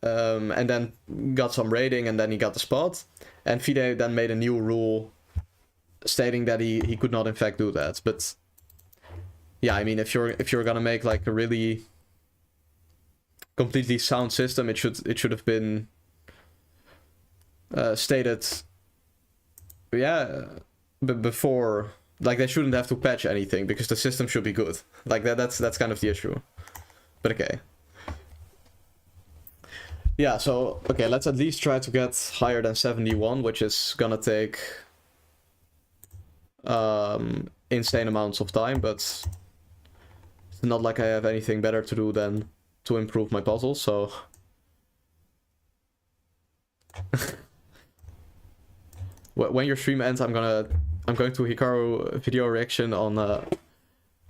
and then got some rating, and then he got the spot. And FIDE then made a new rule stating that he could not in fact do that. But yeah, I mean, if you're gonna make like a really completely sound system, it should have been stated, yeah, but before, like, they shouldn't have to patch anything because the system should be good. Like that's kind of the issue. But okay. Yeah, so okay, let's at least try to get higher than 71, which is gonna take insane amounts of time, but it's not like I have anything better to do than to improve my puzzles, so when your stream ends, I'm going to Hikaru video reaction on the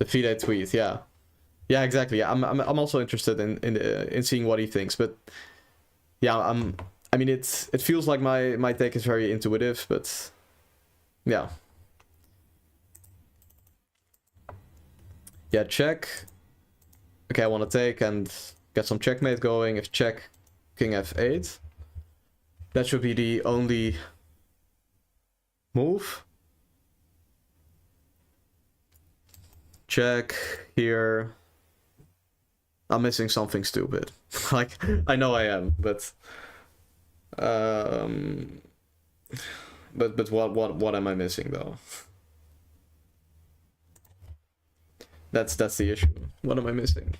FIDE tweet. Yeah, exactly. Yeah, I'm also interested in seeing what he thinks, but yeah, I mean, it feels like my take is very intuitive, but yeah. Yeah, check. Okay, I want to take and get some checkmate going. If check, king f8. That should be the only move. Check here. I'm missing something stupid. Like, I know I am, but But what am I missing though? That's the issue. What am I missing?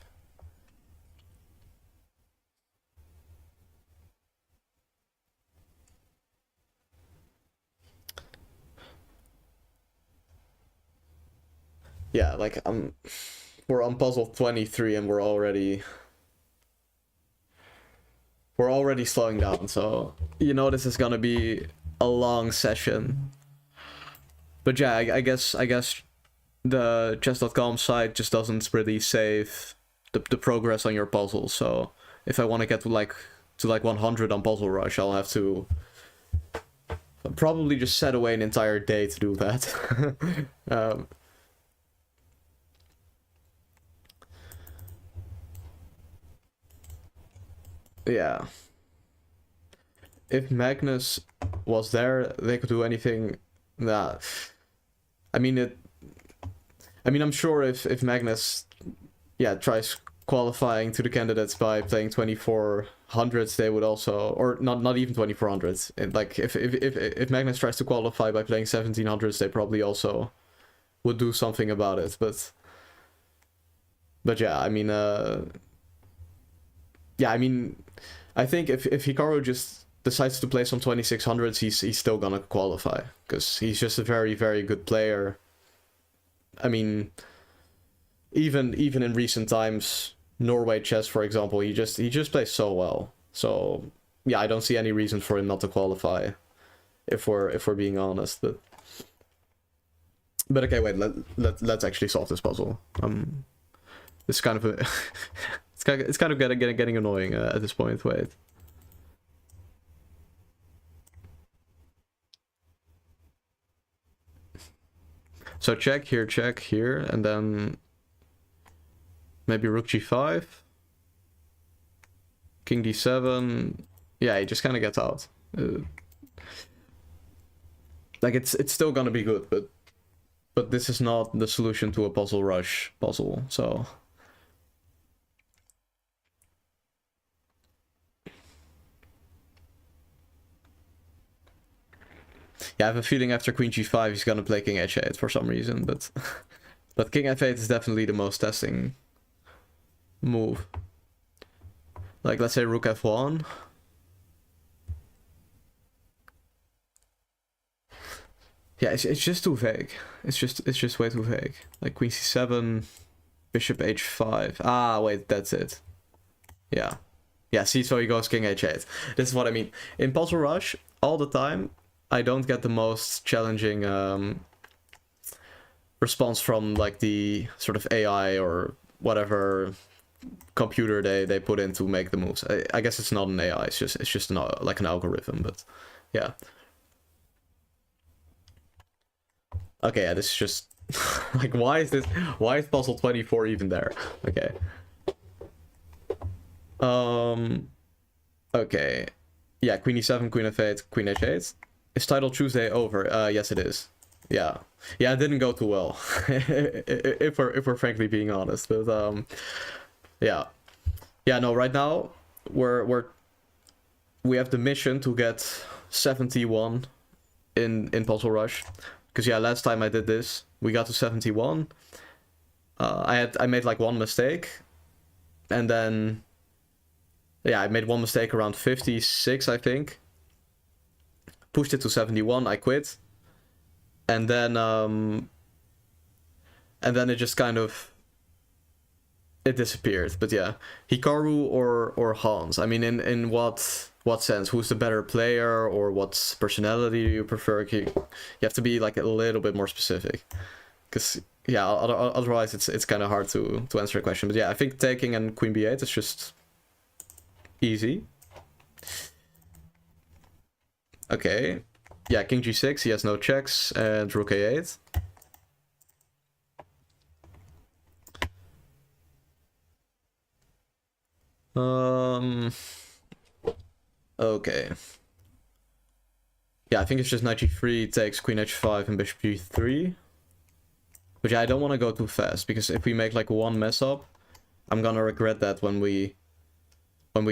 Yeah, like we're on puzzle 23 and we're already slowing down, so you know this is gonna be a long session. But yeah, I guess the chess.com site just doesn't really save the progress on your puzzles. So if I want to get to like 100 on Puzzle Rush, I'll have to probably just set away an entire day to do that. Yeah. If Magnus was there, they could do anything. Nah. I mean, I'm sure if Magnus, yeah, tries qualifying to the candidates by playing 2400s, they would also, or not even 2400s. Like if Magnus tries to qualify by playing 1700s, they probably also would do something about it. But yeah, I mean, I think if Hikaru just decides to play some 2600s, he's still gonna qualify because he's just a very, very good player. I mean, even in recent times, Norway chess, for example, he just plays so well. So yeah, I don't see any reason for him not to qualify, if we're being honest. But okay, wait, let's actually solve this puzzle. It's kind of a it's kind of getting annoying at this point. Wait. So check here, and then maybe rook g5, king d7. Yeah, he just kind of gets out. Like it's still gonna be good, but this is not the solution to a Puzzle Rush puzzle. So yeah, I have a feeling after queen g5 he's gonna play king h8 for some reason, but king f8 is definitely the most testing move. Like, let's say rook f1. Yeah, it's just too vague. It's just way too vague. Like queen c7, bishop h5. Ah, wait, that's it. Yeah. Yeah, see, so he goes king h8. This is what I mean. In Puzzle Rush, all the time, I don't get the most challenging response from like the sort of AI or whatever computer they put in to make the moves. I guess it's not an AI. It's just like an algorithm. But yeah. Okay, yeah, this is just like why is puzzle 24 even there? Okay. Okay. Yeah, queen e7, queen f8, queen h8. Is title Tuesday over? Yes, it is. Yeah, it didn't go too well. if we're frankly being honest, but yeah, no. Right now, we have the mission to get 71 in Puzzle Rush, because yeah, last time I did this, we got to 71. I made like one mistake, and then yeah, I made one mistake around 56, I think. Pushed it to 71, I quit. And then it just kind of it disappeared. But yeah, Hikaru or Hans. I mean, in what sense? Who's the better player, or what personality do you prefer? You have to be like a little bit more specific, because yeah, otherwise it's kind of hard to answer a question. But yeah, I think taking and queen b8 is just easy. Okay, yeah, king g6, he has no checks, and rook a8. Okay. Yeah, I think it's just knight g3 takes queen h5 and bishop g3. But yeah, I don't want to go too fast, because if we make like one mess up, I'm gonna regret that when we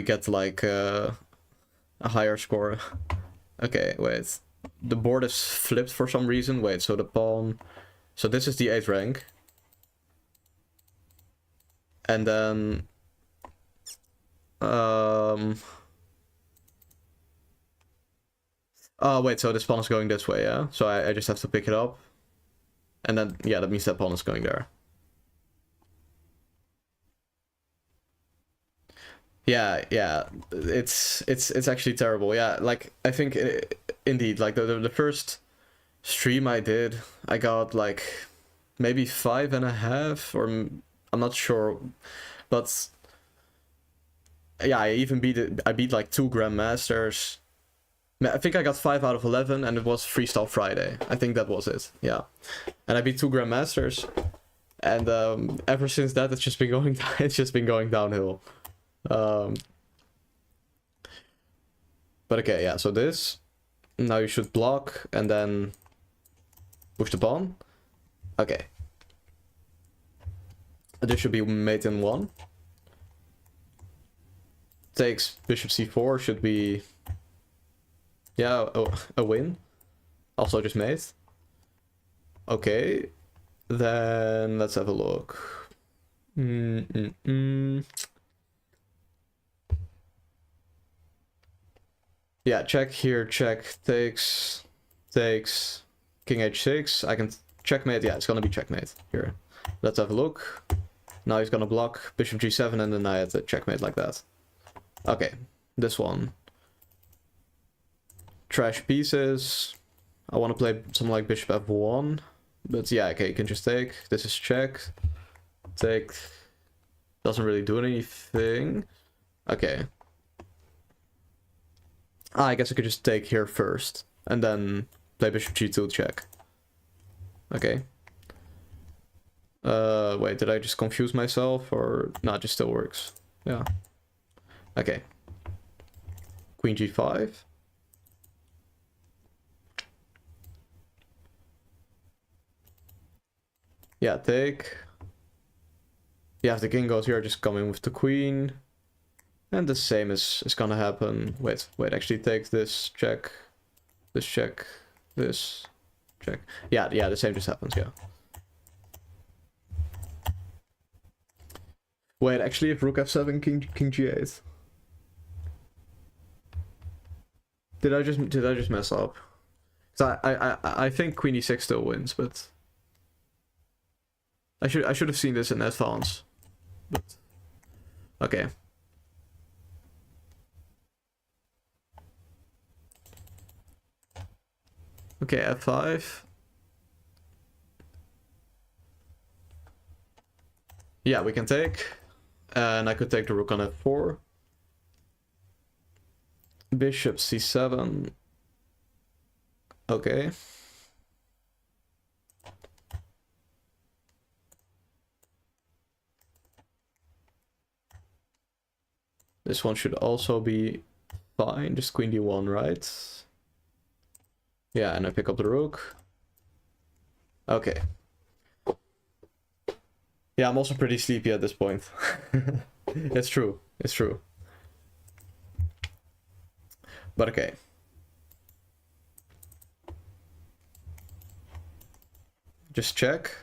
get like a higher score. Okay, wait. the board is flipped for some reason. Wait, so the pawn... So this is the 8th rank. And then... Oh, wait, so this pawn is going this way, yeah? So I just have to pick it up. And then, yeah, that means that pawn is going there. Yeah, it's actually terrible. Yeah, like, I think, indeed, like, the first stream I did, I got, like, maybe 5.5, or I'm not sure, but... Yeah, I beat like 2 Grandmasters. I think I got 5 out of 11, and it was Freestyle Friday. I think that was it. Yeah, and I beat 2 Grandmasters, and ever since that, it's just been going. It's just been going downhill. But okay, yeah. So this, now you should block and then push the pawn. Okay, this should be mate in 1. Takes bishop c4 should be, yeah, a win. Also just mate. Okay, then let's have a look. Yeah, check here, check, takes, king h6. I can checkmate. Yeah, it's gonna be checkmate here. Let's have a look. Now he's gonna block bishop g7, and then I have to checkmate like that. Okay, this one. Trash pieces. I want to play something like bishop f1. But yeah, okay, you can just take. This is check. Take. Doesn't really do anything. Okay. I guess I could just take here first. And then play bishop g2 check. Okay. Wait, did I just confuse myself? Or... No, it just still works. Yeah. Okay. Queen g5. Yeah, take. Yeah, if the king goes here, just come in with the queen. And the same is gonna happen. Wait, actually take this check. This check. This check. Yeah, the same just happens, yeah. Wait, actually if rook f7, king g8. Did I just mess up? So I think queen e6 still wins, but I should have seen this in advance. But okay. Okay, f5. Yeah, we can take. And I could take the rook on f4. Bishop c7. Okay. This one should also be fine. Just queen d1, right? Yeah, and I pick up the rook. Okay. Yeah, I'm also pretty sleepy at this point. It's true. It's true. But okay. Just check.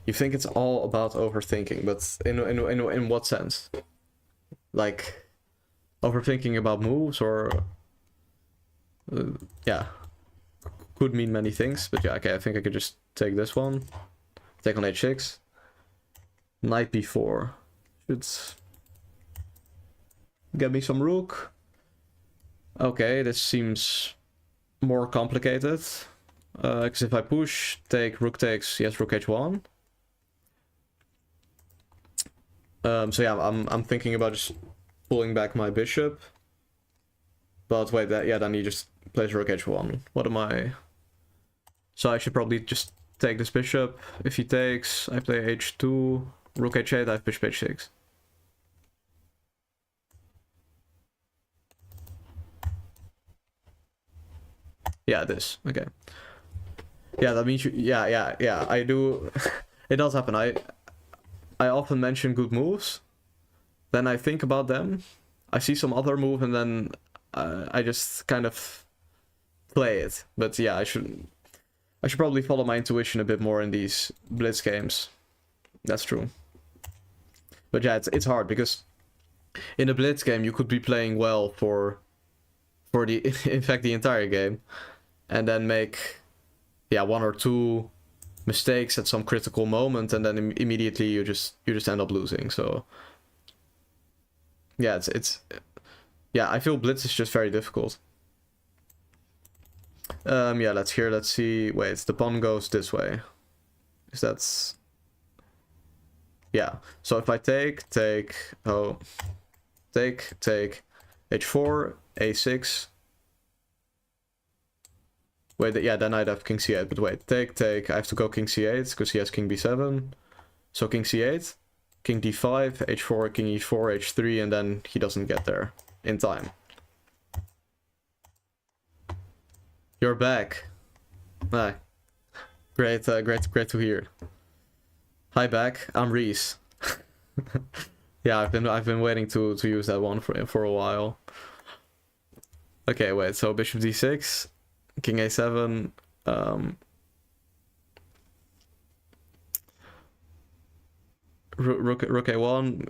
You think it's all about overthinking, but in what sense? Like overthinking about moves, or yeah, could mean many things. But yeah, okay, I think I could just take this one. Take on h6. Knight b4 should get me some rook. Okay, this seems more complicated. Because if I push, take rook takes, yes, rook h1. So yeah, I'm thinking about just pulling back my bishop. But wait, then he just plays rook h1. What am I? So I should probably just take this bishop. If he takes, I play h2, rook h8, I have bishop h6. Yeah, this. Okay. Yeah, that means you... Yeah, I do... It does happen. I often mention good moves. Then I think about them. I see some other move and then I just kind of play it. But yeah, I should probably follow my intuition a bit more in these blitz games. That's true. But yeah, it's hard because in a blitz game you could be playing well for the in fact the entire game, and then make one or two mistakes at some critical moment, and then immediately you just end up losing. So yeah, it's I feel blitz is just very difficult. Yeah, let's see. Wait, the pawn goes this way. Is that's... Yeah, so if I take, h4, a6. Wait, yeah, then I'd have king c8, but wait, take, I have to go king c8, because he has king b7. So king c8, king d5, h4, king e4, h3, and then he doesn't get there in time. You're back. Ah, great to hear. Hi back, I'm Rhys. Yeah, I've been waiting to use that one for a while. Okay, wait, so bishop d6, king a7, rook a1,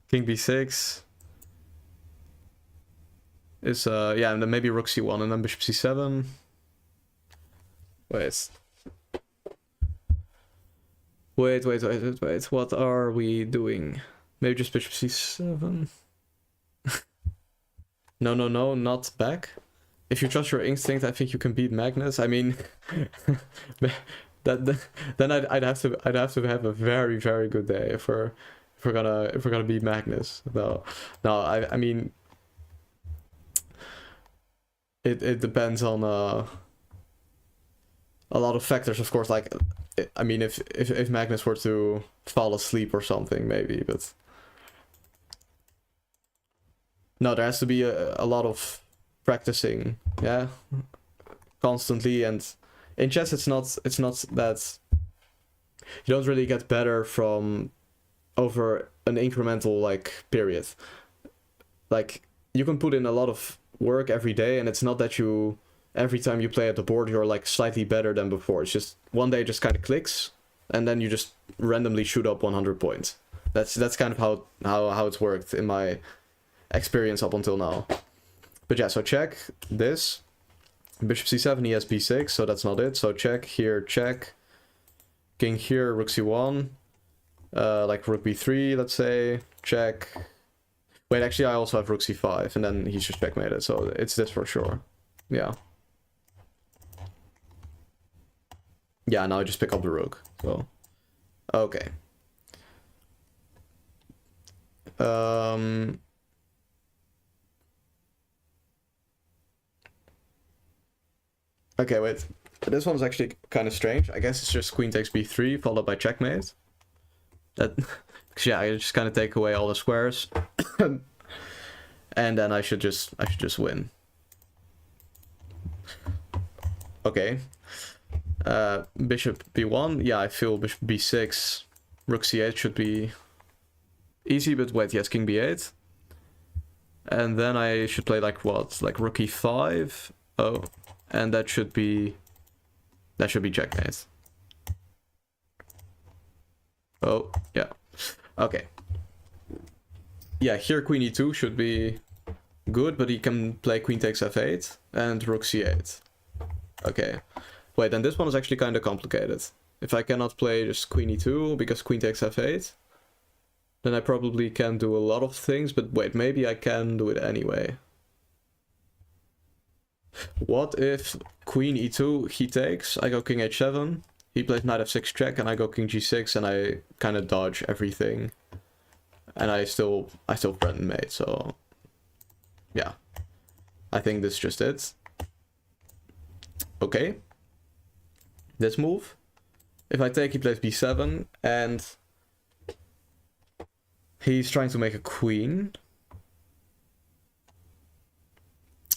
king b6 is yeah, and then maybe rook c1 and then bishop c7. Wait, what are we doing? Maybe just bishop c7. No, not back. If you trust your instinct, I think you can beat Magnus. I mean, then I'd have to have a very good day if we're gonna beat Magnus. No, I mean, it depends on a lot of factors, of course. Like, I mean, if Magnus were to fall asleep or something, maybe, but no, there has to be a lot of practicing, yeah, constantly. And in chess, it's not that you don't really get better from over an incremental like period. Like, you can put in a lot of work every day, and it's not that you every time you play at the board you're like slightly better than before. It's just one day it just kind of clicks, and then you just randomly shoot up 100 points. That's kind of how it's worked in my experience up until now. But yeah, so check this. Bishop c7, he has b6, so that's not it. So check here, check. King here, rook c1. Like rook b3, let's say. Check. Wait, actually I also have rook c5, and then he's just checkmated, so it's this for sure. Yeah. Yeah, now I just pick up the rook, so... Okay. Okay, wait. This one's actually kind of strange. I guess it's just queen takes b3 followed by checkmate. That, yeah, I just kind of take away all the squares, and then I should just win. Okay. Bishop b1. Yeah, I feel bishop b6, rook c8 should be easy, but wait, yes, king b8. And then I should play like what? Like rook e5. Oh, and that should be checkmate. Oh, yeah. Okay. Yeah, here queen e2 should be good, but he can play queen takes f8 and rook c8. Okay. Wait, then this one is actually kind of complicated. If I cannot play just queen e2 because queen takes f8, then I probably can do a lot of things, but wait, maybe I can do it anyway. What if queen e2, he takes, I go king h7, he plays knight f6 check, and I go king g6, and I kind of dodge everything. And I still threaten mate, so... Yeah. I think this is just it. Okay. This move. If I take, he plays b7, and... he's trying to make a queen.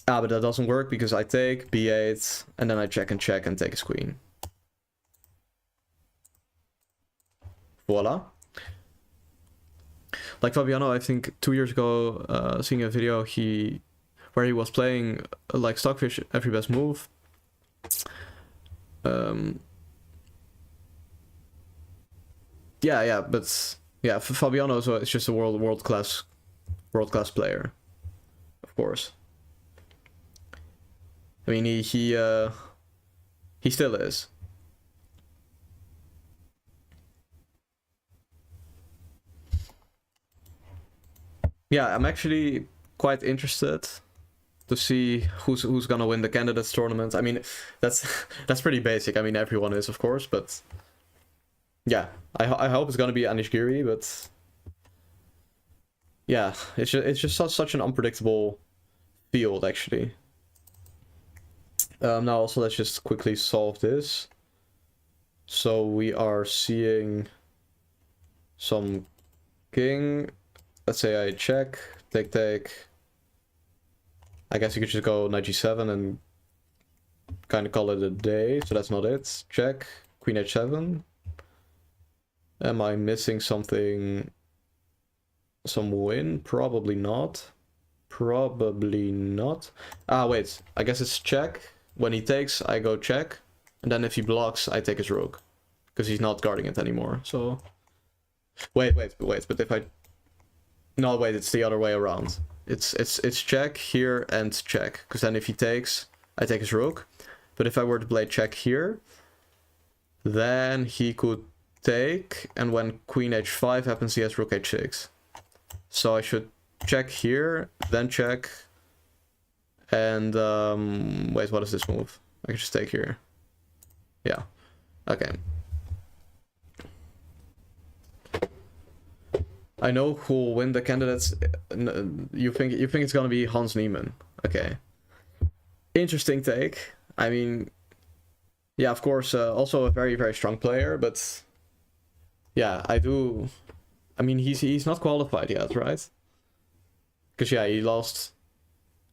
Ah, but that doesn't work because I take b8, and then I check and take his queen. Voila. like Fabiano, I think 2 years ago, seeing a video where he was playing like Stockfish every best move. Yeah, but yeah, Fabiano is just a world class player, of course. I mean, he still is. Yeah, I'm actually quite interested to see who's gonna win the candidates tournament. I mean, that's pretty basic. I mean, everyone is, of course, but yeah, I hope it's gonna be Anish Giri, but yeah, it's just such an unpredictable field, actually. Now also let's just quickly solve this. So we are seeing some king. Let's say I check, take. I guess you could just go knight g7 and kind of call it a day. So that's not it. Check, queen h7. Am I missing something? Some win? Probably not. Probably not. Ah, wait. I guess it's check. When he takes, I go check. And then if he blocks, I take his rook. Because he's not guarding it anymore. So... Wait. But if I... No, wait. It's the other way around. It's check here and check. Because then if he takes, I take his rook. But if I were to play check here, then he could take. And when queen h5 happens, he has rook h6. So I should check here, then check. And, wait, what is this move? I can just take here. Yeah. Okay. I know who'll win the candidates. You think it's gonna be Hans Niemann. Okay. Interesting take. I mean, yeah, of course, also a very, very strong player, but yeah, I mean, he's not qualified yet, right? Because yeah, he lost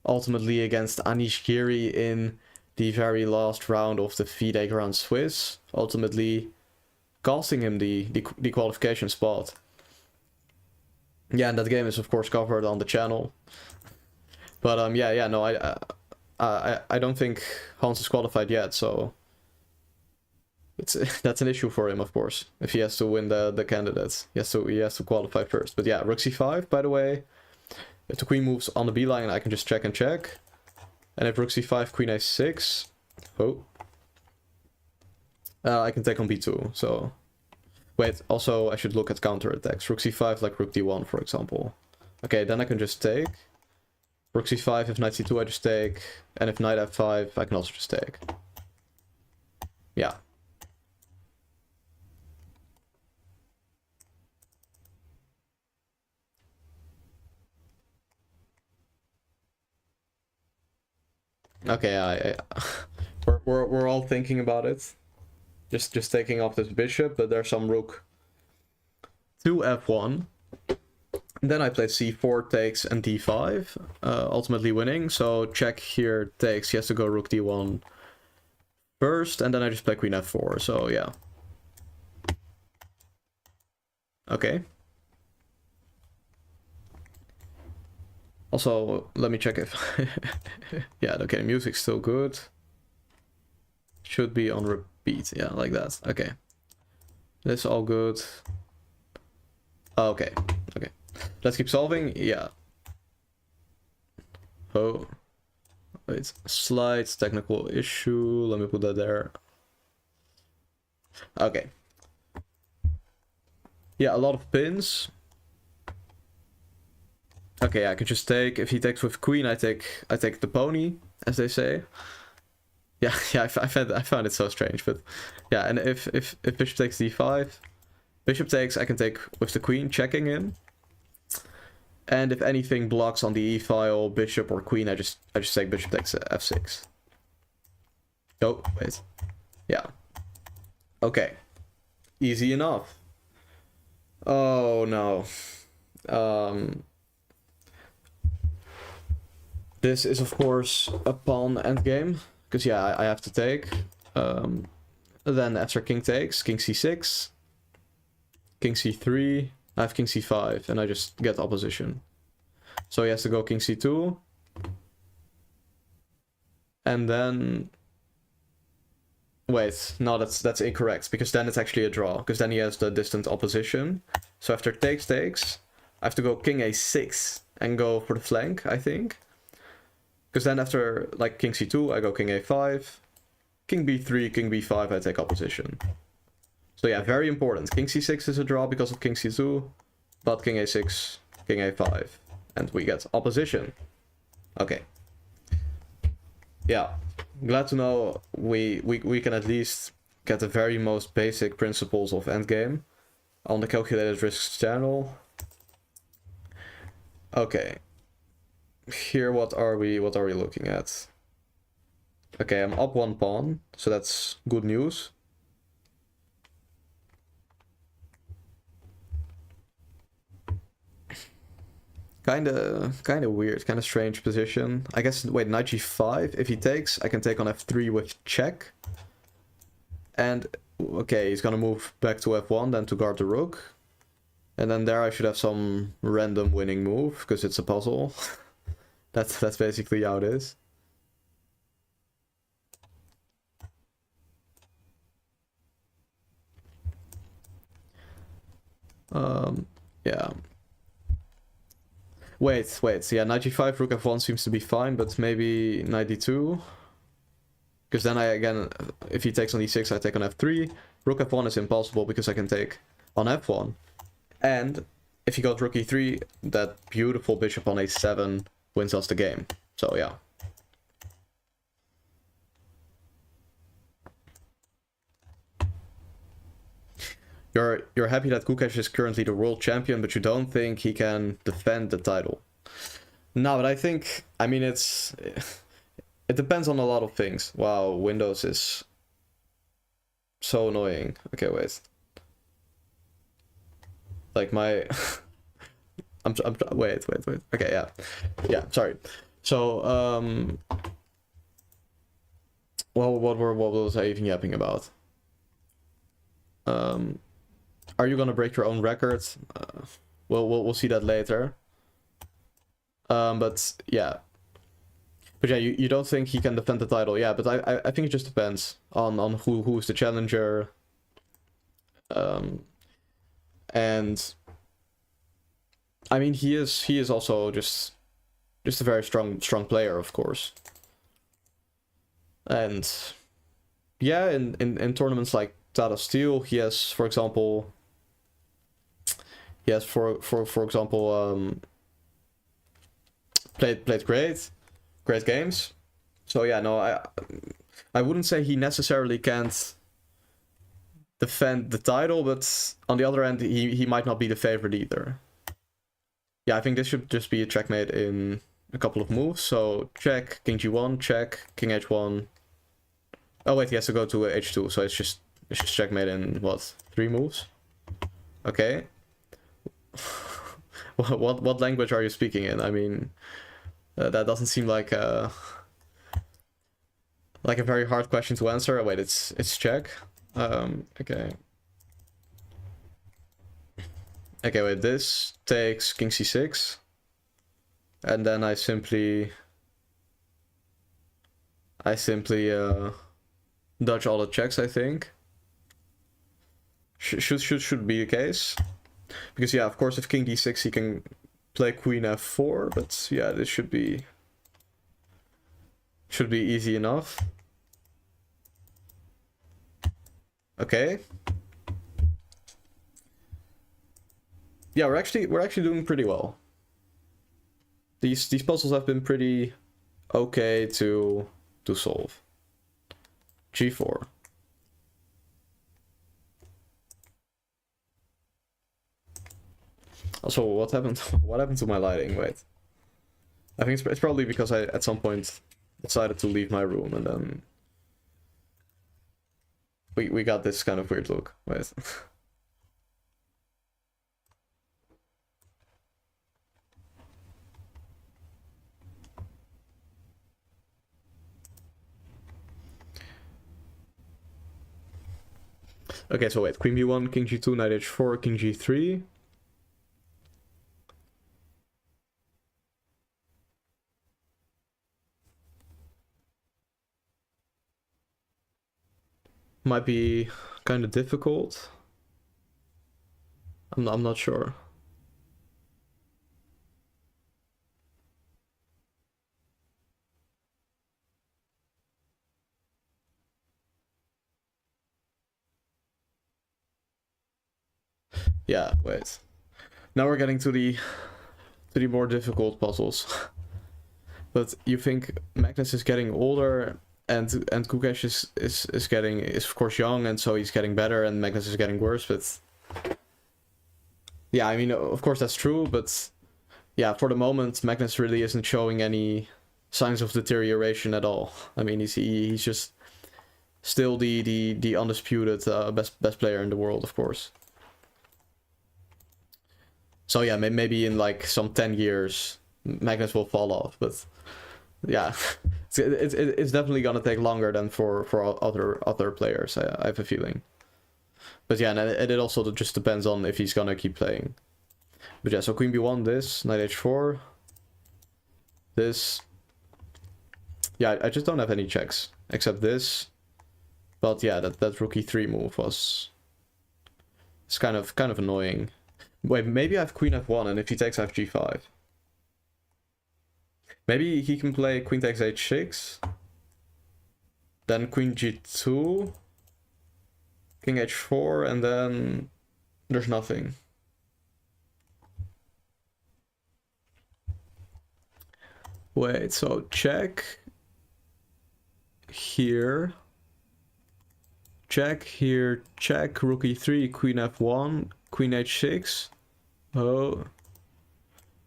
ultimately against Anish Giri in the very last round of the FIDE Grand Swiss, ultimately costing him the qualification spot. Yeah, and that game is of course covered on the channel. But yeah, no, I don't think Hans is qualified yet, so that's an issue for him, of course. If he has to win the candidates, he has to qualify first. But yeah, rook c5, by the way. If the queen moves on the b line, I can just check and check. And if rook c5, queen a6, I can take on b2. So wait, also I should look at counterattacks. Rook c5, like rook d1, for example. Okay, then I can just take. Rook c5, if knight c2, I just take. And if knight f5, I can also just take. Yeah. Okay, we're all thinking about it. Just taking off this bishop, but there's some rook to f1. And then I play c4 takes and d5, ultimately winning. So check here takes, he has to go rook d1 first, and then I just play queen f4, so yeah. Okay. Also, let me check if... yeah, okay, music's still good. Should be on repeat, yeah, like that. Okay. That's all good. Okay. Let's keep solving, yeah. Oh. Wait, slight technical issue. Let me put that there. Okay. Yeah, a lot of pins. Okay, I can just take, if he takes with queen, I take the pony, as they say. Yeah, I found it so strange, but yeah, and if bishop takes d5, bishop takes, I can take with the queen, checking in. And if anything blocks on the e file, bishop or queen, I just take bishop takes f6. Oh, wait. Yeah. Okay. Easy enough. Oh no. This is, of course, a pawn endgame, because, yeah, I have to take. Then after king takes, king c6, king c3, I have king c5, and I just get opposition. So he has to go king c2. And then... Wait, no, that's incorrect, because then it's actually a draw, because then he has the distant opposition. So after takes, I have to go king a6 and go for the flank, I think. Because then after, like, king c2, I go king a5, king b3, king b5, I take opposition. So yeah, very important. King c6 is a draw because of king c2, but king a6, king a5, and we get opposition. Okay. Yeah, glad to know we can at least get the very most basic principles of endgame on the CalculatedRhysks channel. Okay. Here, what are we looking at? Okay, I'm up one pawn, so that's good news. Kinda weird, kinda strange position. I guess, wait, knight g5, if he takes, I can take on f3 with check. And, okay, he's gonna move back to f1, then to guard the rook. And then there I should have some random winning move, because it's a puzzle. That's basically how it is. Yeah. Wait, yeah, knight g5, rook f1 seems to be fine, but maybe knight d2? Because then again, if he takes on e6, I take on f3. Rook f1 is impossible because I can take on f1. And if he goes rook e3, that beautiful bishop on a7 wins us the game. So yeah. You're happy that Kukesh is currently the world champion, but you don't think he can defend the title. No, but I mean, it depends on a lot of things. Wow, Windows is so annoying. Okay, wait. Like my... wait. Okay, yeah. Yeah, sorry. So, well, what was I even yapping about? Are you gonna break your own record? We'll see that later. But yeah, you don't think he can defend the title? Yeah, but I think it just depends on who's the challenger. And I mean, he is also just a very strong player, of course. And yeah, in tournaments like Tata Steel, he has, for example, played great games. So yeah, no, I wouldn't say he necessarily can't defend the title, but on the other hand, he might not be the favorite either. Yeah, I think this should just be a checkmate in a couple of moves. So check, king g1, check, king h1. Oh wait, he has to go to h2, so it's just checkmate in what, 3 moves? Okay. What language are you speaking in? I mean, that doesn't seem like a very hard question to answer. Oh, wait, it's check. Okay. Okay, wait, this takes king c6. And then I simply dodge all the checks, I think. Should be the case. Because yeah, of course, if king d6, he can play queen f4, but yeah, this should be easy enough. Okay. Yeah, we're actually doing pretty well. These puzzles have been pretty okay to solve. g4. Also, what happened to my lighting? Wait. I think it's probably because I at some point decided to leave my room, and then we got this kind of weird look. Wait. Okay, so wait, queen b1, king g2, knight h4, king g3. might be kind of difficult. I'm not sure. Yeah, wait. Now we're getting to the more difficult puzzles. But you think Magnus is getting older and Kukesh is of course young, and so he's getting better, and Magnus is getting worse, but yeah, I mean, of course that's true, but yeah, for the moment Magnus really isn't showing any signs of deterioration at all. I mean, he's just still the undisputed best player in the world, of course. So yeah, maybe in like some 10 years Magnus will fall off, but yeah, it's definitely gonna take longer than for other players. I have a feeling. But yeah, and it also just depends on if he's gonna keep playing. But yeah, so Queen B1, this, Knight H4, this. Yeah, I just don't have any checks except this. But yeah, that Rook E3 move it's kind of annoying. Wait, maybe I have Queen F1, and if he takes, I have G5. Maybe he can play Queen takes H6, then Queen G2, King H4, and then there's nothing. Wait, so check here, check here, check, Rook E3, Queen F1, Queen H6, oh,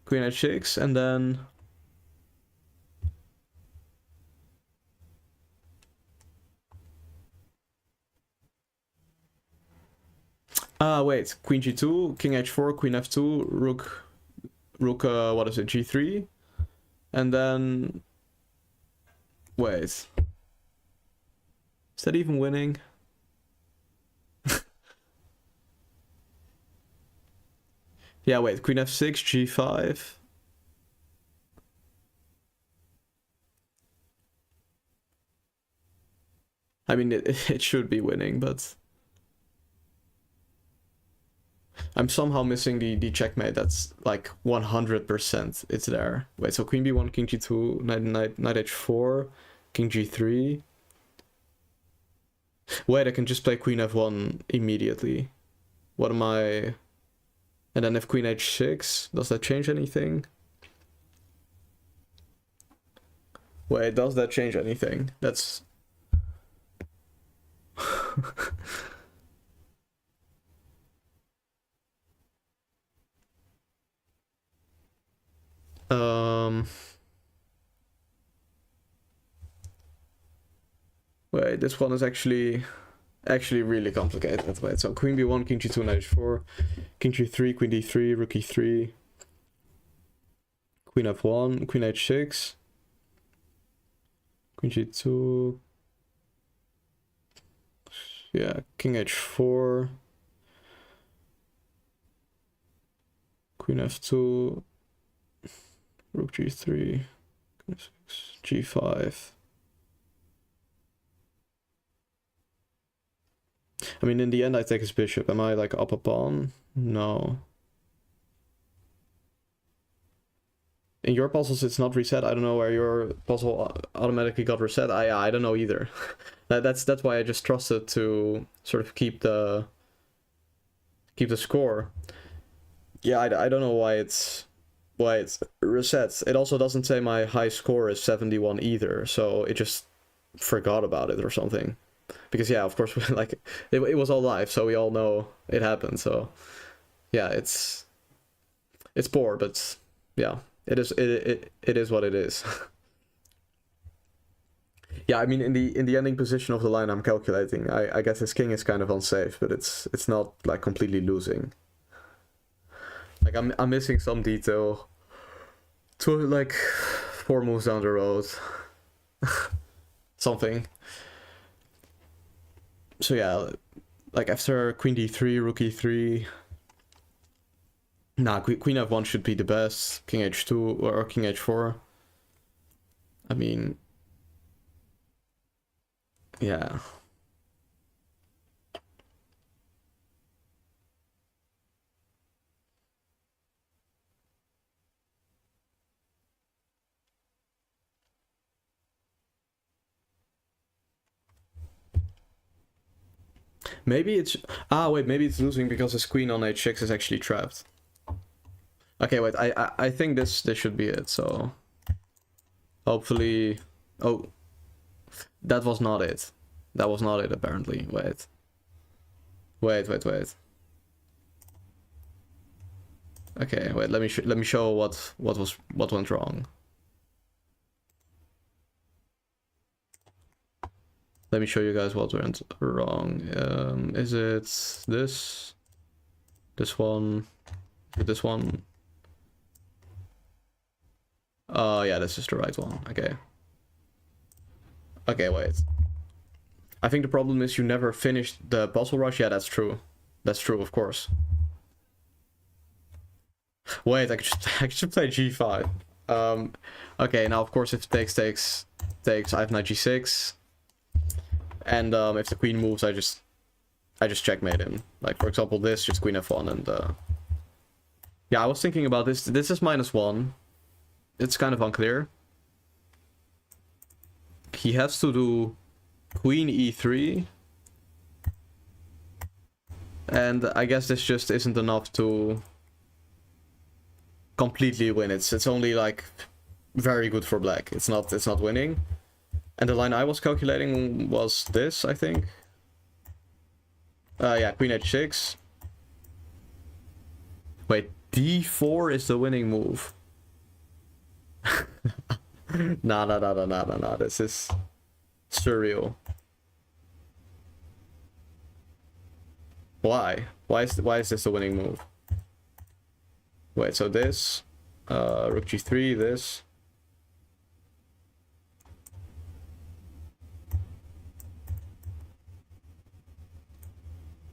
Queen H6, and then wait, Queen G2, King H4, Queen F2, Rook, what is it, G3, and then, wait, is that even winning? Yeah, wait, Queen F6, G5. I mean, it should be winning, but I'm somehow missing the checkmate. That's like 100%. It's there. Wait, so Queen B1, King G2, Knight H4, King G3. Wait, I can just play Queen F1 immediately. What am I? And then if Queen H6, does that change anything? Wait, does that change anything? That's... Wait, this one is actually really complicated. Wait, so Queen B1, King G2, Knight H4, King G3, Queen D3, Rook E3, Queen F1, Queen H6, Queen G2, yeah, King H4, Queen F2, Rook G3, Queen F6, G5. I mean, in the end, I take his bishop. Am I like up a pawn? No. In your puzzles, it's not reset. I don't know where your puzzle automatically got reset. I don't know either. That's why I just trusted to sort of keep the score. Yeah, I don't know why it's reset. It also doesn't say my high score is 71 either, so it just forgot about it or something. Because yeah, of course, like it was all live, so we all know it happened. So yeah, it's poor, but yeah, it is what it is. Yeah, I mean, in the ending position of the line, I'm calculating. I guess his king is kind of unsafe, but it's not like completely losing. Like I'm missing some detail to like 4 moves down the road. Something. So yeah, like after Queen D3, Rook E3. Nah, Queen F1 should be the best. King H2 or King H4. I mean, yeah. Maybe it's... Ah, wait, maybe it's losing because his queen on h6 is actually trapped. Okay, wait, I think this should be it, so... Hopefully... Oh. That was not it. That was not it, apparently. Wait. Wait. Okay, wait, let me show what went wrong. Let me show you guys what went wrong. Is it this? This one? This one? Oh yeah, this is the right one. Okay. Okay, wait. I think the problem is you never finished the puzzle rush. Yeah, that's true. That's true, of course. Wait, I could just play g5. Okay, now of course if takes, I have knight g6. And if the queen moves, I just checkmate him. Like for example this, just queen f1 and yeah, I was thinking about this. This is -1. It's kind of unclear. He has to do queen e3. And I guess this just isn't enough to completely win. It's only like very good for black. It's not winning. And the line I was calculating was this, I think. Yeah, queen h6. Wait, d4 is the winning move. Nah. This is surreal. Why? Why is this the winning move? Wait, so this, rook g3, this.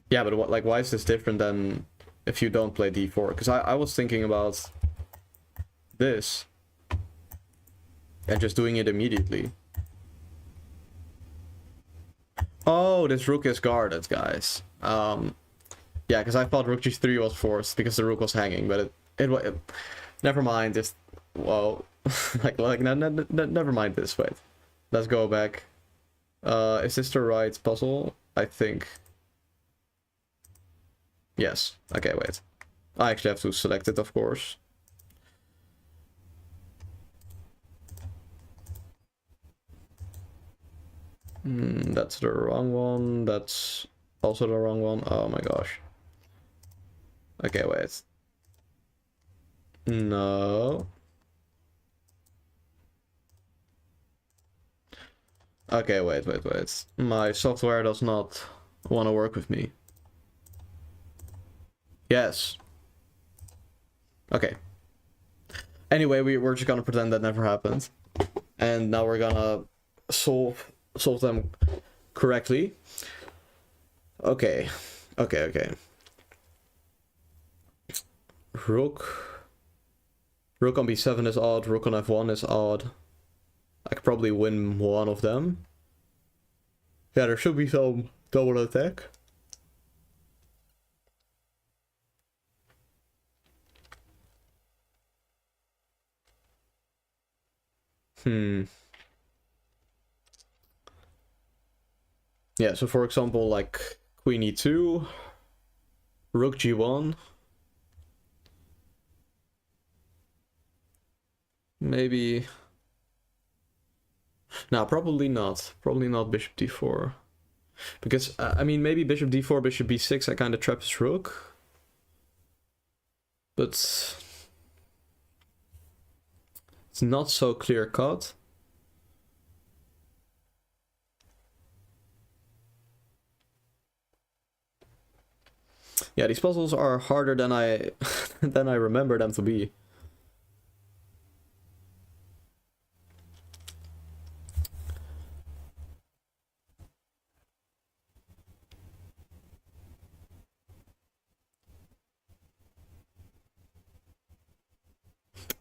Yeah, but what, like, why is this different than if you don't play d4? Because I was thinking about this and just doing it immediately. Oh, this rook is guarded, guys. Yeah, because I thought rook g3 was forced because the rook was hanging, but it never mind. Just well, never mind this. Wait, let's go back. Is this the right puzzle? I think. Yes. Okay, wait. I actually have to select it, of course. That's the wrong one. That's also the wrong one. Oh my gosh. Okay, wait. No. Okay, wait. My software does not want to work with me. Yes. Okay. Anyway, we're just gonna pretend that never happened. And now we're gonna solve them correctly. Okay. Rook on b7 is odd, rook on f1 is odd. I could probably win one of them. Yeah, there should be some double attack. Yeah, so for example, like queen e2, rook g1. Maybe... No, probably not. Probably not bishop d4. Because, I mean, maybe bishop d4, bishop b6, I kind of trap his rook. But... it's not so clear-cut. Yeah, these puzzles are harder than I than I remember them to be.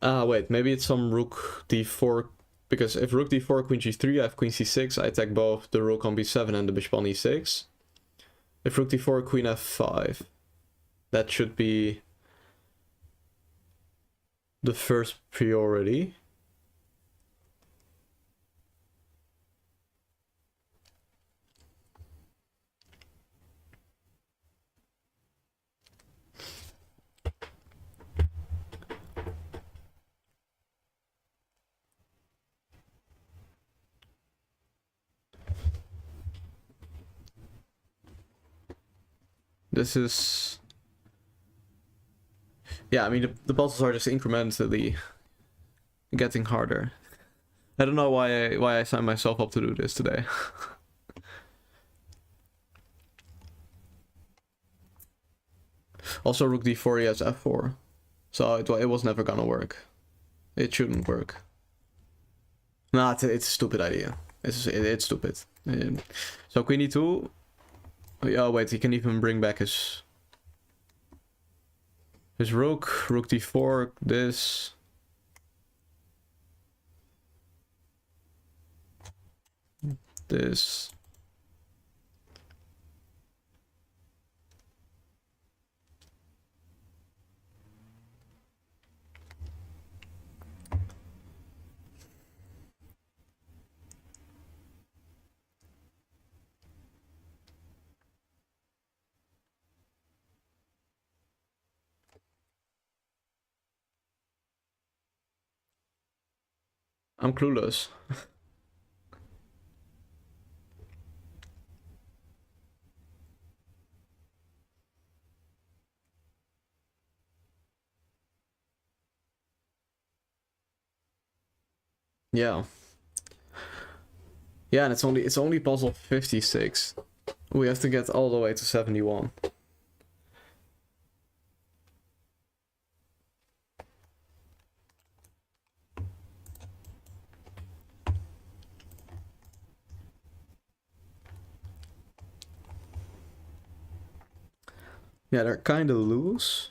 Ah, wait, maybe it's some rook d4, because if rook d4, queen g3, I have queen c6, I attack both the rook on b7 and the bishop on e6. If rook d4, queen f5, that should be the first priority. This is... Yeah, I mean, the puzzles are just incrementally getting harder. I don't know why I signed myself up to do this today. Also, rook d4, he has f4. So it was never gonna work. It shouldn't work. Nah, it's a stupid idea. It's stupid. So queen e2. Oh wait, he can even bring back his rook. Rook d4. This. This. I'm clueless. Yeah. Yeah, and it's only puzzle 56. We have to get all the way to 71. Yeah, they're kind of loose.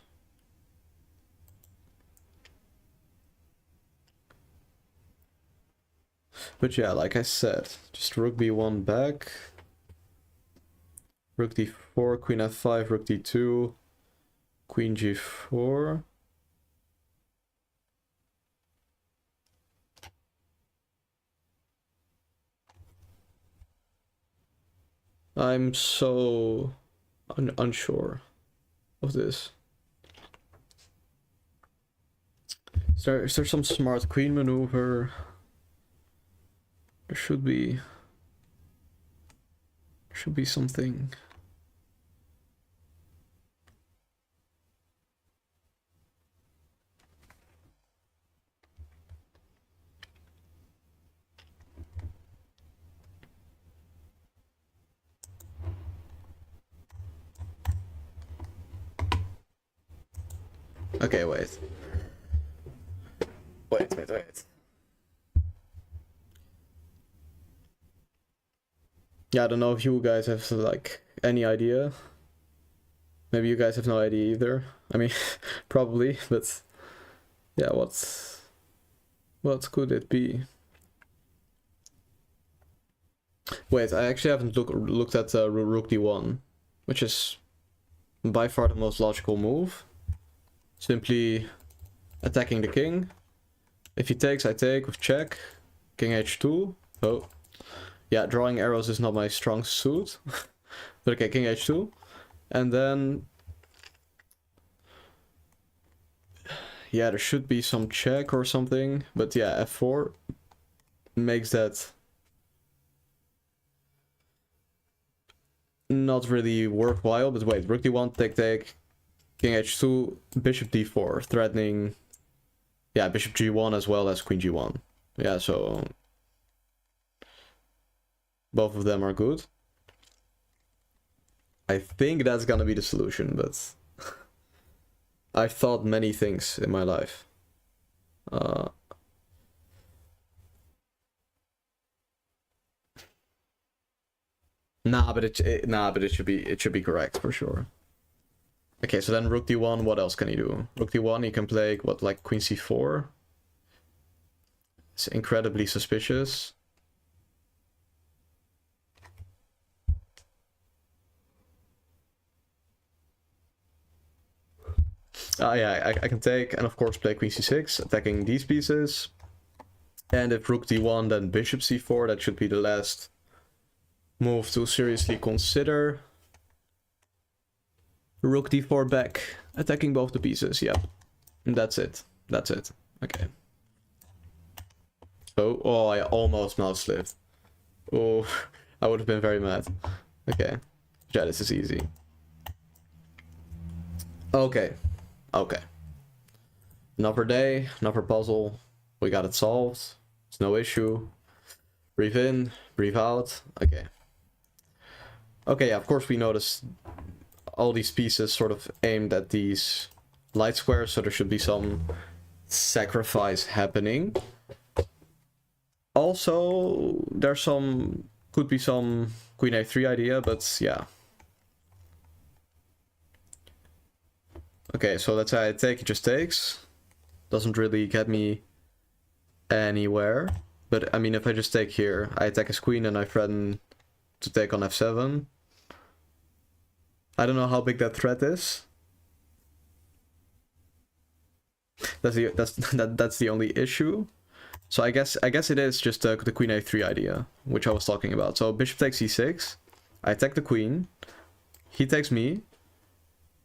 But yeah, like I said, just rook b1 back. Rook d4, queen f5, rook d2, queen g4. I'm so unsure of this. Is there some smart queen maneuver? There should be something. Okay, wait. Wait. Yeah, I don't know if you guys have like any idea. Maybe you guys have no idea either. I mean, probably, but yeah, what could it be? Wait, I actually haven't looked at rook d1, which is by far the most logical move. Simply attacking the king. If he takes, I take with check. King h2. Oh. Yeah, drawing arrows is not my strong suit. But okay, king h2. And then... Yeah, there should be some check or something. But yeah, f4 makes that not really worthwhile. But wait, rook d1, take, king h2, bishop d4, threatening... Yeah, bishop g1 as well as queen g1. Yeah, so... Both of them are good. I think that's gonna be the solution, but... I've thought many things in my life. Nah, but it should be correct for sure. Okay, so then rook d1, what else can he do? Rook d1, he can play, what, like queen c4? It's incredibly suspicious. Yeah, I can take, and of course play queen c6, attacking these pieces. And if rook d1, then bishop c4, that should be the last move to seriously consider. Rook d4 back, attacking both the pieces, yep. And that's it. Okay. Oh, I almost mouse slipped. Oh, I would have been very mad. Okay. Yeah, this is easy. Okay. Okay. Another day, another puzzle. We got it solved. It's no issue. Breathe in, breathe out. Okay. Okay, yeah, of course we notice all these pieces sort of aimed at these light squares, so there should be some sacrifice happening. Also, there's some... could be some Queen A3 idea, but yeah. Okay, so let's say I take, it just takes. Doesn't really get me anywhere. But, I mean, if I just take here, I attack his queen and I threaten to take on f7. I don't know how big that threat is. That's the only issue. So I guess it is just the Queen A3 idea, which I was talking about. So bishop takes e6, I attack the queen, he takes me,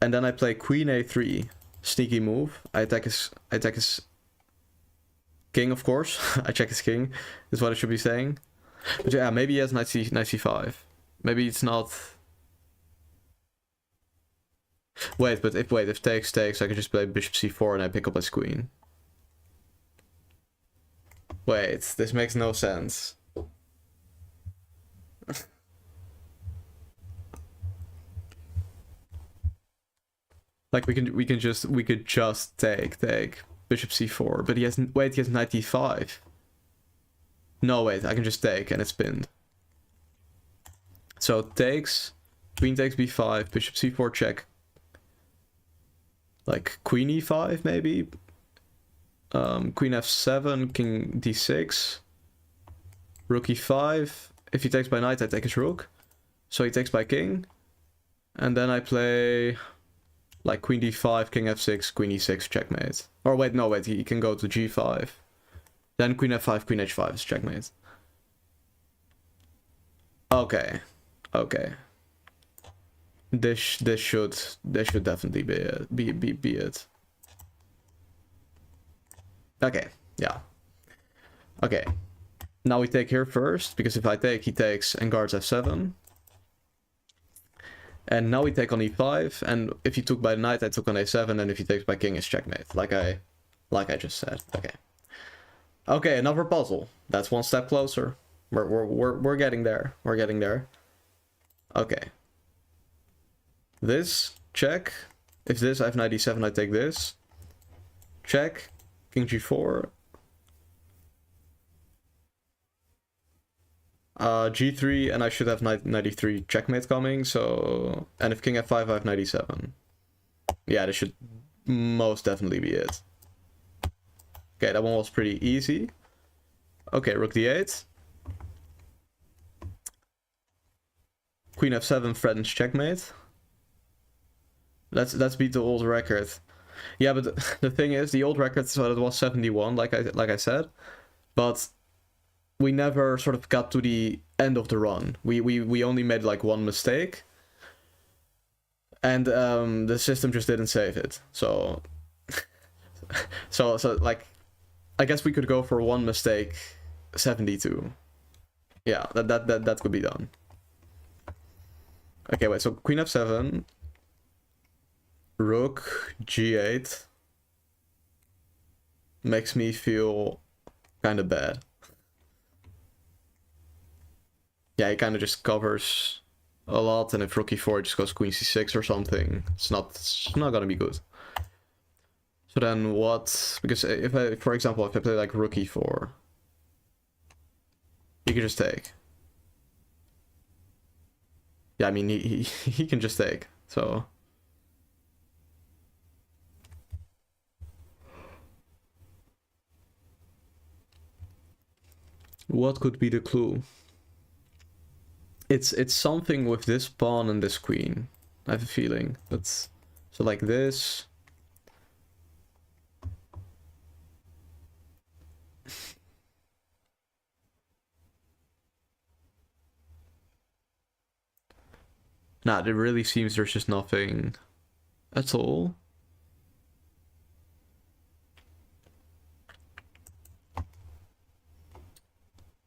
and then I play Queen A3, sneaky move. I attack his king, of course. I check his king, is what I should be saying. But yeah, maybe he has knight c5. Maybe it's not. Wait, if takes, I can just play bishop c4 and I pick up his queen. Wait, this makes no sense. Like we could just take bishop c4, but he has knight e5. No, wait, I can just take and it's pinned. So takes, queen takes b5, bishop c4 check. Like queen e5 maybe. Queen f7, king d6, rook e5. If he takes by knight, I take his rook. So he takes by king. And then I play like queen d5, king f6, queen e6, checkmate. Or wait, no, wait, he can go to g5. Then queen f5, queen h5 is checkmate. Okay. Okay. This should definitely be it. Okay, yeah. Okay. Now we take here first, because if I take, he takes and guards f7. And now we take on e5, and if he took by knight, I took on a7, and if he takes by king, it's checkmate, like I just said. Okay. Okay, another puzzle. That's one step closer. We're getting there. We're getting there. Okay. This, check. If this, I have knight e7, I take this. Check. King g4. G3, and I should have knight e3 checkmate coming, so... And if king f5, I have knight e7. Yeah, this should most definitely be it. Okay, that one was pretty easy. Okay, rook d8. Queen f7 threatens checkmate. Let's beat the old record. Yeah, but the thing is, the old record, so it was 71, like I said, but we never sort of got to the end of the run. We only made like one mistake, and the system just didn't save it. So so like, I guess we could go for one mistake, 72. Yeah, that could be done. Okay, wait. So queen f7. Rook g8 makes me feel kind of bad. Yeah, he kind of just covers a lot, and if rook e4 just goes queen c6 or something, it's not gonna be good. So then what? Because if I, for example, if I play like rook e4, he can just take. Yeah, I mean he can just take. So. What could be the clue? It's something with this pawn and this queen. I have a feeling. But so like this. Nah, it really seems there's just nothing at all.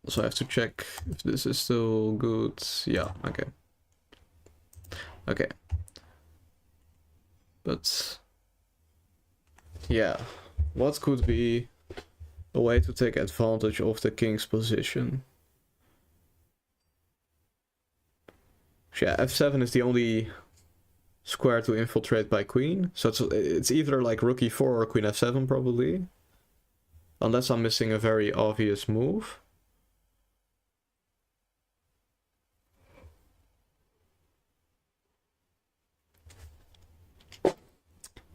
So I have to check if this is still good. Yeah, okay. Okay. But yeah, what could be a way to take advantage of the king's position? Yeah, f7 is the only square to infiltrate by queen, so it's either like rook e4 or queen f7 probably, unless I'm missing a very obvious move.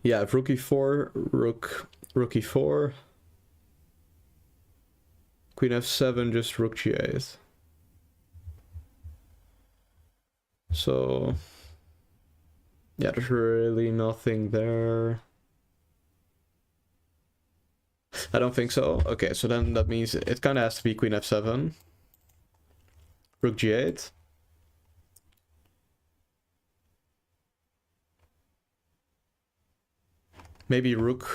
Yeah, if rook e4, rook e4, queen f7, just rook g8. So yeah, there's really nothing there. I don't think so. Okay, so then that means it kind of has to be queen f7, rook g8. Maybe rook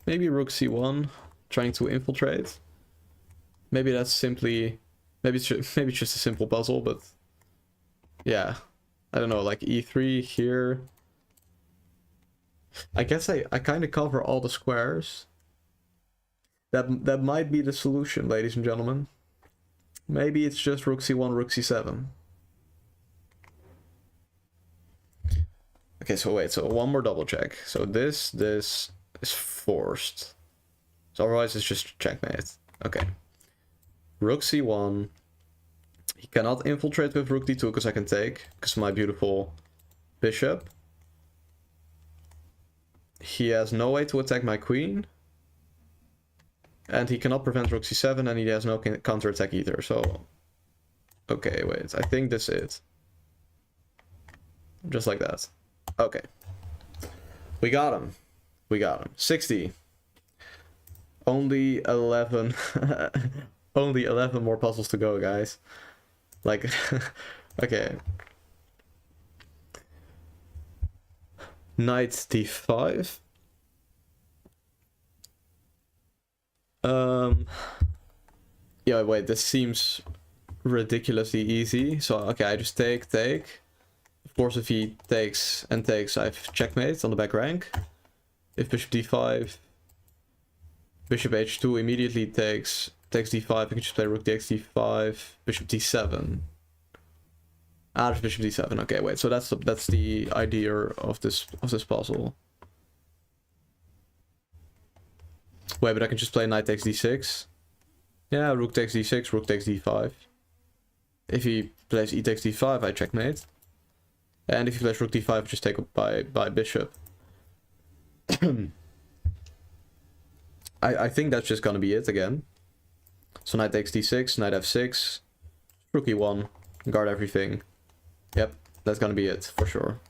c1, trying to infiltrate. Maybe that's simply, maybe it's just a simple puzzle, but yeah, I don't know, like e3 here. I guess I kind of cover all the squares. That might be the solution, ladies and gentlemen. Maybe it's just rook c1, rook c7. Okay, so wait, so one more double check. So this is forced. So otherwise it's just checkmate. Okay. Rook c1. He cannot infiltrate with rook d2 because I can take, because my beautiful bishop. He has no way to attack my queen. And he cannot prevent rook c7, and he has no counterattack either, so... Okay, wait, I think this is it. Just like that. Okay. We got him. We got him. 60. Only 11... Only 11 more puzzles to go, guys. Like... Okay. Knight d5. Yeah, wait, this seems ridiculously easy. So, okay, I just take. Of course, if he takes and takes, I have checkmate on the back rank. If bishop d5, bishop h2 immediately takes d5, I can just play rook dx d5, bishop d7. Ah, there's bishop d7. Okay, wait, so that's the idea of this puzzle. Wait, but I can just play knight takes d6. Yeah, rook takes d6, rook takes d5. If he plays e takes d5, I checkmate. And if he plays rook d5, I just take up by bishop. I think that's just gonna be it again. So knight takes d6, knight f6, rook e1, guard everything. Yep, that's gonna be it for sure.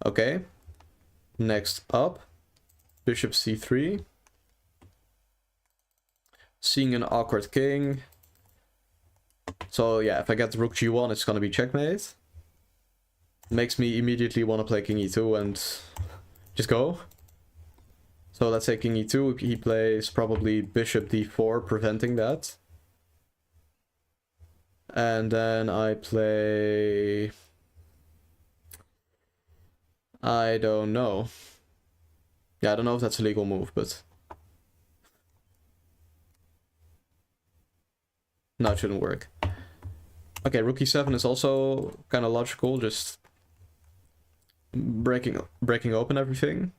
Okay. Next up, bishop c3. Seeing an awkward king. So yeah, if I get rook g1, it's gonna be checkmate. Makes me immediately want to play king e2 and just go. So let's say king e2, he plays probably bishop d4, preventing that. And then I play... I don't know. Yeah, I don't know if that's a legal move, but... No, it shouldn't work. Okay, rook e7 is also kind of logical, just breaking open everything.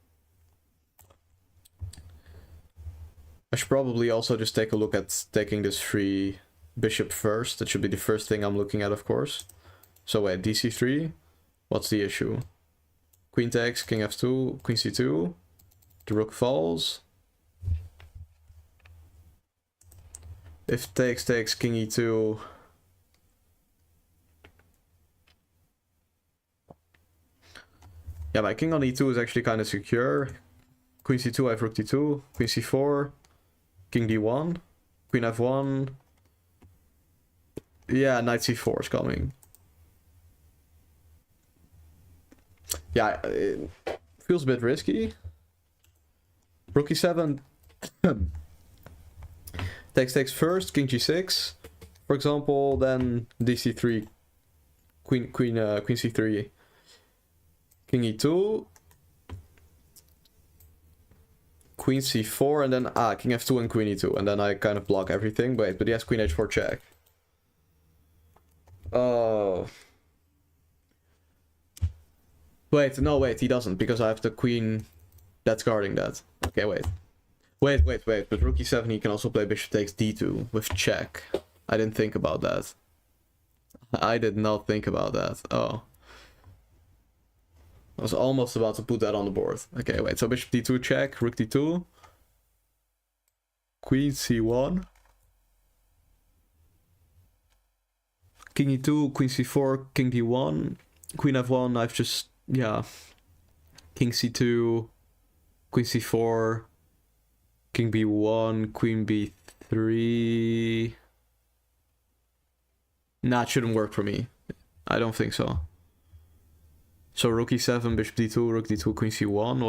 I should probably also just take a look at taking this free bishop first. That should be the first thing I'm looking at, of course. So wait, dc3. What's the issue? Queen takes, king f2, queen c2. The rook falls. If takes, king e2. Yeah, my king on e2 is actually kind of secure. Queen c2, I have rook d2. Queen c4. King d1. Queen f1. Yeah, knight c4 is coming. Yeah, it feels a bit risky. Rook e7. takes first, king g6, for example, then dc3, queen c3, king e2, queen c4, and then king f2 and queen e2, and then I kind of block everything. Wait, but he has queen h4 check. Oh. Wait, no, wait, he doesn't, because I have the queen that's guarding that. Okay, wait. Wait, but rook e7 he can also play bishop takes d2 with check. I didn't think about that. I did not think about that. Oh. I was almost about to put that on the board. Okay, wait, so bishop d2 check, rook d2. Queen c1. King e2, queen c4, king d1. Queen f1, I've just, yeah. King c2, queen c4, king b1, queen b3. Nah, it shouldn't work for me. I don't think so. So rook e7, bishop d2, rook d2, queen c1.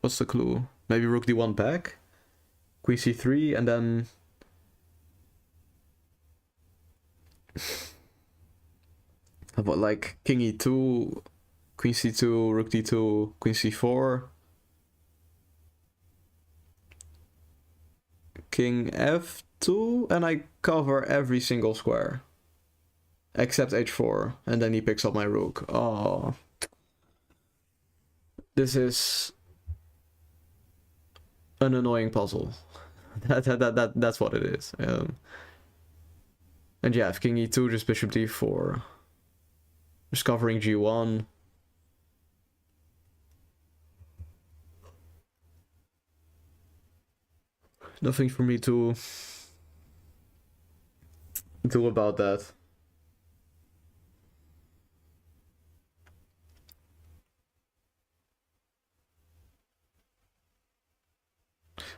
What's the clue? Maybe rook d1 back, queen c3, and then about like king e2, queen c2, rook d2, queen c4, king f2, and I cover every single square except h4, and then he picks up my rook. Oh, this is an annoying puzzle. That's what it is. And yeah, if king e2, just bishop d4, just covering g1. Nothing for me to do about that.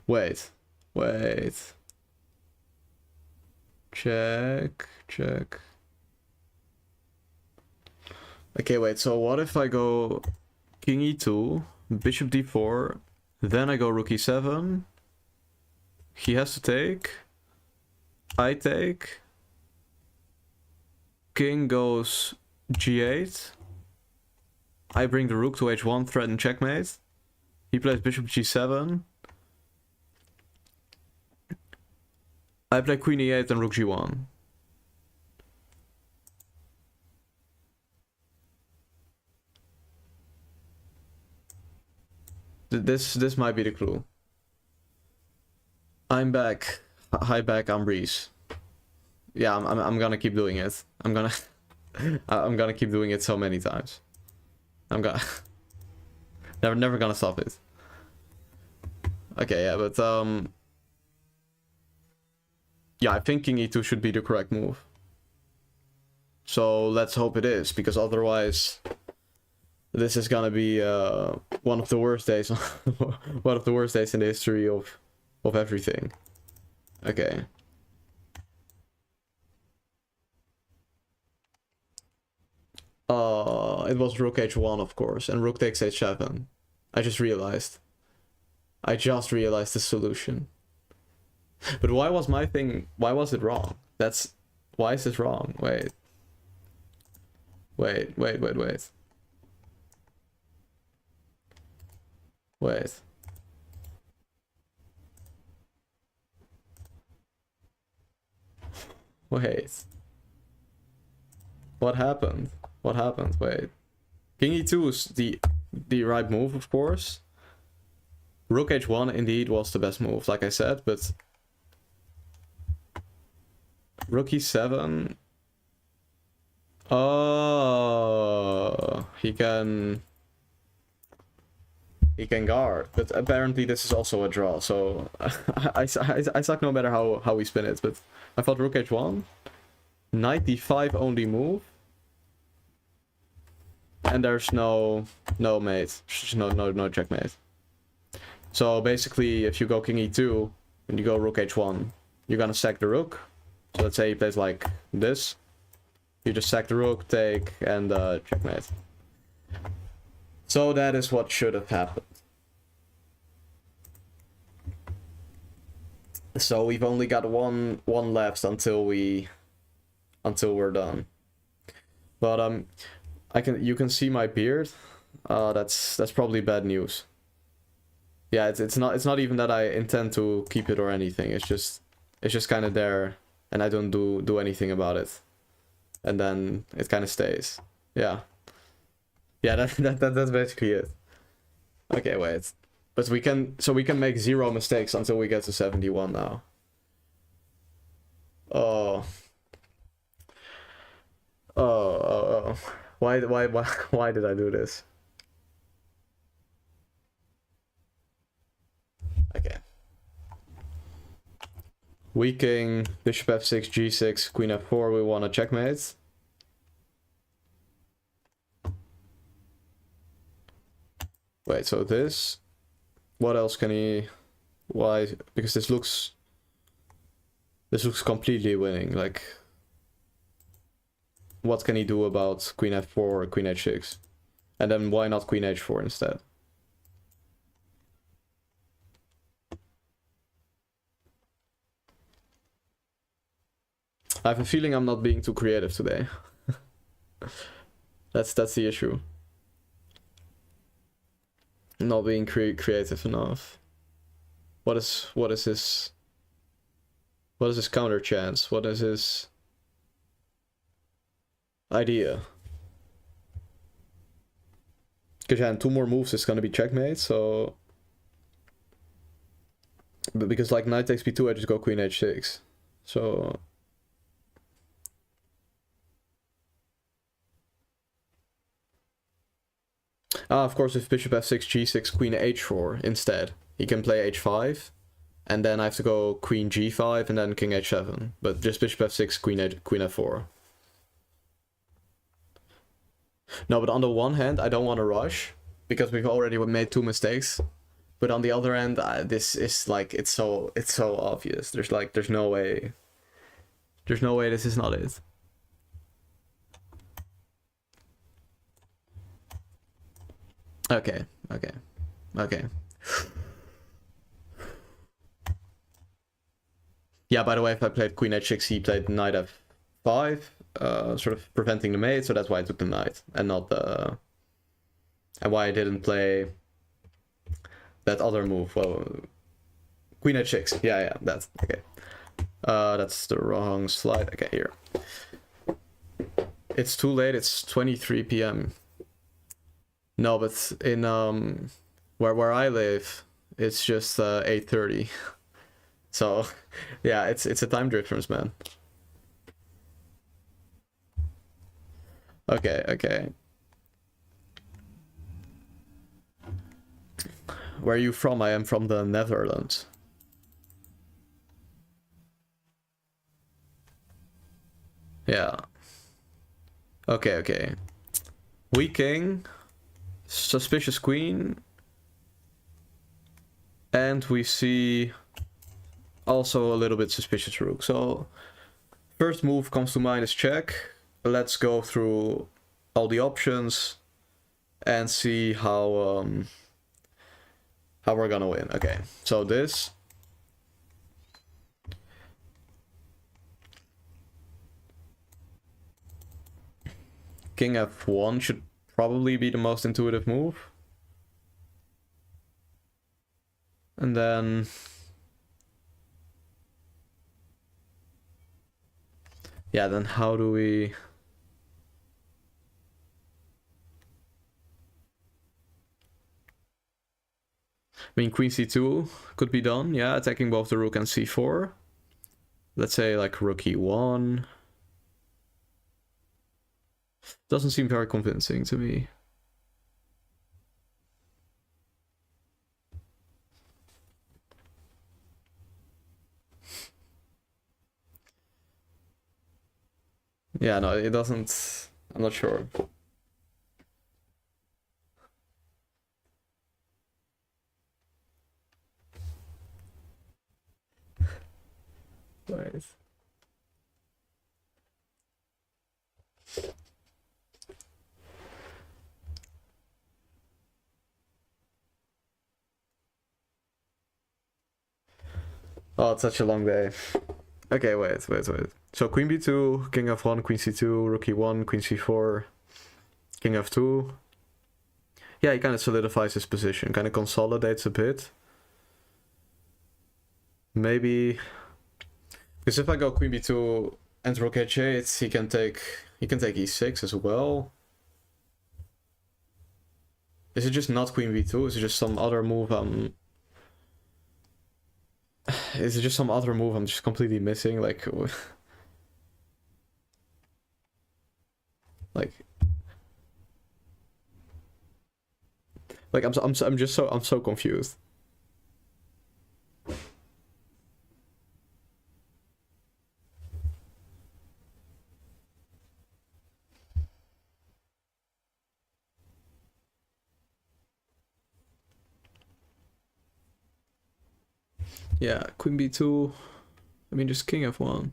Wait. Check. Okay, wait, so what if I go king e2, bishop d4, then I go rook e7, he has to take, I take, king goes g8, I bring the rook to h1, threaten checkmate, he plays bishop g7, I play queen e8 and rook g1. This might be the clue. I'm back. Hi back, I'm Rhys. Yeah, I'm gonna keep doing it. I'm gonna keep doing it so many times. I'm gonna never gonna stop it. Okay, yeah, but yeah, I think king e2 should be the correct move. So let's hope it is, because otherwise this is gonna be one of the worst days one of the worst days in the history of everything. Okay. It was rook h1, of course, and rook takes h7. I just realized the solution. But why was it wrong? Why is this wrong? Wait. What happened? Wait. King e2 is the right move, of course. Rook h1 indeed was the best move, like I said, but rook e7. Oh, he can guard, but apparently this is also a draw, so I suck no matter how we spin it. But I thought rook h1, knight d5 only move, and there's no mate, no checkmate. So basically, if you go king e2 and you go rook h1, you're gonna sack the rook. So let's say he plays like this, you just sack the rook, take, and checkmate. So that is what should have happened. So we've only got one left until we're done. But you can see my beard. That's probably bad news. Yeah, it's not even that I intend to keep it or anything. It's just kind of there, and I don't do anything about it, and then it kind of stays. Yeah, yeah. That's basically it. Okay, wait. But we can make 0 mistakes until we get to 71 now. Oh. Oh. Why did I do this? Okay. Weak king, bishop f6, g6, queen f4, we want a checkmate. Wait, so this? What else can he... Why? Because this looks completely winning, like... What can he do about queen f4 or queen h6? And then why not queen h4 instead? I have a feeling I'm not being too creative today. That's the issue. Not being creative enough. What is his counter chance? What is his idea? Because yeah, in 2 more moves it's gonna be checkmate, so... But because like knight takes b2, I just go queen h6. So... of course, if bishop f6, g6, queen h4 instead, he can play h5, and then I have to go queen g5 and then king h7. But just bishop f6, queen f4. No, but on the one hand, I don't want to rush because we've already made 2 mistakes. But on the other hand, this is like it's so obvious. There's no way. There's no way this is not it. Okay. Yeah, by the way, if I played queen h6, he played knight f5, sort of preventing the mate, so that's why I took the knight, and not the... And why I didn't play that other move. Well, queen h6, yeah, that's... Okay. That's the wrong slide. Okay, here. It's too late, it's 23 p.m. No, but in where I live, it's just 8:30. So, yeah, it's a time difference, man. Okay. Where are you from? I am from the Netherlands. Yeah. Okay. Weak king. Suspicious queen, and we see also a little bit suspicious rook. So first move comes to mind is check. Let's go through all the options and see how we're gonna win. Okay, so this king f1 should probably be the most intuitive move. And then... Yeah, then how do we... I mean, queen c2 could be done, yeah, attacking both the rook and c4. Let's say like rook e1. Doesn't seem very convincing to me. Yeah, no, it doesn't... I'm not sure. Right. Oh, it's such a long day. Okay, wait. So queen b2, king f1, queen c2, rook e1, queen c4, king f2. Yeah, he kind of solidifies his position, kind of consolidates a bit. Maybe because if I go queen b2 and rook h8, he can take e6 as well. Is it just not queen b2? Is it just some other move? Is it just some other move I'm just completely missing? Like, I'm so confused. Yeah, queen b2. I mean, just king f1.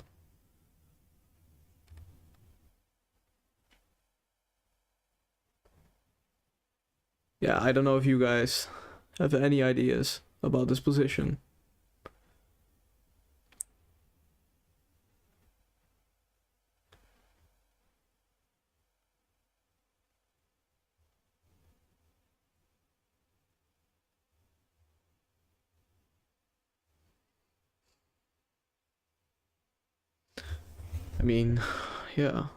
Yeah, I don't know if you guys have any ideas about this position. I mean, yeah.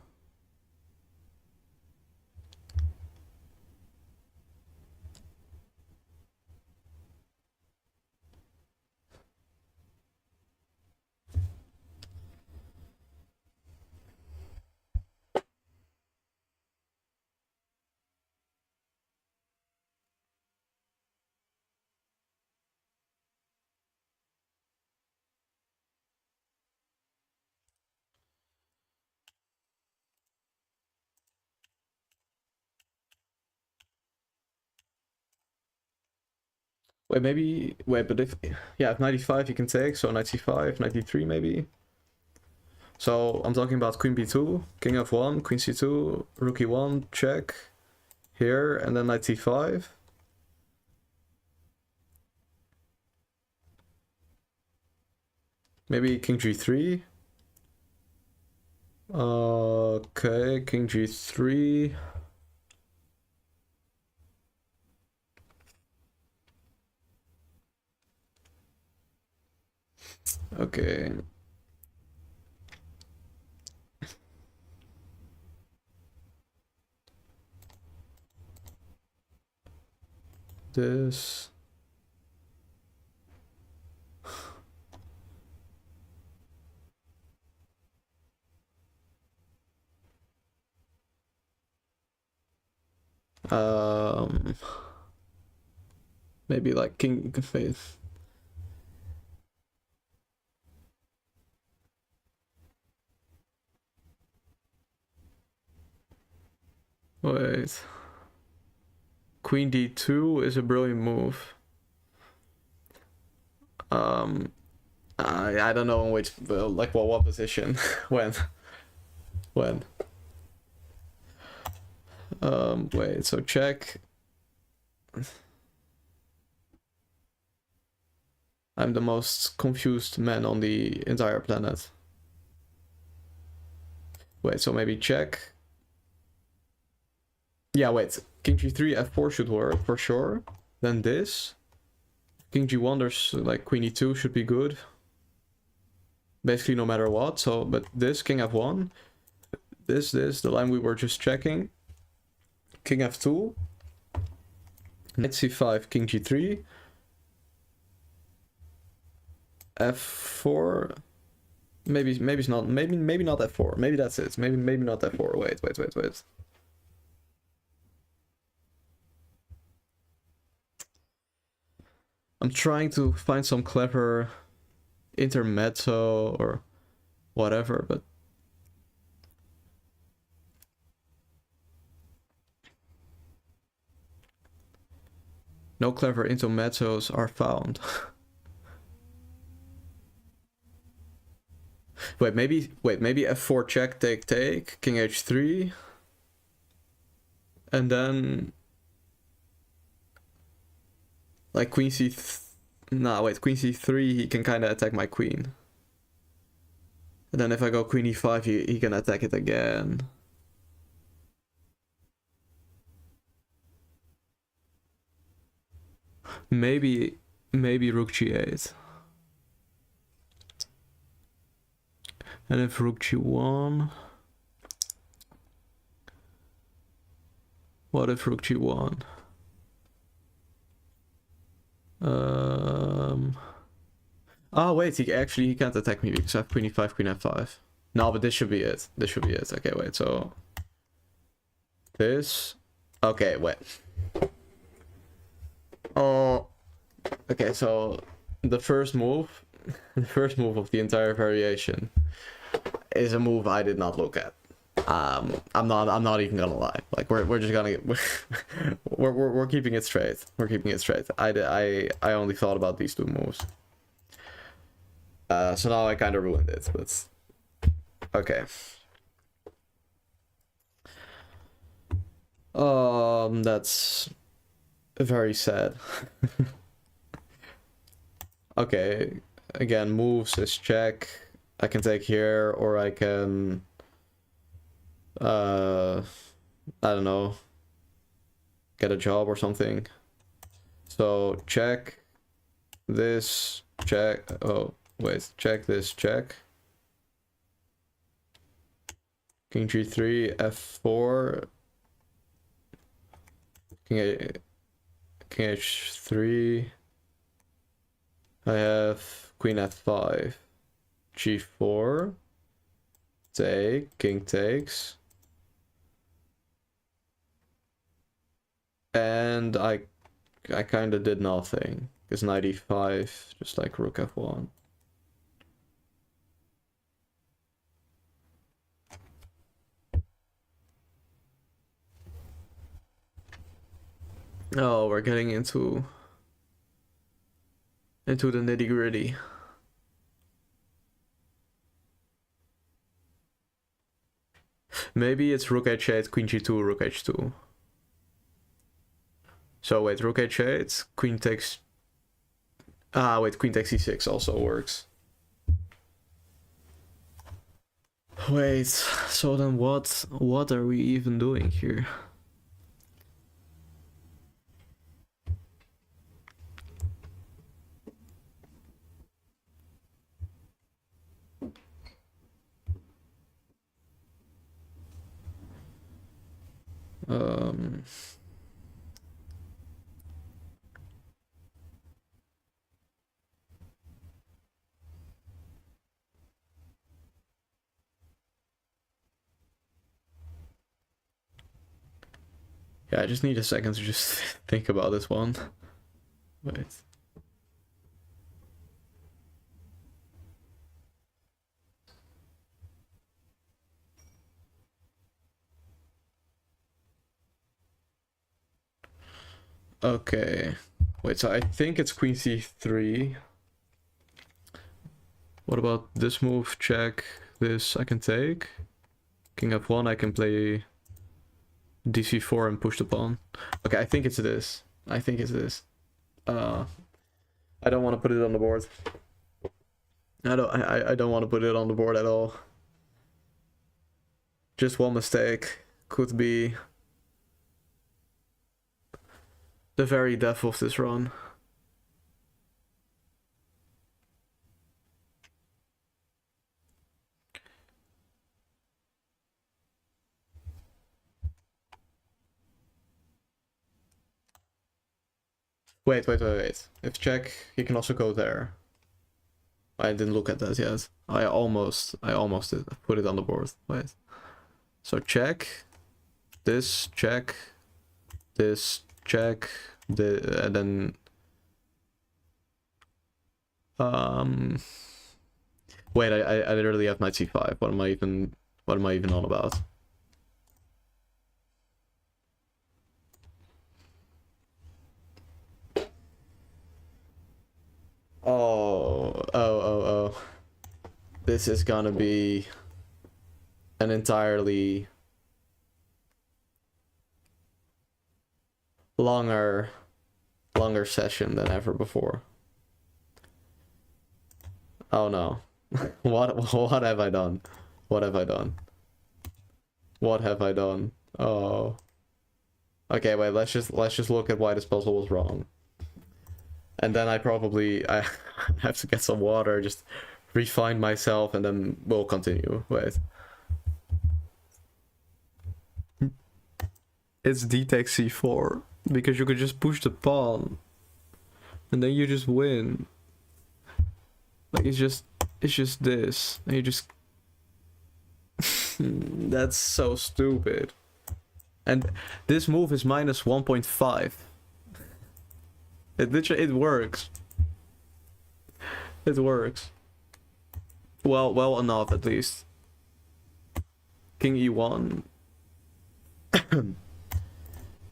But if 95 you can take, so knight c5, knight d3 maybe. So I'm talking about queen b2, king f1, queen c2, rook e1, check, here, and then knight c5. Maybe king g3. Okay, king g3. Okay. This. Maybe like king faith. Wait. Queen d2 is a brilliant move. I don't know in which, like, what position, when. Wait, so check. I'm the most confused man on the entire planet. Wait, so maybe check. Yeah, wait. King g3, f4 should work for sure. Then this. King g1, there's like queen e2 should be good. Basically no matter what. So, but this, king f1. This, the line we were just checking. King f2. Knight c5, king g3. f4. Maybe it's not. Maybe not f4. Maybe that's it. Maybe not f4. Wait. I'm trying to find some clever intermezzo or whatever, but no clever intermezzos are found. Maybe f4 check, take, king h3, and then like queen c. Queen c3, he can kind of attack my queen. And then if I go queen e5, he can attack it again. Maybe rook g8. And if rook g1... What if rook g1? Oh wait, he can't attack me because I have queen e5, queen f5. No, but this should be it. This should be it. Okay, wait, so... This... Okay, wait. Oh... Okay, so... The first move of the entire variation is a move I did not look at. I'm not even gonna lie. Like we're just gonna we're keeping it straight. We're keeping it straight. I only thought about these two moves. So now I kind of ruined it, but okay. That's very sad. Okay, again, moves is check. I can take here, or I can I don't know, get a job or something. So check this, check, oh wait, check this, check. King g3, f4, king h3. I have queen f5, g4, take, king takes. And I kind of did nothing, because knight e5, just like rook f1. Oh, we're getting into the nitty-gritty. Maybe it's rook h8, queen g2, rook h2. So wait, rook h8, queen takes... Ah, wait, queen takes e6 also works. Wait, so then what are we even doing here? Yeah, I just need a second to just think about this one. Wait. Okay. Wait, so I think it's queen c3. What about this move? Check. This I can take. King f1, I can play dc4 and push the pawn. Okay, I think it's this. I think it's this. I don't want to put it on the board. I don't want to put it on the board at all. Just one mistake could be the very death of this run. Wait. If check, he can also go there. I didn't look at that yet. I almost did put it on the board. Wait. So check. This, check. This, check. And then... Wait, I literally have knight c5. What am I even on about? Oh. This is gonna be an entirely longer session than ever before. Oh no. What have I done? What have I done? What have I done? Oh. Okay, wait, let's just look at why this puzzle was wrong. And then I have to get some water, just refine myself, and then we'll continue. Wait. It's d-Tech c4, because you could just push the pawn, and then you just win. Like, it's just this, and you just... That's so stupid. And this move is minus 1.5. It works. It works. Well enough, at least. King e1.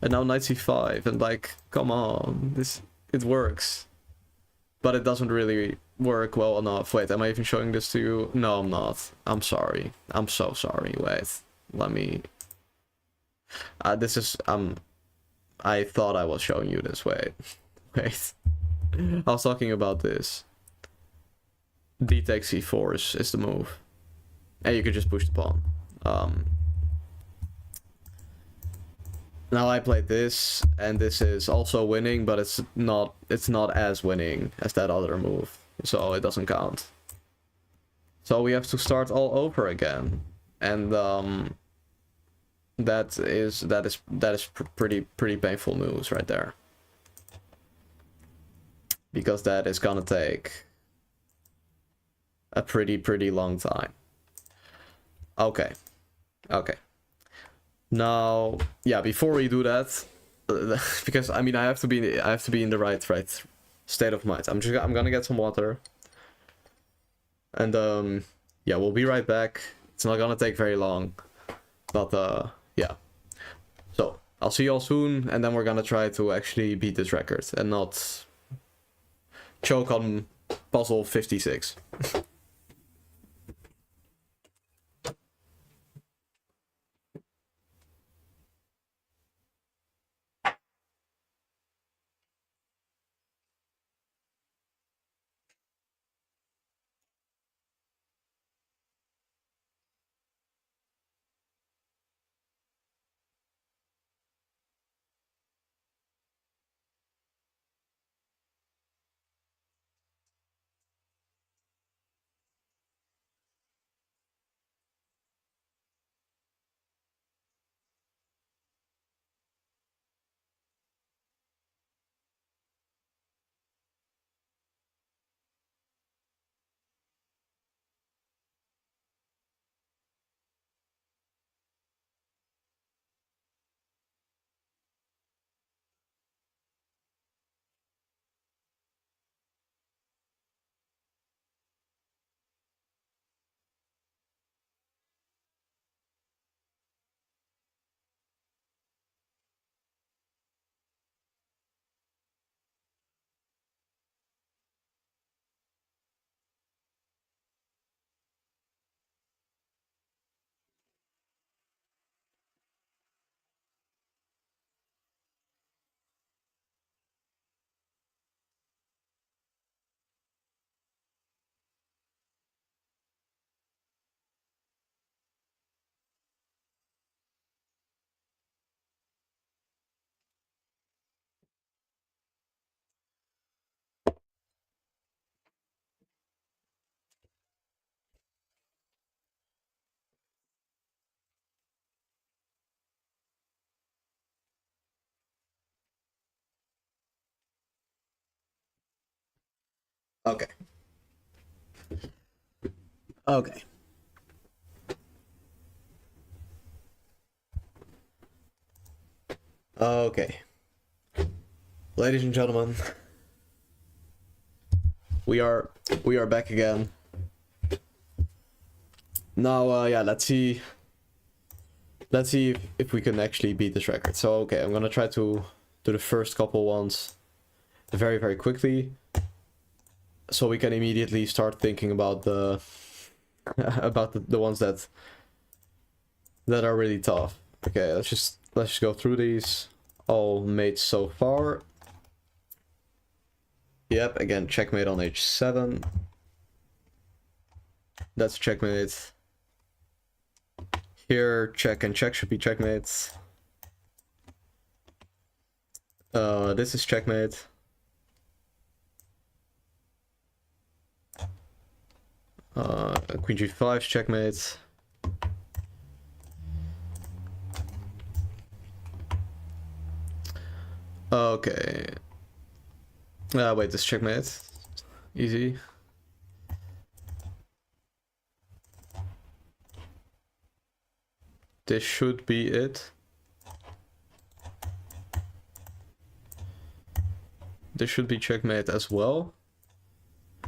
And now knight c5, and like, come on, it works. But it doesn't really work well enough. Wait, am I even showing this to you? No, I'm not. I'm sorry. I'm so sorry. Wait, let me... this is... I thought I was showing you this. Wait. Wait. I was talking about this. d-Tech c4 is the move. And you could just push the pawn. Now I played this, and this is also winning, but it's not as winning as that other move, so it doesn't count. So we have to start all over again, and that is pretty painful news right there, because that is gonna take a pretty long time. Okay. Now, yeah, before we do that, because I mean I have to be in the right state of mind. I'm gonna get some water, and yeah, we'll be right back. It's not gonna take very long, but yeah. So I'll see you all soon, and then we're gonna try to actually beat this record and not choke on puzzle 56. Okay. Okay. Okay. Ladies and gentlemen, we are back again. Now, yeah, let's see if we can actually beat this record. So, okay, I'm gonna try to do the first couple ones very quickly, so we can immediately start thinking about the the ones that are really tough. Okay, let's just go through these. All mates so far. Yep, again, checkmate on h7. That's checkmate. Here, check and check should be checkmates. This is checkmate. Queen g5, checkmate. Okay. Wait, this checkmate. Easy. This should be it. This should be checkmate as well.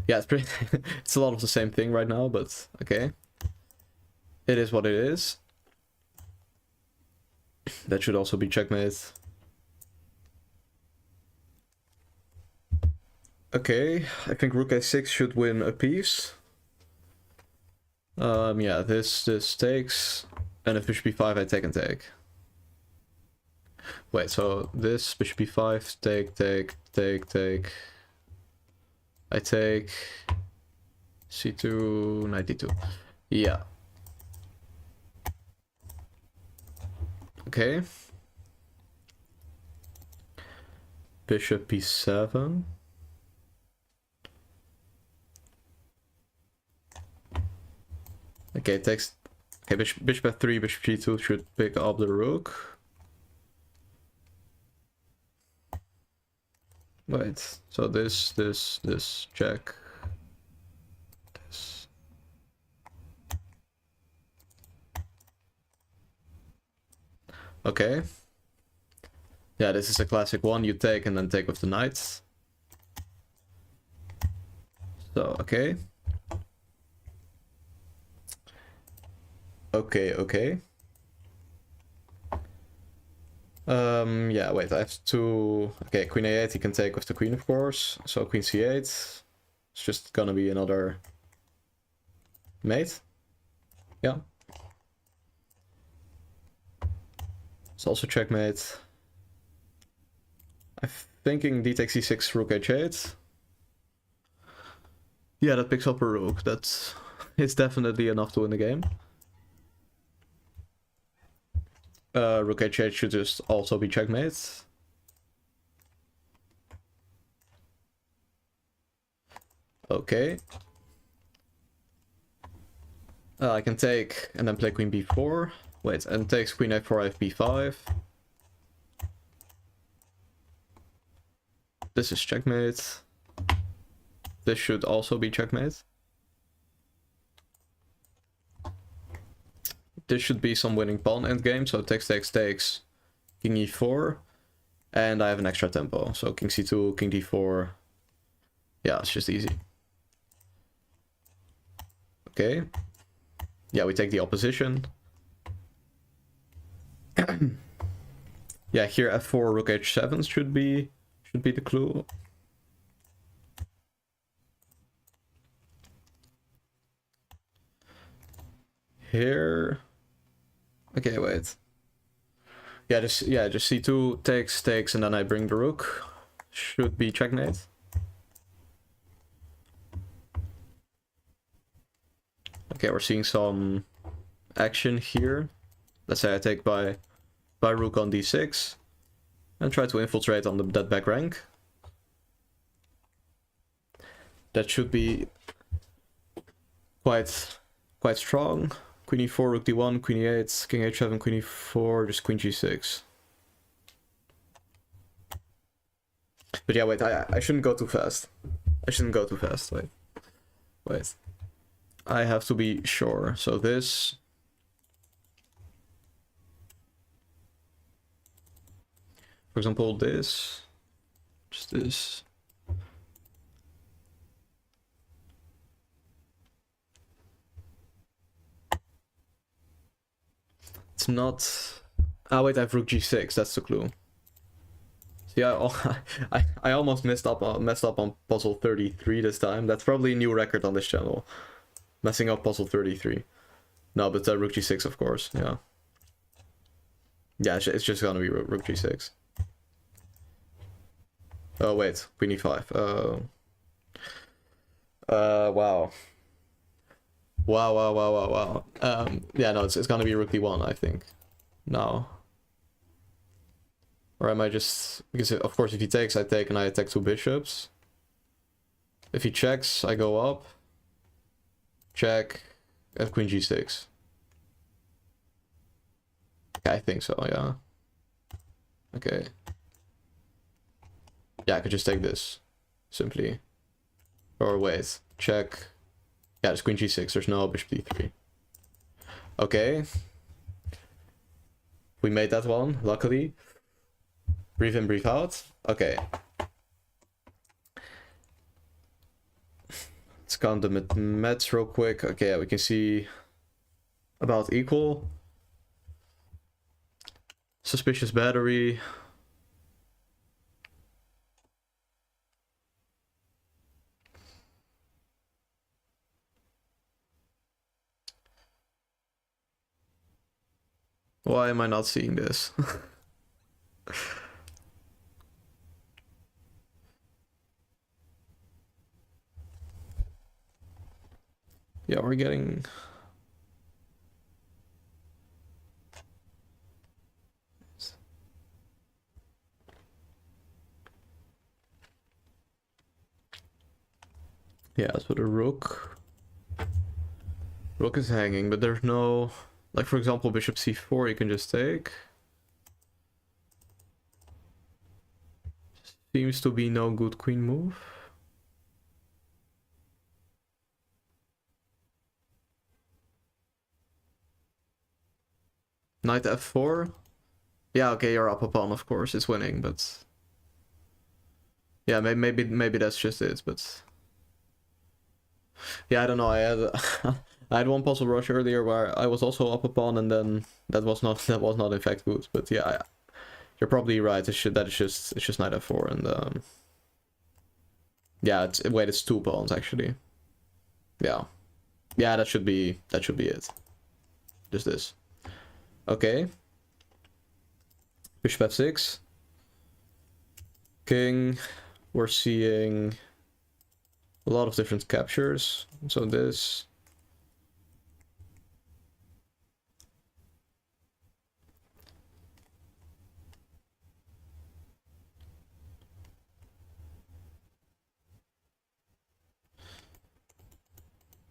Yeah, it's pretty it's a lot of the same thing right now, but okay. It is what it is. That should also be checkmate. Okay, I think rook a6 should win a piece. Yeah, this takes, and if bishop b5, I take and take. Wait, so this bishop b5, take. I take c2, knight d2. Yeah. Okay. Bishop b7. Okay, it takes. Okay, bishop f3, bishop g2 should pick up the rook. Wait, so this, check. This. Okay. Yeah, this is a classic one. You take and then take with the knights. So, okay. Okay. Yeah, wait, I have to... Okay, queen a8 he can take with the queen, of course. So queen c8. It's just gonna be another mate. Yeah. It's also checkmate. I'm thinking d takes c6, rook h8. Yeah, that picks up a rook. That's... It's definitely enough to win the game. Rook h8 should just also be checkmate. Okay. I can take and then play queen b4. Wait, and takes queen f4, I have b5. This is checkmate. This should also be checkmate. This should be some winning pawn endgame, so takes, king e4, and I have an extra tempo, so king c2, king d4, yeah, it's just easy. Okay, yeah, we take the opposition. Yeah, here f4, rook h7 should be the clue. Here. Okay, wait. Yeah, just c2 takes, and then I bring the rook. Should be checkmate. Okay, we're seeing some action here. Let's say I take by rook on d6 and try to infiltrate on that back rank. That should be quite strong. Queen e4, rook d1, queen e8, king h7, queen e4, just queen g6. But yeah, wait, I shouldn't go too fast. Wait. I have to be sure. So this... For example, this... Just this... It's not... Ah, wait, I have rook g6, that's the clue. See, I almost messed up on puzzle 33 this time. That's probably a new record on this channel. Messing up puzzle 33. No, but rook g6, of course, yeah. Yeah, it's just gonna be rook g6. Oh, wait, queen e5. Wow. Wow. Yeah, no, it's gonna be rook d1, I think. No. Or am I just... Because, of course, if he takes, I take, and I attack two bishops. If he checks, I go up. check, and queen g6. Yeah, I think so, yeah. Okay. Yeah, I could just take this, simply. Or wait, check. Yeah, there's queen g6, there's no bishop d3. Okay. We made that one, luckily. Breathe in, breathe out. Okay. Let's count the mets real quick. Okay, yeah, we can see about equal. Suspicious battery. Why am I not seeing this? Yeah, we're getting... Yeah, so the rook. Rook is hanging, but there's no... Like, for example, bishop c4 you can just take. Seems to be no good queen move. Knight f4. Yeah, okay, you're up a pawn, of course, it's winning, but... Yeah, maybe that's just it, but... Yeah, I don't know, I had... I had one puzzle rush earlier where I was also up a pawn, and then that was not in fact good. But yeah, you're probably right. It's just knight f4, and yeah, it's 2 pawns actually. Yeah, that should be it. Just this. Okay. Bishop f6. King. We're seeing a lot of different captures. So this.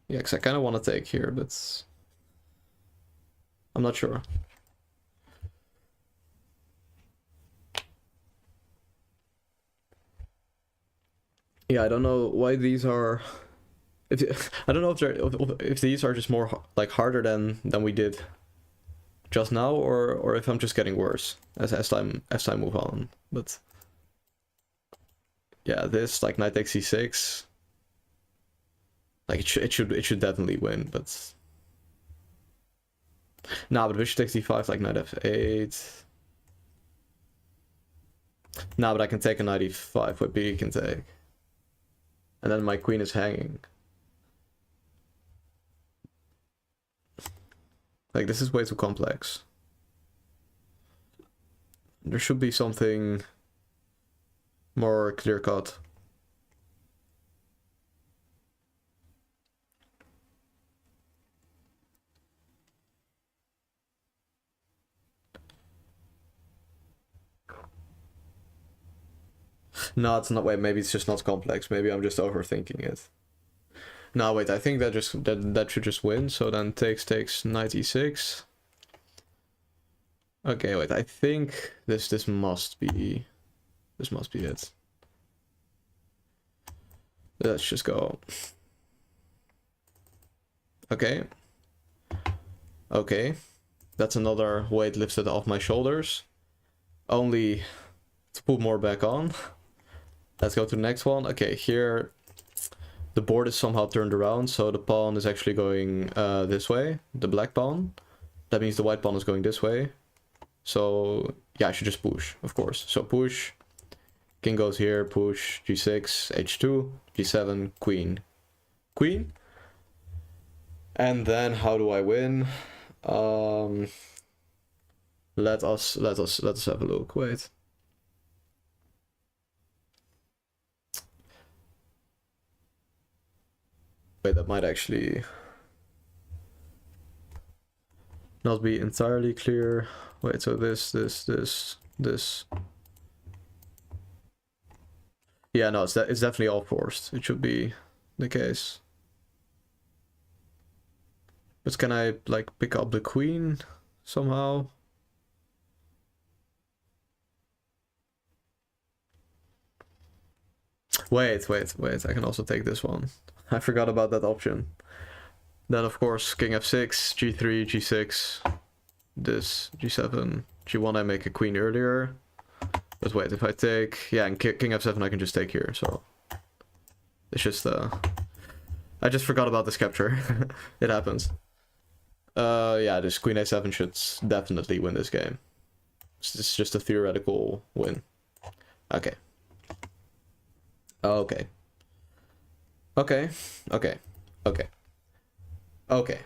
Yeah, because I kind of want to take here, but I'm not sure. Yeah, I don't know why these are. I don't know if these are just more like harder than we did just now, or if I'm just getting worse as time move on. But yeah, this like knight takes c6. Like it should definitely win, but nah, but bishop takes d5, like knight f8. Nah, but I can take a knight e5, what b can take. And then my queen is hanging. Like, this is way too complex. There should be something more clear-cut. No, it's not. Wait, maybe it's just not complex. Maybe I'm just overthinking it. No, wait. I think that should just win. So then takes knight e6. Okay, wait. I think this must be it. Let's just go. Okay. Okay. That's another weight lifted off my shoulders. Only to put more back on. Let's go to the next one. Okay, here the board is somehow turned around, so the pawn is actually going this way, the black pawn. That means the white pawn is going this way. So yeah, I should just push, of course. So push, king goes here, push, g6, h2, g7, queen. Queen. And then how do I win? Let us have a look. Wait. Wait, that might actually not be entirely clear. Wait, so this. Yeah, no, it's definitely all forced. It should be the case. But can I, like, pick up the queen somehow? Wait, I can also take this one. I forgot about that option. Then, of course, king f6, g3, g6, this, g7, g1 I make a queen earlier. But wait, if I take... Yeah, and king f7 I can just take here, so... It's just, I just forgot about this capture. It happens. Yeah, this queen a7 should definitely win this game. It's just a theoretical win. Okay. Okay. Okay. Okay. Okay. Okay.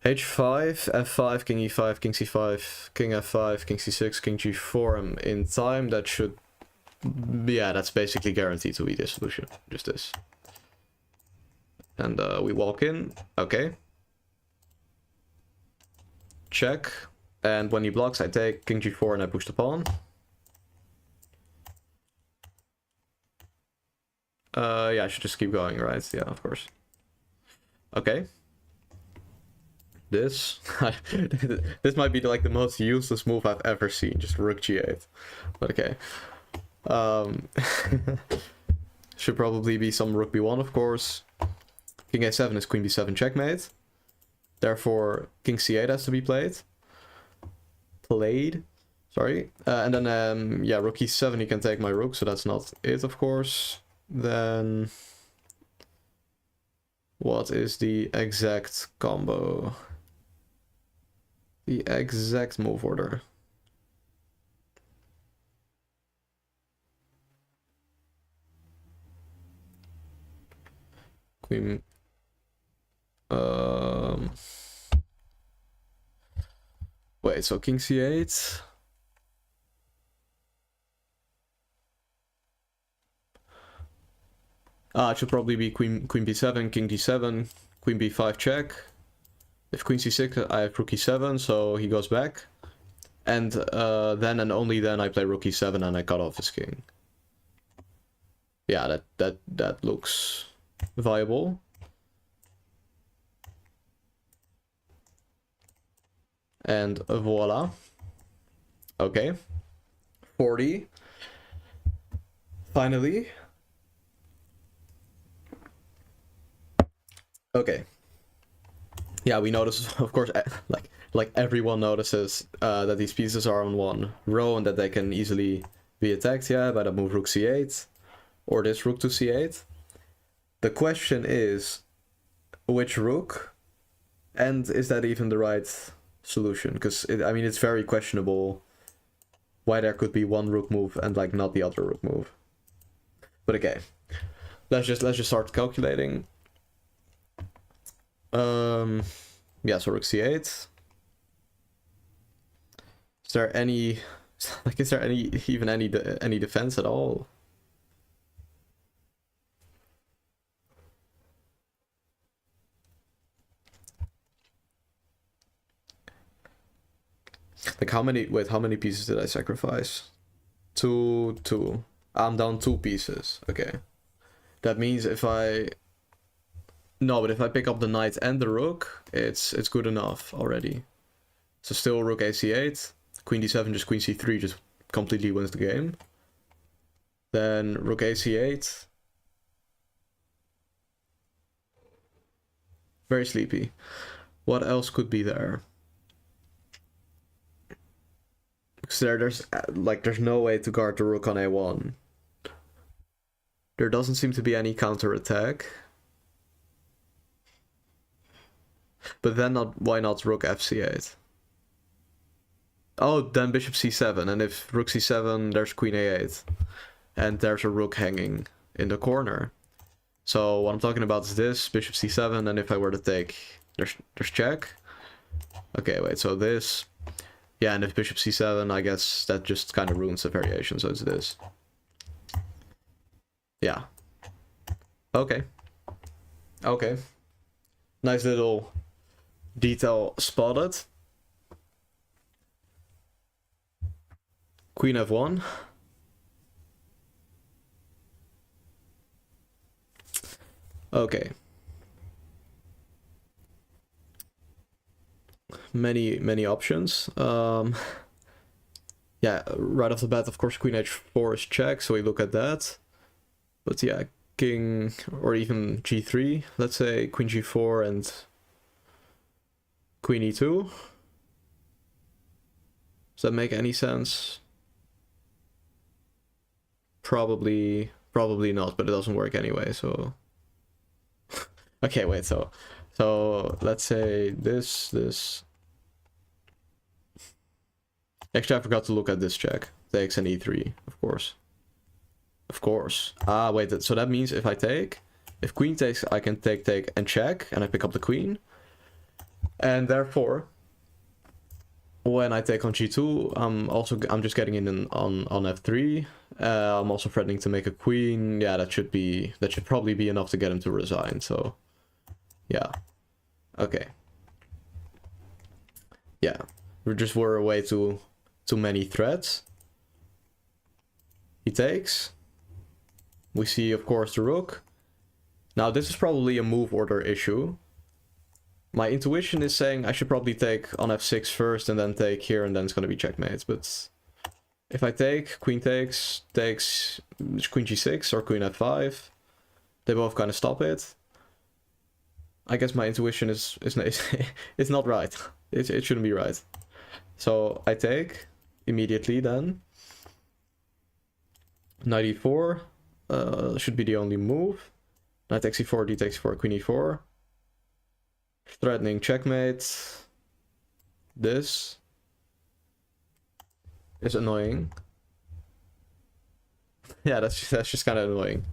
h5, f5, king e5, king c5, king f5, king c6, king g4. And in time, that should... Yeah, that's basically guaranteed to be this solution. Just this. And we walk in. Okay. Check. And when he blocks, I take king g4 and I push the pawn. Yeah, I should just keep going, right? Yeah, of course. Okay. This. This might be like the most useless move I've ever seen. Just rook g8. But okay. Should probably be some rook b1, of course. King a7 is queen b7 checkmate. Therefore, king c8 has to be played. Sorry. And then, yeah, rook e7, he can take my rook, so that's not it, of course. Then... What is the exact combo? The exact move order. Queen... Wait, so king c8... it should probably be queen b7, king d7, queen b5 check. If queen c6, I have rook e7, so he goes back. And then and only then I play rook e7 and I cut off his king. Yeah, that looks viable. And voila. Okay. 40. Finally. Okay. Yeah, we notice, of course, like everyone notices that these pieces are on one row and that they can easily be attacked, yeah, by the move rook c8 or this rook to c8. The question is, which rook? And is that even the right solution? Because, I mean, it's very questionable why there could be one rook move and, like, not the other rook move. But okay. Let's just start calculating. Yeah, so rook c8. Is there any, like, is there even any defense at all? Like, how many pieces did I sacrifice? Two. I'm down 2 pieces. Okay. That means if I... No, but if I pick up the knight and the rook, it's good enough already. So still rook a8, queen d7, just queen c3 just completely wins the game. Then rook a8. Very sleepy. What else could be there? Because there's no way to guard the rook on a1. There doesn't seem to be any counter attack. But then why not rook fc8? Oh, then bishop c7, and if rook c7, there's queen a8. And there's a rook hanging in the corner. So what I'm talking about is this, bishop c7, and if I were to take, there's check. Okay, wait, so this... Yeah, and if bishop c7, I guess that just kind of ruins the variation, so it's this. Yeah. Okay. Okay. Nice little... detail spotted. Queen f1. Okay. many options. Yeah, right off the bat, of course, queen h4 is check, so we look at that. But yeah, king, or even g3, let's say queen g4 and queen e2. Does that make any sense? Probably not, but it doesn't work anyway, so... Okay, wait, so let's say this... Actually, I forgot to look at this check. Takes an e3, of course. Of course. Ah, wait, so that means if I take... If queen takes, I can take and check, and I pick up the queen. And therefore, when I take on g2, I'm just getting in on f3. I'm also threatening to make a queen. Yeah, that should probably be enough to get him to resign, so... Yeah. Okay. Yeah. We're way too many threats. He takes. We see, of course, the rook. Now, this is probably a move order issue. My intuition is saying I should probably take on f6 first and then take here, and then it's going to be checkmate. But if I take, queen takes queen g6 or queen f5. They both kind of stop it. I guess my intuition is it's not right. It shouldn't be right. So I take immediately then. Knight e4 should be the only move. Knight takes e4, d takes e4, queen e4. Threatening checkmate. This is annoying. Yeah, that's just kind of annoying.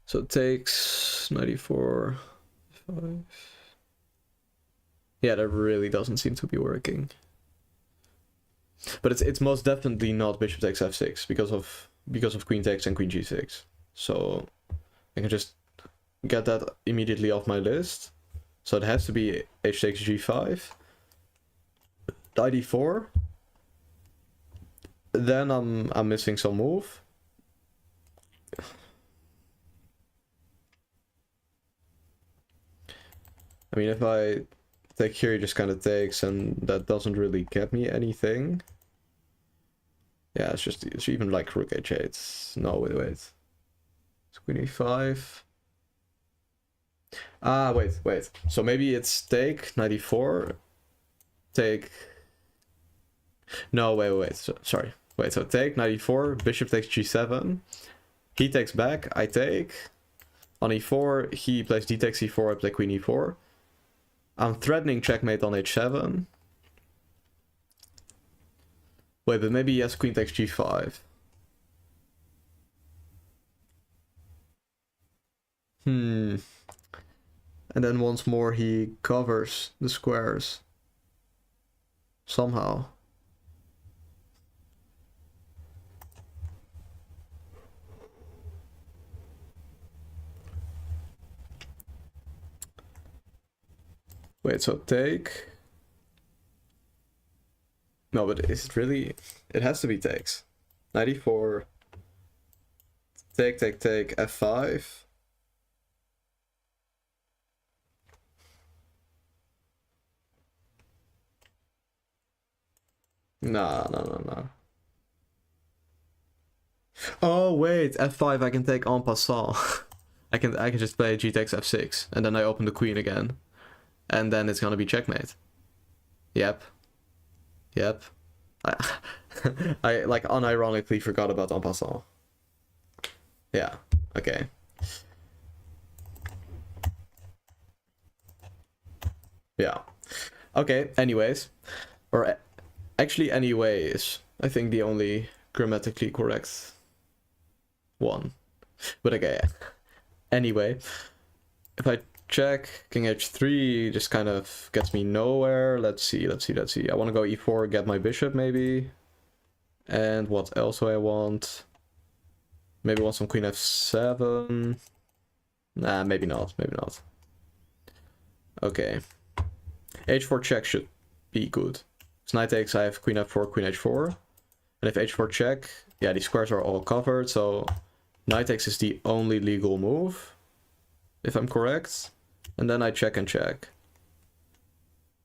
So it takes 94, 5. Yeah, that really doesn't seem to be working. But it's most definitely not bishop takes f6 because of queen takes and queen g6. So I can just get that immediately off my list. So it has to be h takes g5, knight e4. Then I'm missing some move. I mean, if I take here, he just kind of takes, and that doesn't really get me anything. Yeah, it's even like rook h8. No, wait. It's queen e5. Ah, wait. So maybe it's take, knight e4, take... No, wait. Sorry. Wait, so take, knight e4, bishop takes g7. He takes back, I take. On e4, he plays d takes e4, I play queen e4. I'm threatening checkmate on h7. Wait, but maybe he has queen takes g5. And then once more he covers the squares. Somehow. Wait, so take... No, but is it really... It has to be takes. 94. Take, f5. No. Oh, wait, f5 I can take en passant. I can just play g takes f6, and then I open the queen again. And then it's gonna be checkmate. Yep. I like unironically forgot about en passant. Yeah, okay. Yeah. Okay, anyways. Or actually anyways, I think the only grammatically correct one. But okay, anyway. If I check, king h3 just kind of gets me nowhere. Let's see. I want to go e4, get my bishop maybe. And what else do I want? Maybe want some queen f7. Nah, maybe not. Okay. h4 check should be good. So knight takes, I have queen f4, queen h4. And if h4 check, yeah, these squares are all covered, so knight takes is the only legal move, if I'm correct. And then I check and check.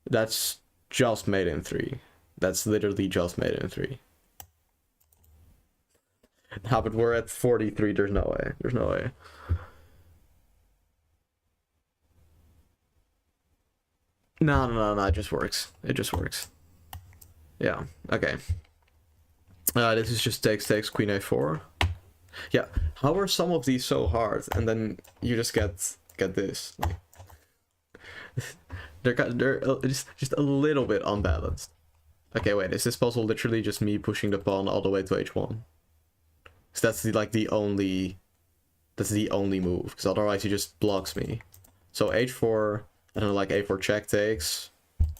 That's just mate in 3. That's literally just mate in 3. Nah, but we're at 43, there's no way. There's no way. No, it just works. It just works. Yeah, okay. This is just takes, queen a4. Yeah, how are some of these so hard? And then you just get this. Like, they're just a little bit unbalanced. Okay, wait, is this puzzle literally just me pushing the pawn all the way to h1? Because that's the only move, because otherwise he just blocks me. So h4, I don't know, like a4 check takes,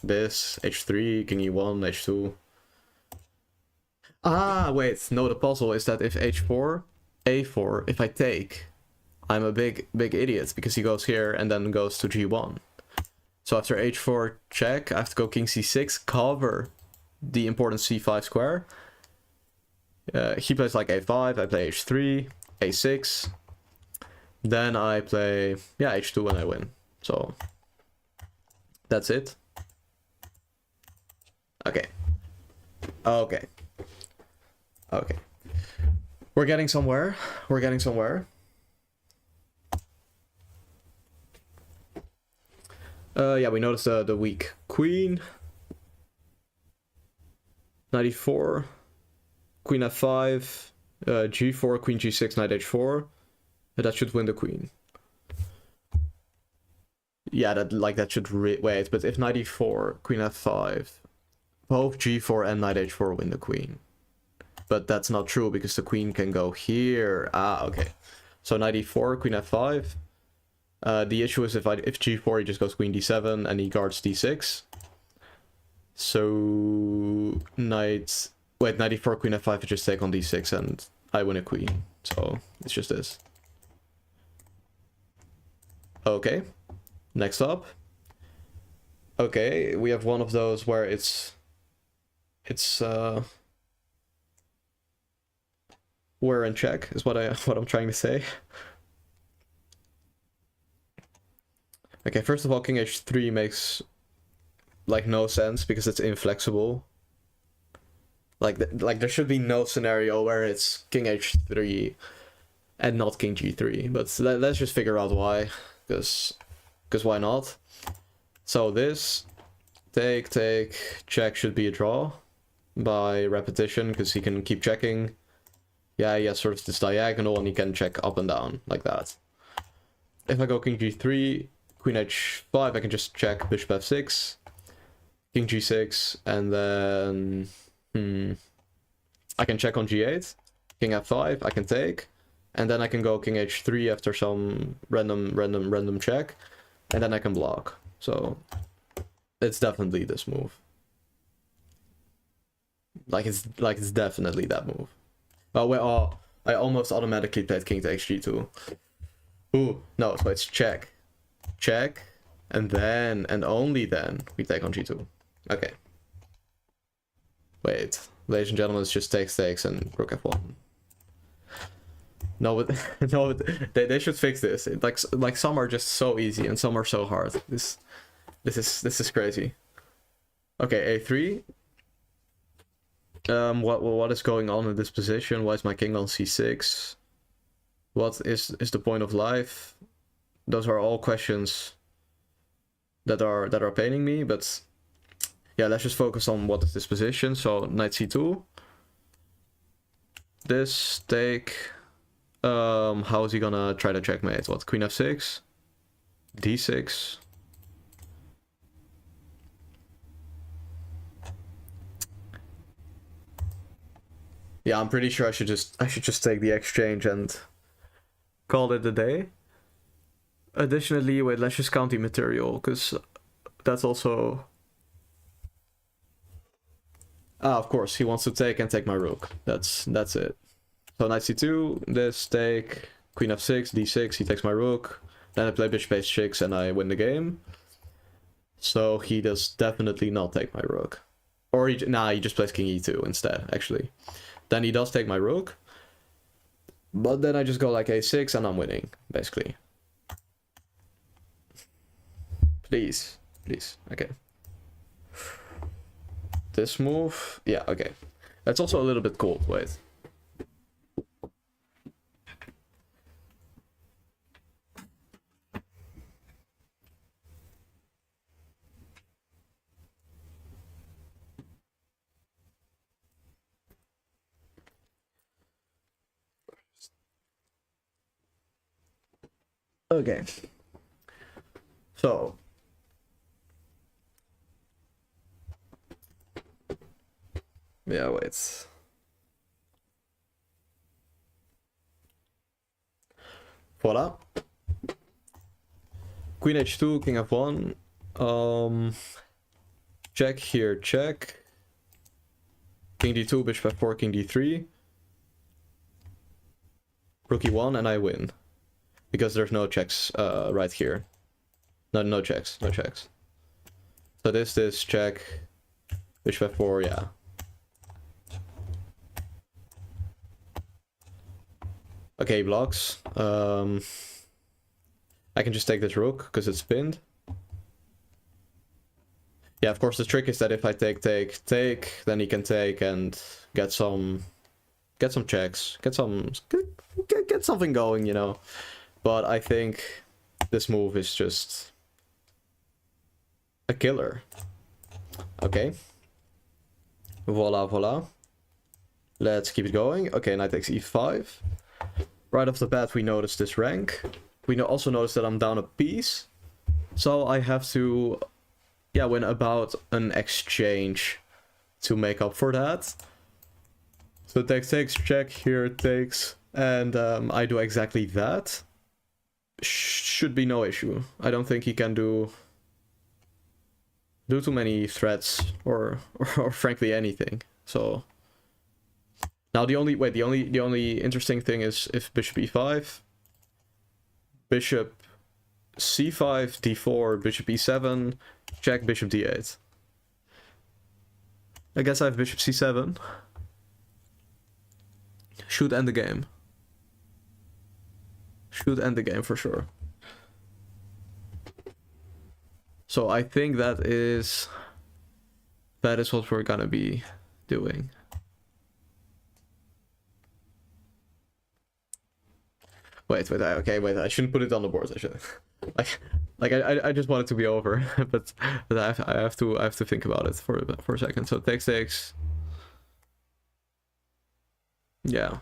this, h3, king e1, h2. Ah, wait, no, the puzzle is that if h4, a4, if I take, I'm a big idiot, because he goes here and then goes to g1. So after h4 check, I have to go king c6, cover the important c5 square. He plays like a5, I play h3, a6. Then I play, yeah, h2 and I win. So that's it. Okay. Okay. Okay. We're getting somewhere. We're getting somewhere. Yeah, we noticed the weak queen. 94. Queen f5. G4, queen g6, knight h4. That should win the queen. Yeah, that should wait, but if knight e4, queen f5, both g4 and knight h4 win the queen. But that's not true, because the queen can go here. Ah, okay. So knight e4, queen f5. The issue is if g4, he just goes queen d7 and he guards d6. So knight e4, queen f5, I just take on d6 and I win a queen. So it's just this. Okay. Next up. Okay, we have one of those where we're in check, is what I'm trying to say. Okay, first of all, king h3 makes like no sense because it's inflexible. Like there should be no scenario where it's king h3 and not king g3, but let's just figure out why, because why not? So this take check should be a draw by repetition, because he can keep checking. Yeah, he has sort of this diagonal and he can check up and down like that. If I go king g3, queen h5, I can just check bishop f6, king g6, and then I can check on g8, king f5, I can take, and then I can go king h3 after some random check, and then I can block. So it's definitely this move. Like it's definitely that move. Oh wait, I almost automatically played king takes g2. Ooh, no, so it's check, and then, and only then, we take on g2. Okay. Wait, ladies and gentlemen, it's just takes and rook f1. No, but no, they should fix this. Like some are just so easy and some are so hard. This is crazy. Okay, a3. What is going on in this position? Why is my king on c6? What is the point of life? Those are all questions that are paining me, but yeah, let's just focus on what is this position. So knight c2. This take. How is he gonna try to checkmate? What, queen f6? d6? Yeah, I'm pretty sure I should just take the exchange and call it a day. Additionally, wait, let's just count the material, because that's also... Ah, of course, he wants to take and take my rook. That's it. So knight c2, this take, queen f6, d6, he takes my rook. Then I play bishop h6 and I win the game. So he does definitely not take my rook. Or he just plays king e2 instead, actually. Then he does take my rook. But then I just go like a6 and I'm winning, basically. Please. Please. Okay. This move. Yeah, okay. That's also a little bit cold. Wait. Okay. So. Yeah, wait. Voila. Queen h2, king f1. Check here, check. King d2, bishop f4, king d3. Rook e1, and I win. Because there's no checks right here. No checks, no checks. So this check. Bishop f4, yeah. Okay, blocks. I can just take this rook because it's pinned. Yeah, of course the trick is that if I take, then he can take and get some checks, get something going, you know. But I think this move is just a killer. Okay. Voila, voila. Let's keep it going. Okay, knight takes e5. Right off the bat, we notice this rank. We also notice that I'm down a piece. So I have to, yeah, win about an exchange to make up for that. So takes, check, here it takes. And I do exactly that. Should be no issue. I don't think he can do too many threats or frankly anything. So now the only interesting thing is if bishop e5, bishop c5, d4, bishop e7, check, bishop d8. I guess I have bishop c7. Should end the game. Should end the game for sure. So I think that is what we're gonna be doing. Wait, I shouldn't put it on the board. I should I just want it to be over, but I have to think about it for a second. So takes. Yeah.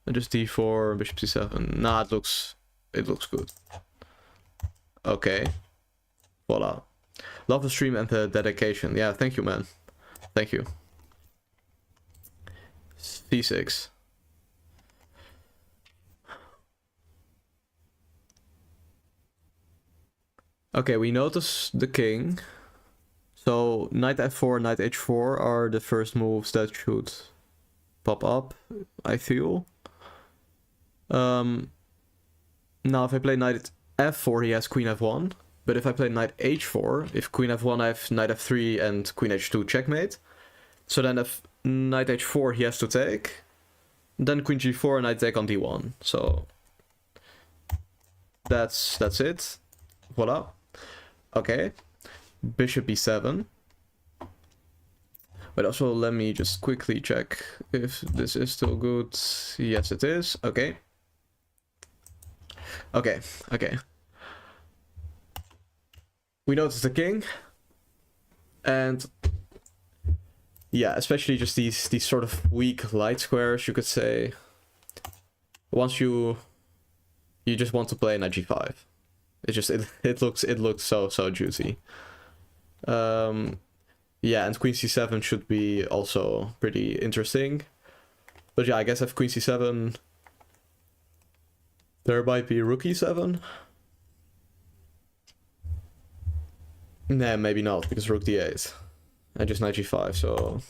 And just d4, bishop c7. Nah, it looks good. Okay. Voila. Love the stream and the dedication. Yeah, thank you, man. Thank you. c6. Okay, we notice the king. So knight f4, knight h4 are the first moves that should pop up, I feel. Now if I play knight f4, he has queen f1. But if I play knight h4, if queen f1, I have knight f3 and queen h2 checkmate. So then if knight h4, he has to take. Then queen g4 and I take on d1. So that's it. Voila. Okay. Bishop e7. But also let me just quickly check if this is still good. Yes, it is. Okay. Okay. We notice the king. And yeah, especially just these sort of weak light squares, you could say. Once you just want to play knight g5. It looks so juicy. Yeah, and queen c7 should be also pretty interesting. But yeah, I guess if queen c7, there might be rook e7. Nah, maybe not, because rook d8. And just knight g5, so...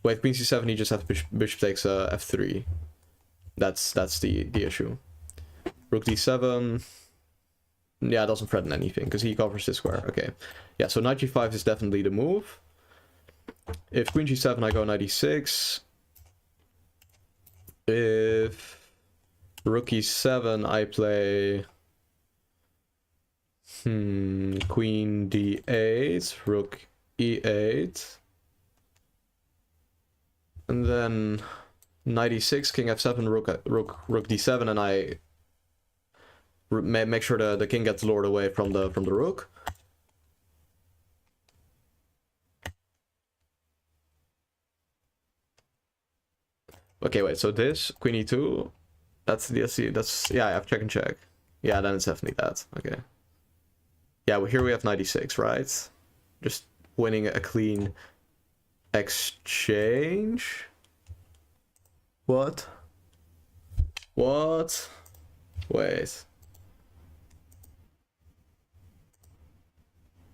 Wait, queen c7, he just has bishop takes f3. That's the issue. Rook d7... Yeah, it doesn't threaten anything, because he covers this square. Okay. Yeah, so knight g5 is definitely the move. If queen g7, I go knight e6. If rook e7, I play... queen d8, rook e8. And then knight e6, king f7, rook d7, and I make sure the king gets lured away from the rook. Okay, wait. So this queen e2, that's yeah. I have check and check. Yeah, then it's definitely that. Okay. Yeah, well, here we have knight e6, right? Just winning a clean exchange. What? What? Wait.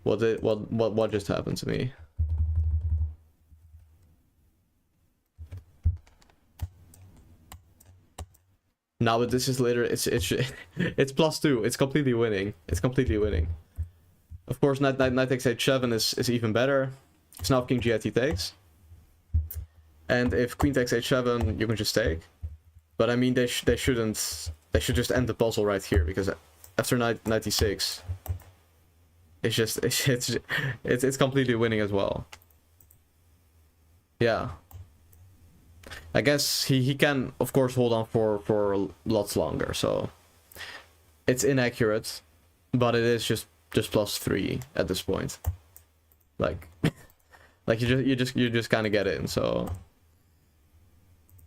What just happened to me? No, but this is later. It's +2. It's completely winning. It's completely winning. Of course, knight takes h7 is even better. It's now king g8 he takes. And if queen takes h7, you can just take. But I mean, they shouldn't. They should just end the puzzle right here, because after knight e6, it's completely winning as well. Yeah. I guess he can, of course, hold on for lots longer. So it's inaccurate, but it is just +3 at this point. Like you just kind of get in. So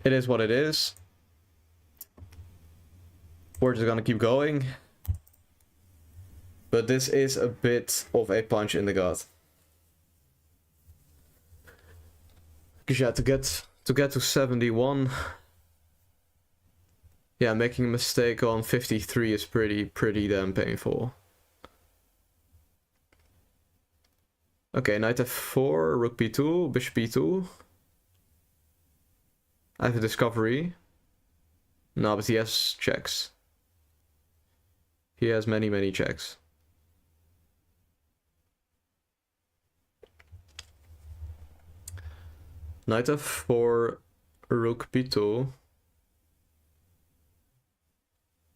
it is what it is. We're just gonna keep going. But this is a bit of a punch in the gut. Because yeah, to get to 71, yeah, making a mistake on 53 is pretty damn painful. Okay, knight f4, rook b2, bishop b2. I have a discovery. No, but he has checks. He has many checks. Knight f4, rook b2,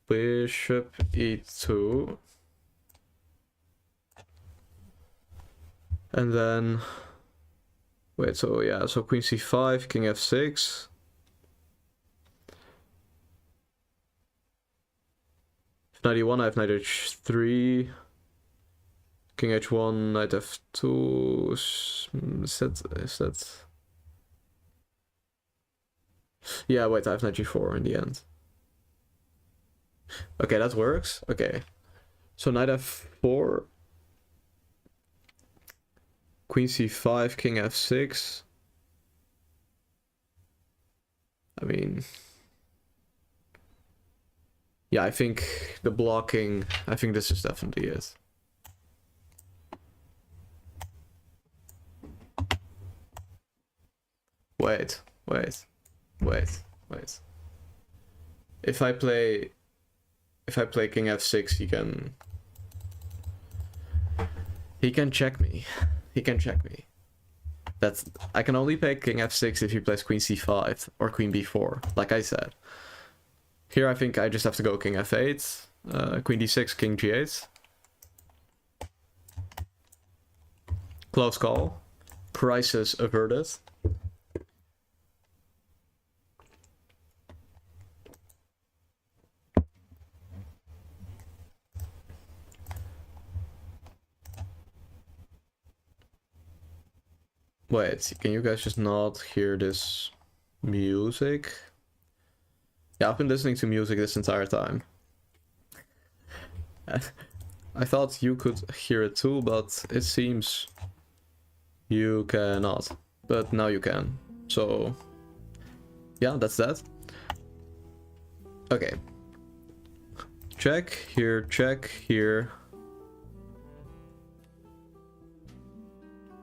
bishop e2, and then wait. So yeah, so queen c5, king f6. Knight e1, I have knight h3, king h1, knight f2. Is that? Yeah, wait, I have knight g4 in the end. Okay, that works. Okay. So knight f4. Queen c5, king f6. I mean... Yeah, I think the blocking... I think this is definitely it. Wait. If I play king f6, he can check me. He can check me. I can only play king f6 if he plays queen c5 or queen b4, like I said. Here I think I just have to go king f8, queen d6, king g8. Close call. Crisis averted. Wait, can you guys just not hear this music? Yeah, I've been listening to music this entire time. I thought you could hear it too, but it seems you cannot. But now you can. So, yeah, that's that. Okay. Check here.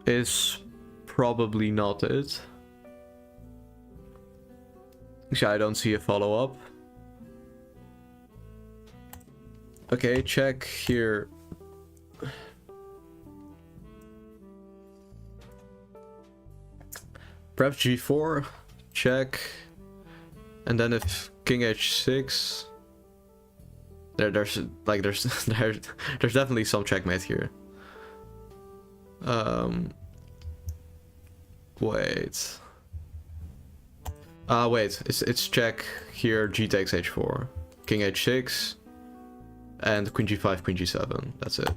Is probably not it. Actually, I don't see a follow-up. Okay, check here. Perhaps g4, check. And then if king h6, there's definitely some checkmate here. Wait. Wait, it's check here, g takes h4, king h6, and queen g5, queen g7. That's it.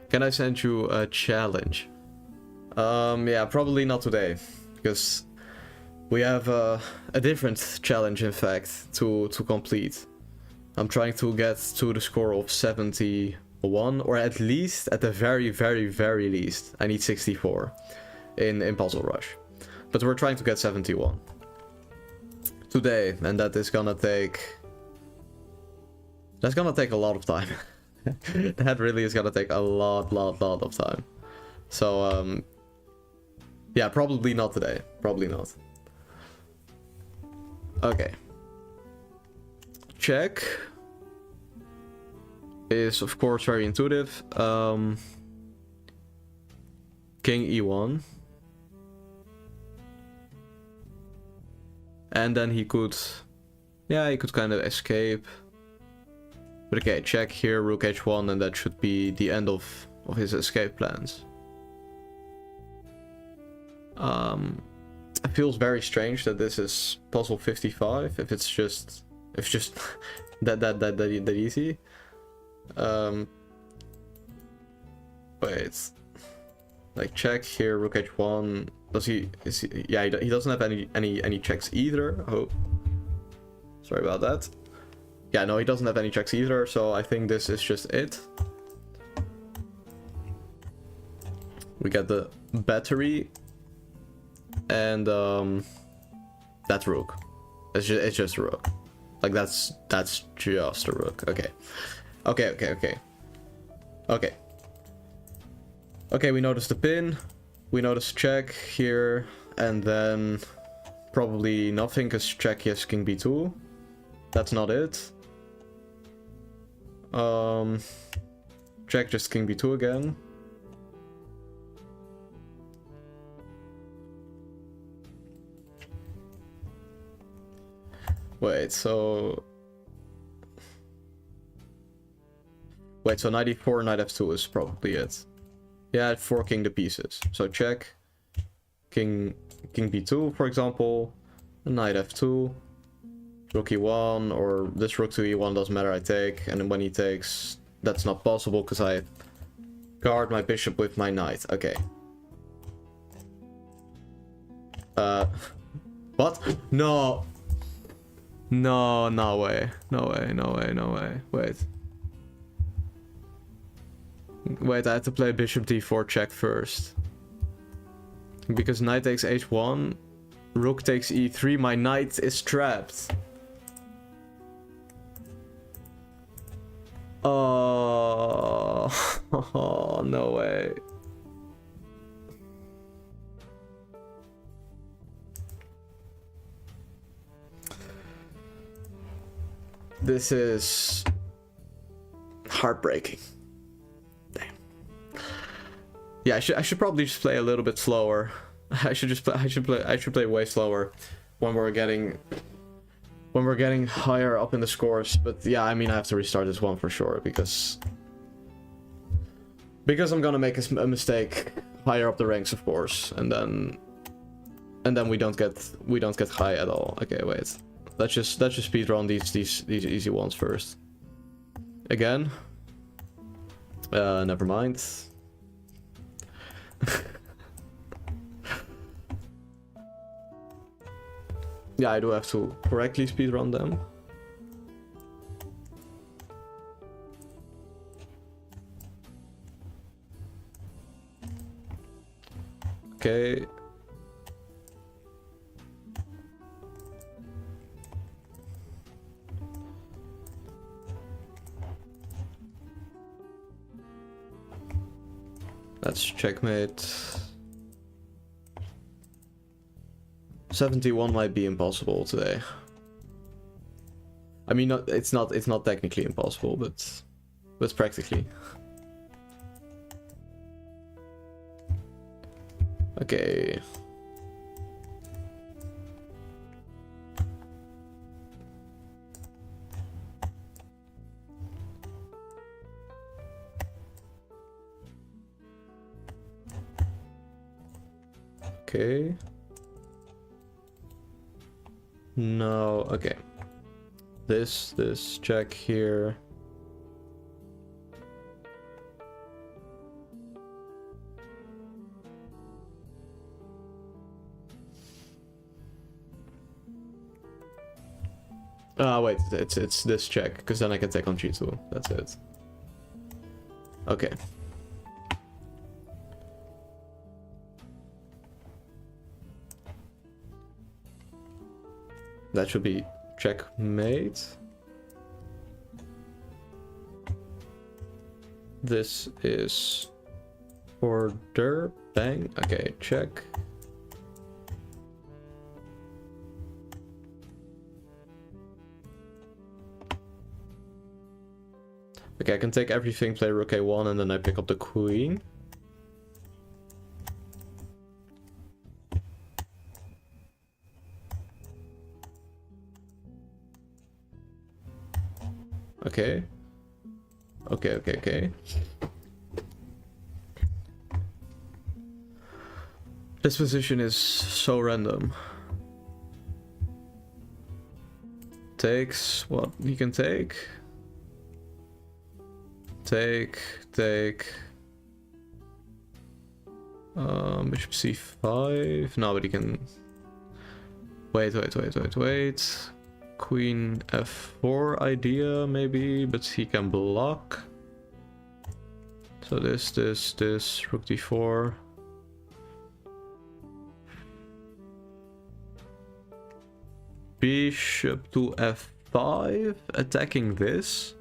Can I send you a challenge? Yeah, probably not today, because we have a different challenge, in fact, to complete. I'm trying to get to the score of 71, or at least, at the very, very, very least, I need 64 in Puzzle Rush. But we're trying to get 71 today, and that is gonna take... That's gonna take a lot of time. That really is gonna take a lot of time. So, yeah, probably not today. Probably not. Okay. Check is, of course, very intuitive. King e1. And then he could... Yeah, he could kind of escape. But okay, check here, rook h1, and that should be the end of his escape plans. It feels very strange that this is puzzle 55, if it's just that easy. Wait, like check here, rook h1. Does he? Yeah, he doesn't have any checks either. Oh, sorry about that. Yeah, no, he doesn't have any checks either. So I think this is just it. We get the battery. And that's rook. It's just a rook. Like that's just a rook. Okay. Okay, we notice the pin. We notice check here, and then probably nothing because check yes king b2. That's not it. Check just king b2 again. Wait, so knight e4, knight f2 is probably it. Yeah, forking the pieces. So check, king b2, for example, knight f2, rook e1, or this rook to e1 doesn't matter, I take, and then when he takes, that's not possible because I guard my bishop with my knight. Okay. What? No. No way. Wait, I have to play bishop d4 check first. Because knight takes h1, rook takes e3, my knight is trapped. Oh, no way. This is heartbreaking. Damn. Yeah, I should probably just play a little bit slower. I should play way slower when we're getting higher up in the scores. But yeah, I mean I have to restart this one for sure because I'm gonna make a mistake higher up the ranks, of course, and then we don't get high at all. Okay, wait. Let's just speedrun these easy ones first. Again. Never mind. Yeah, I do have to correctly speedrun them. Okay. That's checkmate. 71 might be impossible today. I mean, it's not technically impossible, but practically. Okay. Okay. No, okay. This check here. Wait, it's this check, because then I can take on G2. That's it. Okay. That should be checkmate. This is order. Bang. Okay, check. Okay, I can take everything, play rook a1, and then I pick up the queen. Okay. Okay. This position is so random. Takes what he can take. Take. Bishop c5. No, but he can. Wait. Queen f4 idea maybe, but he can block. So this, rook d4. Bishop to f5, attacking this.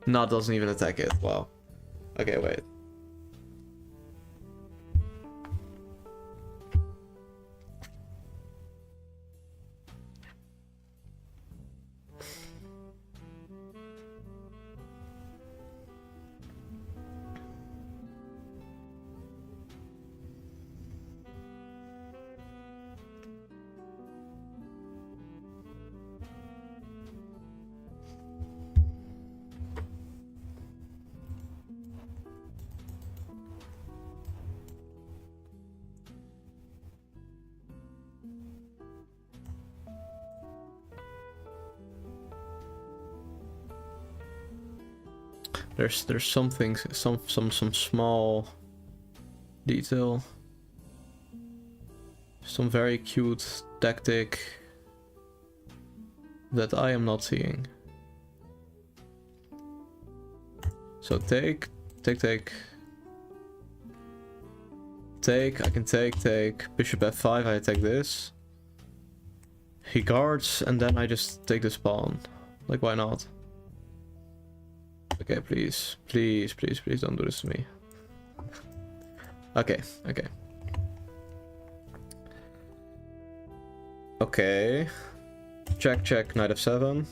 No, it doesn't even attack it. Wow. Okay, wait. There's something, some small detail, some very cute tactic that I am not seeing. So take. I can take. Bishop f5. I take this. He guards, and then I just take this pawn. Like, why not? Okay, please don't do this to me. Okay. Check, knight f7.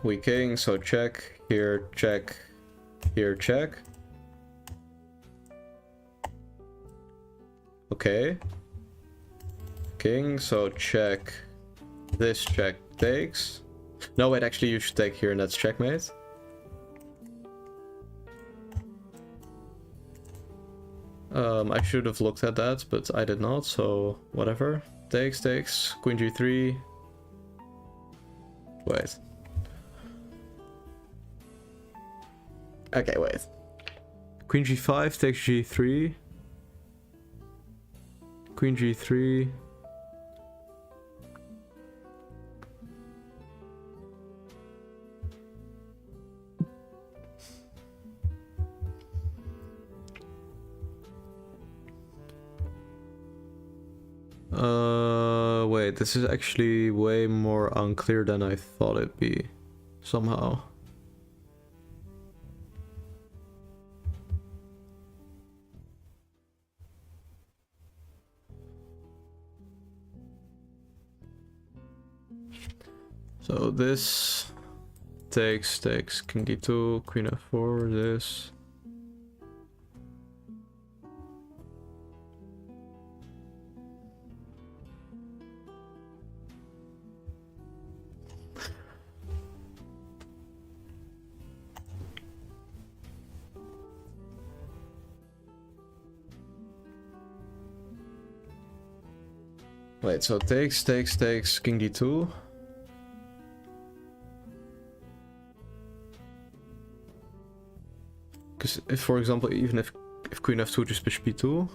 Weak king, so check, here check, here check. Okay. King, so check. This check takes. No, wait, actually you should take here and that's checkmate. I should have looked at that, but I did not, so whatever. Takes, queen g3. Wait. Okay, wait. Queen g5 takes g3. Queen g3. Wait, this is actually way more unclear than I thought it'd be, somehow. So this takes king d2, queen f4, this. Wait, so takes, king d2. Because if, for example, even if queen f2, just bishop b2.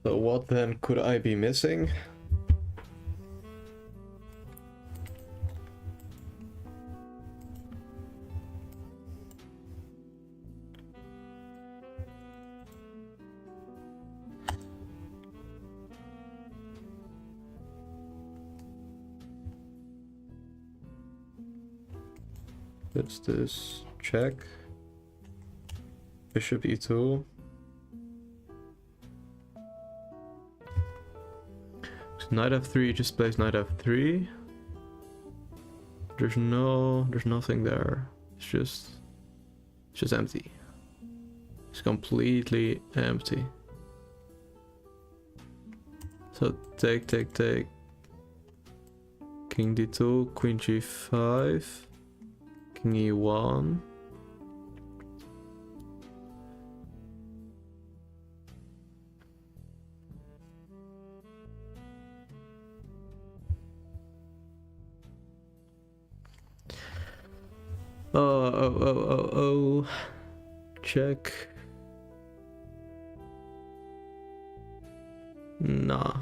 So what then could I be missing? That's this, check. Bishop e2. Knight f3 just plays knight f3. There's nothing there. It's just empty. It's completely empty. So take. King d2, queen g5, king e1. Oh. Check. Nah.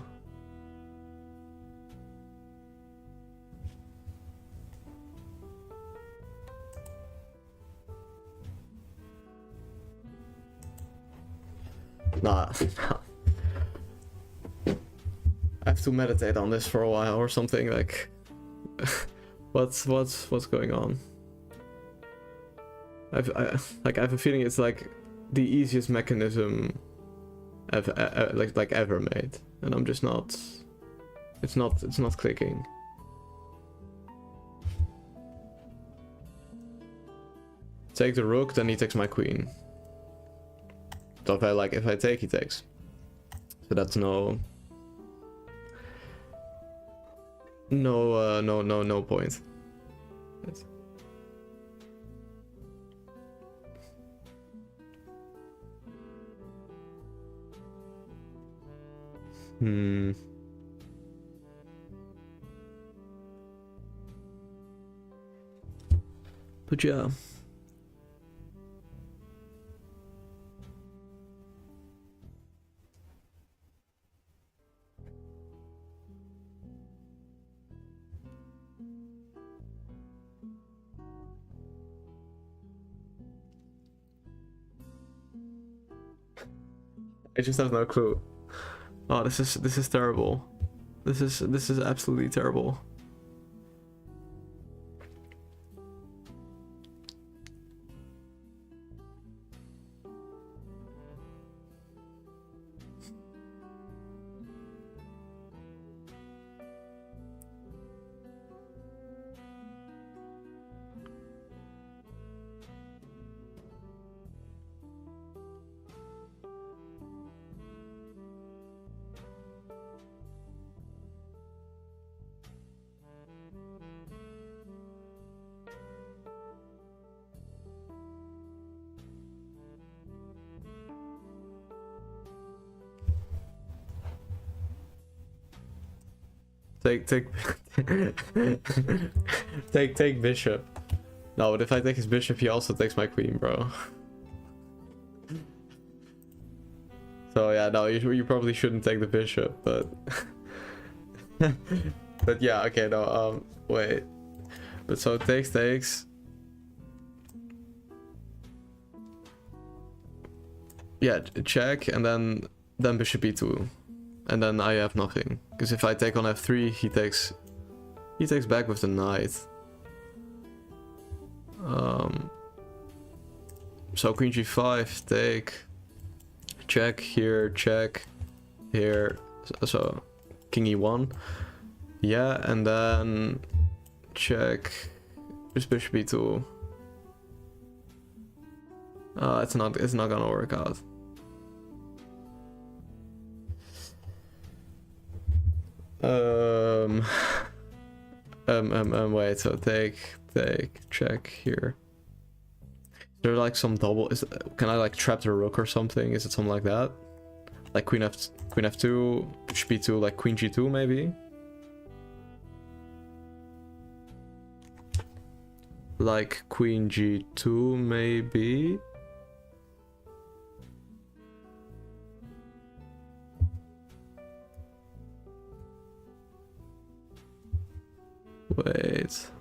Nah. I have to meditate on this for a while or something, like what's going on? I have a feeling it's like the easiest mechanism I've ever made, and I'm just not. It's not clicking. Take the rook, then he takes my queen. So if I take, he takes. So that's no point. But yeah. I just have no clue. Oh, this is terrible. This is absolutely terrible. Take bishop. No, but if I take his bishop, he also takes my queen, bro. So yeah, no, you probably shouldn't take the bishop, but but yeah, okay, no, wait. But so takes. Yeah, check, and then bishop e2. and then I have nothing. Because if I take on f3, he takes back with the knight. So queen g5, take, check here, check here. So king e1, yeah, and then check. Just bishop e2. It's not gonna work out. Wait, so take, check here. Is there like some double, can I like trap the rook or something? Is it something like that? Like queen f2, bishop b2, like queen g2 maybe? Like queen g2 maybe? Wait.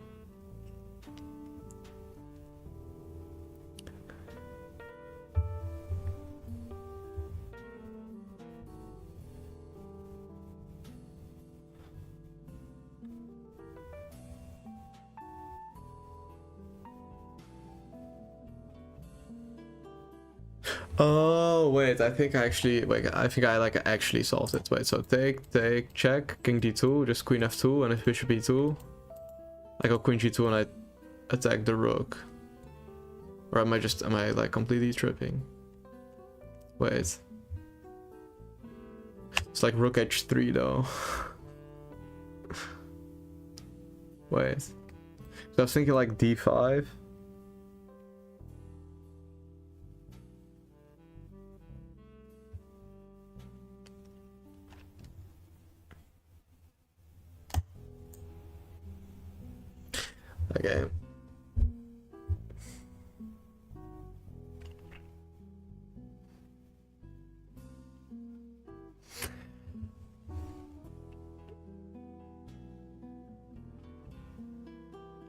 Oh wait, I think I actually solved it. Wait, so take, check, king d2, just queen f2, and if bishop e2, I go queen g2 and I attack the rook. Or am I like completely tripping? Wait. It's like rook h3 though. Wait. So I was thinking like d5. Okay.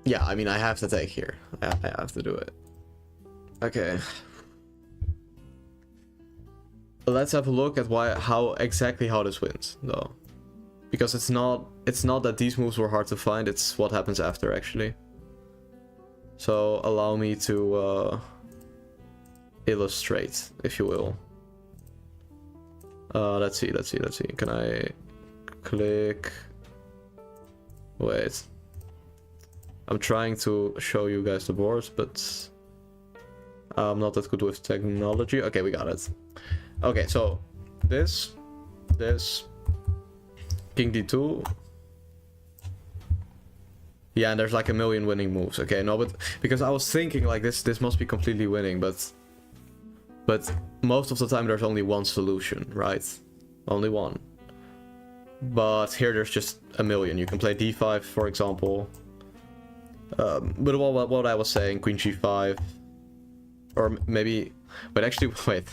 Yeah, I mean, I have to take here. I have to do it. Okay. Let's have a look at how exactly this wins, though. Because it's not that these moves were hard to find, it's what happens after, actually. So allow me to illustrate, if you will. Let's see. Can I click? Wait. I'm trying to show you guys the boards, but I'm not that good with technology. Okay, we got it. Okay, so this, king d2. Yeah, and there's like a million winning moves. Okay, no, but because I was thinking like this must be completely winning, but most of the time there's only one solution, right? Only one. But here there's just a million. You can play d5, for example. But what I was saying, queen g5, or maybe, but actually, wait.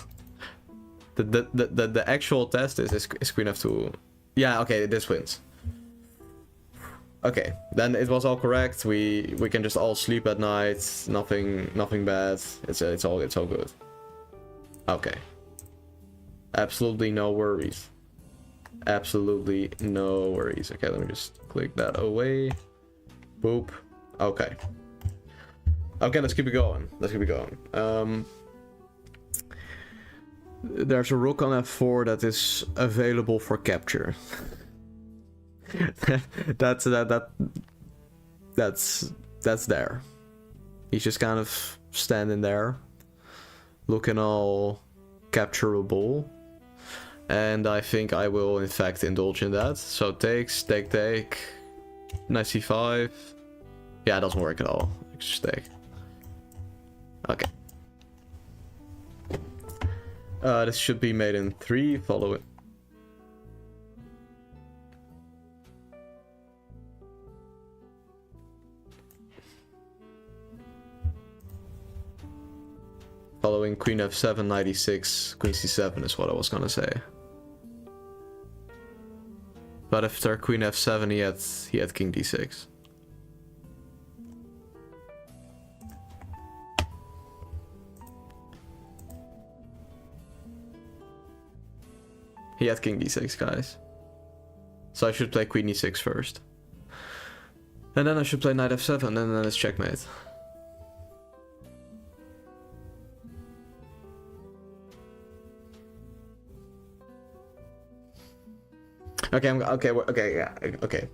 The actual test is queen f2. Yeah, okay, this wins. Okay, then it was all correct. We can just all sleep at night. Nothing bad. It's all good. Okay. Absolutely no worries. Absolutely no worries. Okay, let me just click that away. Boop. Okay. Okay, let's keep it going. There's a rook on f4 that is available for capture. that's there. He's just kind of standing there, looking all capturable, and I think I will in fact indulge in that. So take, knight c5. Yeah, it doesn't work at all. Just take. Okay. This should be made in 3. Follow it. Following queen f7, knight e6, queen c7 is what I was gonna say. But after queen f7, he had king d6. He had king d6, guys. So I should play queen e6 first. And then I should play knight f7, and then it's checkmate. Okay.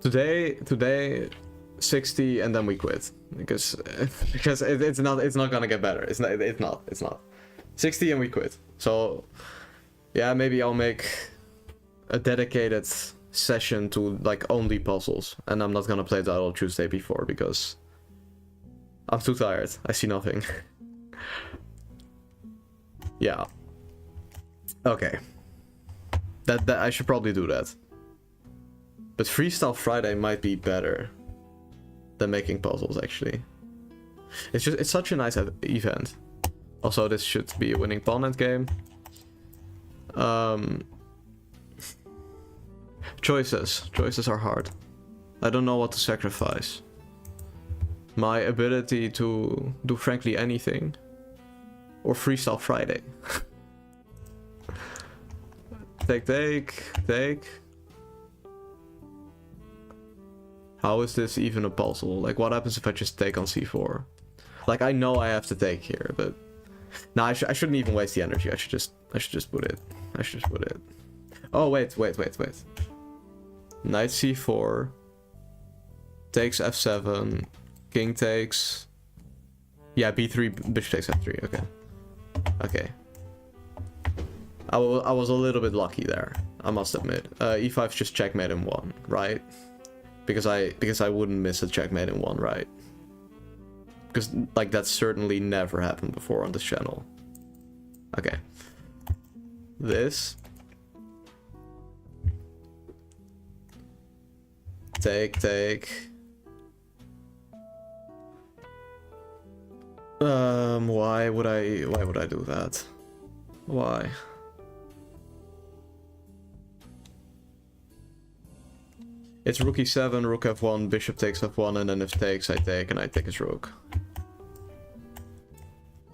Today, 60, and then we quit because it's not gonna get better. It's not. 60 and we quit. So yeah, maybe I'll make a dedicated session to like only puzzles, and I'm not gonna play that all Tuesday before because I'm too tired. I see nothing. Yeah. Okay. That I should probably do that. But Freestyle Friday might be better than making puzzles, actually. It's such a nice event. Also, this should be a winning pawn end game. Choices are hard. I don't know what to sacrifice. My ability to do frankly anything, or Freestyle Friday. Take. How is this even a puzzle? Like, what happens if I just take on c4? Like, I know I have to take here, but no, I shouldn't even waste the energy. I should just put it. Oh wait. Knight c4 takes f7. King takes. Yeah, b3. Bishop takes f3. Okay. I was a little bit lucky there, I must admit. e5's just checkmate in 1, right? Because I wouldn't miss a checkmate in 1, right? Because like that's certainly never happened before on this channel. Okay. This. Take. Why would I do that? Why? It's rook e7, rook f1, bishop takes f1, and then if takes, I take, and I take his rook.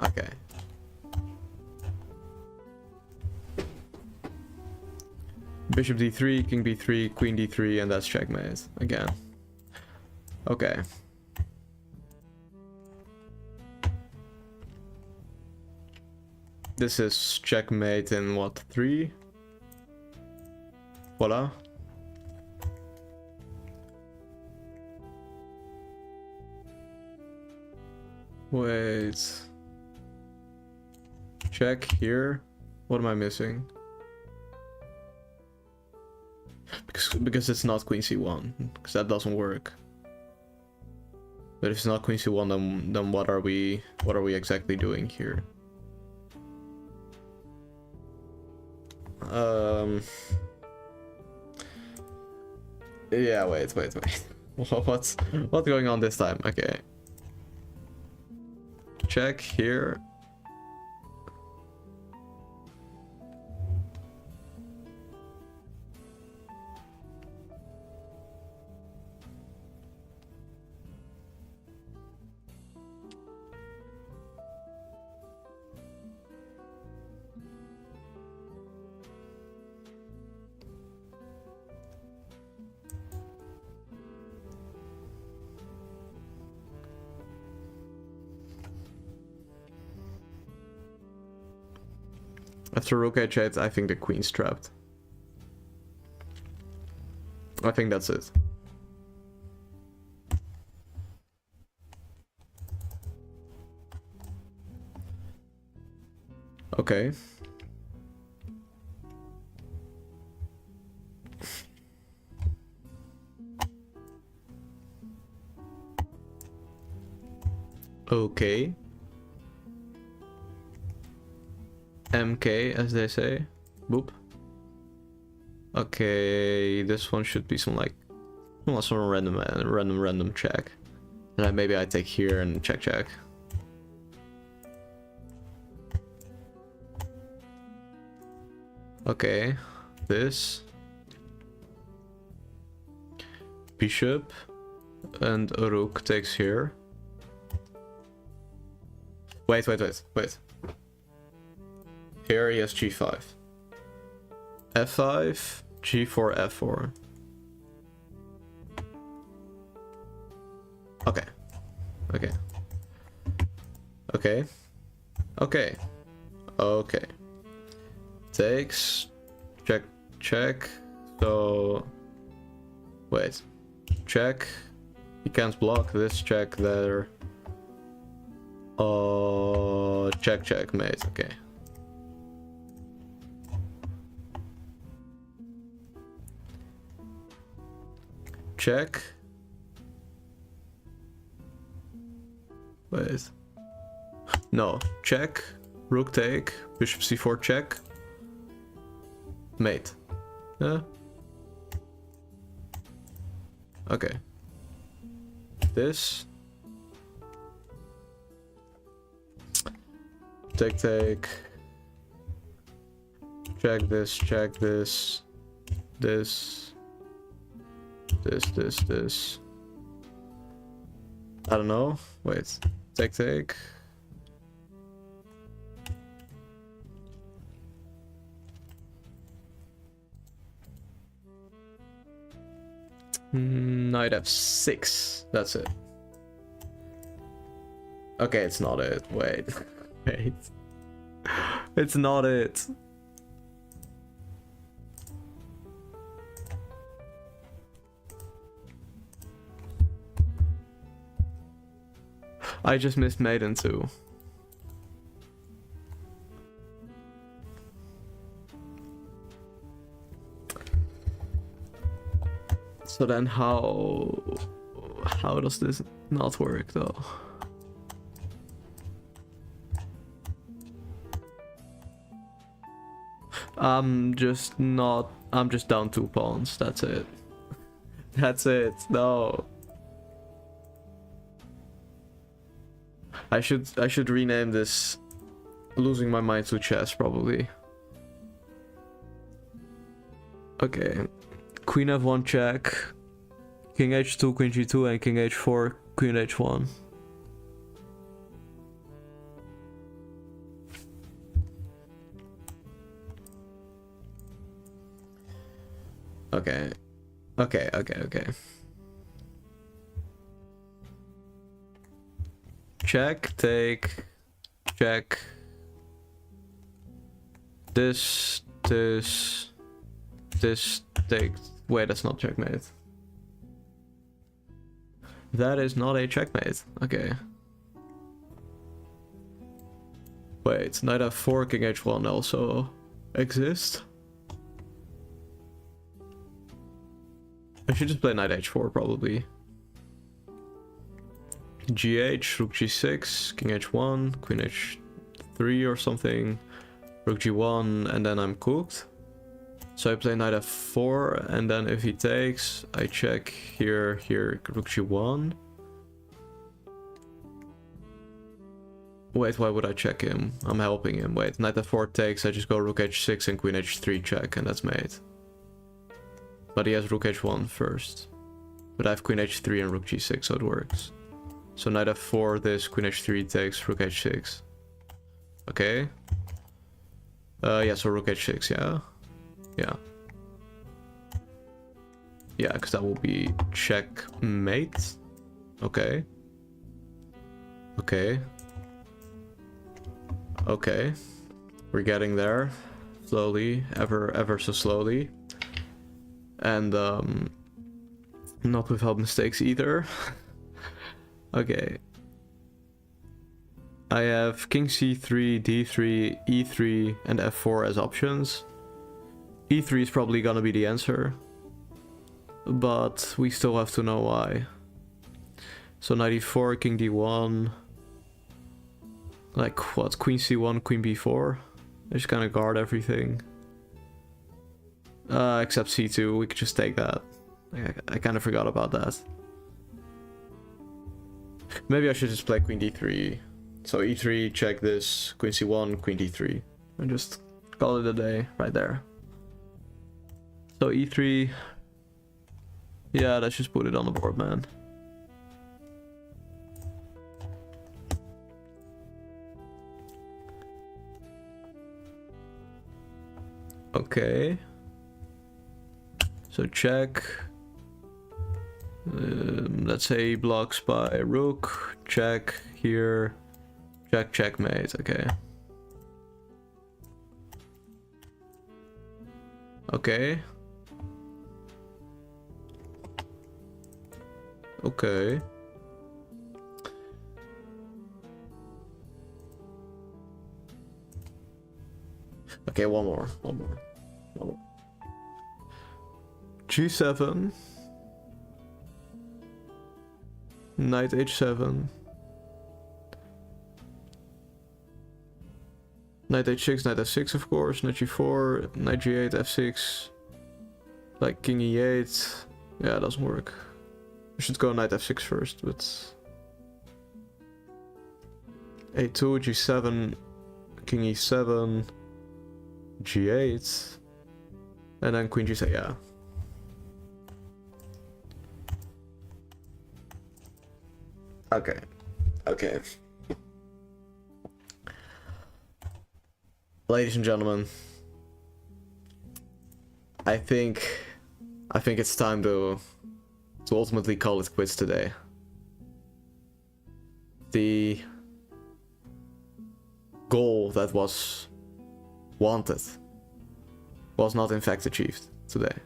Okay. Bishop d3, king b3, queen d3, and that's checkmate again. Okay. This is checkmate in what, 3? Voila. Wait. Check here. What am I missing? Because it's not queen c1, because that doesn't work. But if it's not queen c1, then what are we exactly doing here? Yeah, wait. What's going on this time? Okay. Check here. After rook h8, I think the queen's trapped. I think that's it. Okay. Okay. MK, as they say. Boop. Okay, this one should be some random check. And then maybe I take here and check. Okay, this. Bishop and a rook takes here. Wait. Here he has g5. f5, g4, f4. Okay. Okay. Okay. Okay. Okay. Takes. Check. Check. So. Wait. Check. He can't block this check there. Check, checkmate. Okay. Check. Wait. No. Check. Rook take. Bishop c4 check. Mate. Yeah. Okay. This. Take, take. Check this, check this. This. This. I don't know. Wait. Take, take. Knight f6. That's it. Okay, it's not it. Wait. Wait. It's not it. I just missed maiden too. So then how does this not work though? I'm just down 2 pawns, that's it. That's it, no. I should rename this Losing My Mind to Chess, probably. Okay. Queen f1 check. King h2, queen g2, and king h4, queen h1. Okay. Okay. Check, take, check. This, take. Wait, that's not checkmate. That is not a checkmate. Okay. Wait, knight f4, king h1 also exist? I should just play knight h4 probably. GH, rook g6, king h1, queen h3 or something, rook g1, and then I'm cooked. So I play knight f4, and then if he takes, I check here, rook g1. Wait, why would I check him? I'm helping him. Wait, knight f4 takes, I just go rook h6 and queen h3 check, and that's mate. But he has rook h1 first. But I have queen h3 and rook g6, so it works. So knight f4, this, queen h3 takes, rook h6. Okay. Yeah, so rook h6, yeah. Yeah, because that will be checkmate. Okay. We're getting there. Slowly, ever so slowly. And not without mistakes either. Okay. I have king c3, d3, e3, and f4 as options. e3 is probably gonna be the answer, but we still have to know why. So knight e4, king d1. Like what? Queen c1, queen b4. I just kind of guard everything. Except c2, we could just take that. I kind of forgot about that. Maybe I should just play queen d3. So e3, check this, queen c1, queen d3. And just call it a day right there. So e3. Yeah, let's just put it on the board, man. Okay. So check. Let's say blocks by rook. Check here. Check, checkmate. Okay. Okay. Okay. Okay, one more. G7. Knight H7. Knight H6, Knight F6 of course, Knight G4, Knight G8, F6. Like King E8. Yeah, it doesn't work. We should go Knight F6 first, but... A2, G7, King E7, G8, and then Queen G6, yeah. Okay. Okay. Ladies and gentlemen, I think it's time to ultimately call it quits today. The goal that was wanted was not in fact achieved today.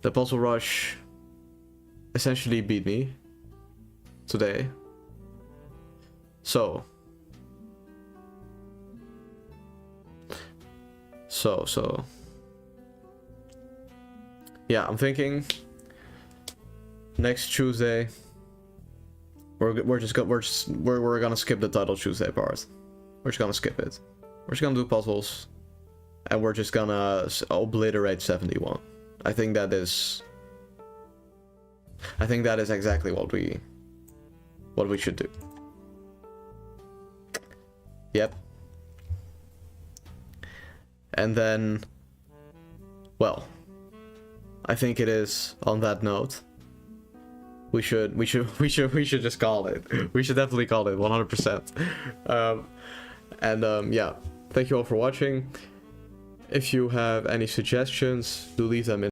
The puzzle rush essentially beat me today. So yeah, I'm thinking next Tuesday we're gonna skip the title Tuesday part. We're just gonna skip it. We're just gonna do puzzles, and we're just gonna obliterate 71. I think that is exactly what we should do. Yep. And then, well, I think it is on that note. We should just call it. We should definitely call it 100%. Yeah, thank you all for watching. If you have any suggestions, do leave them in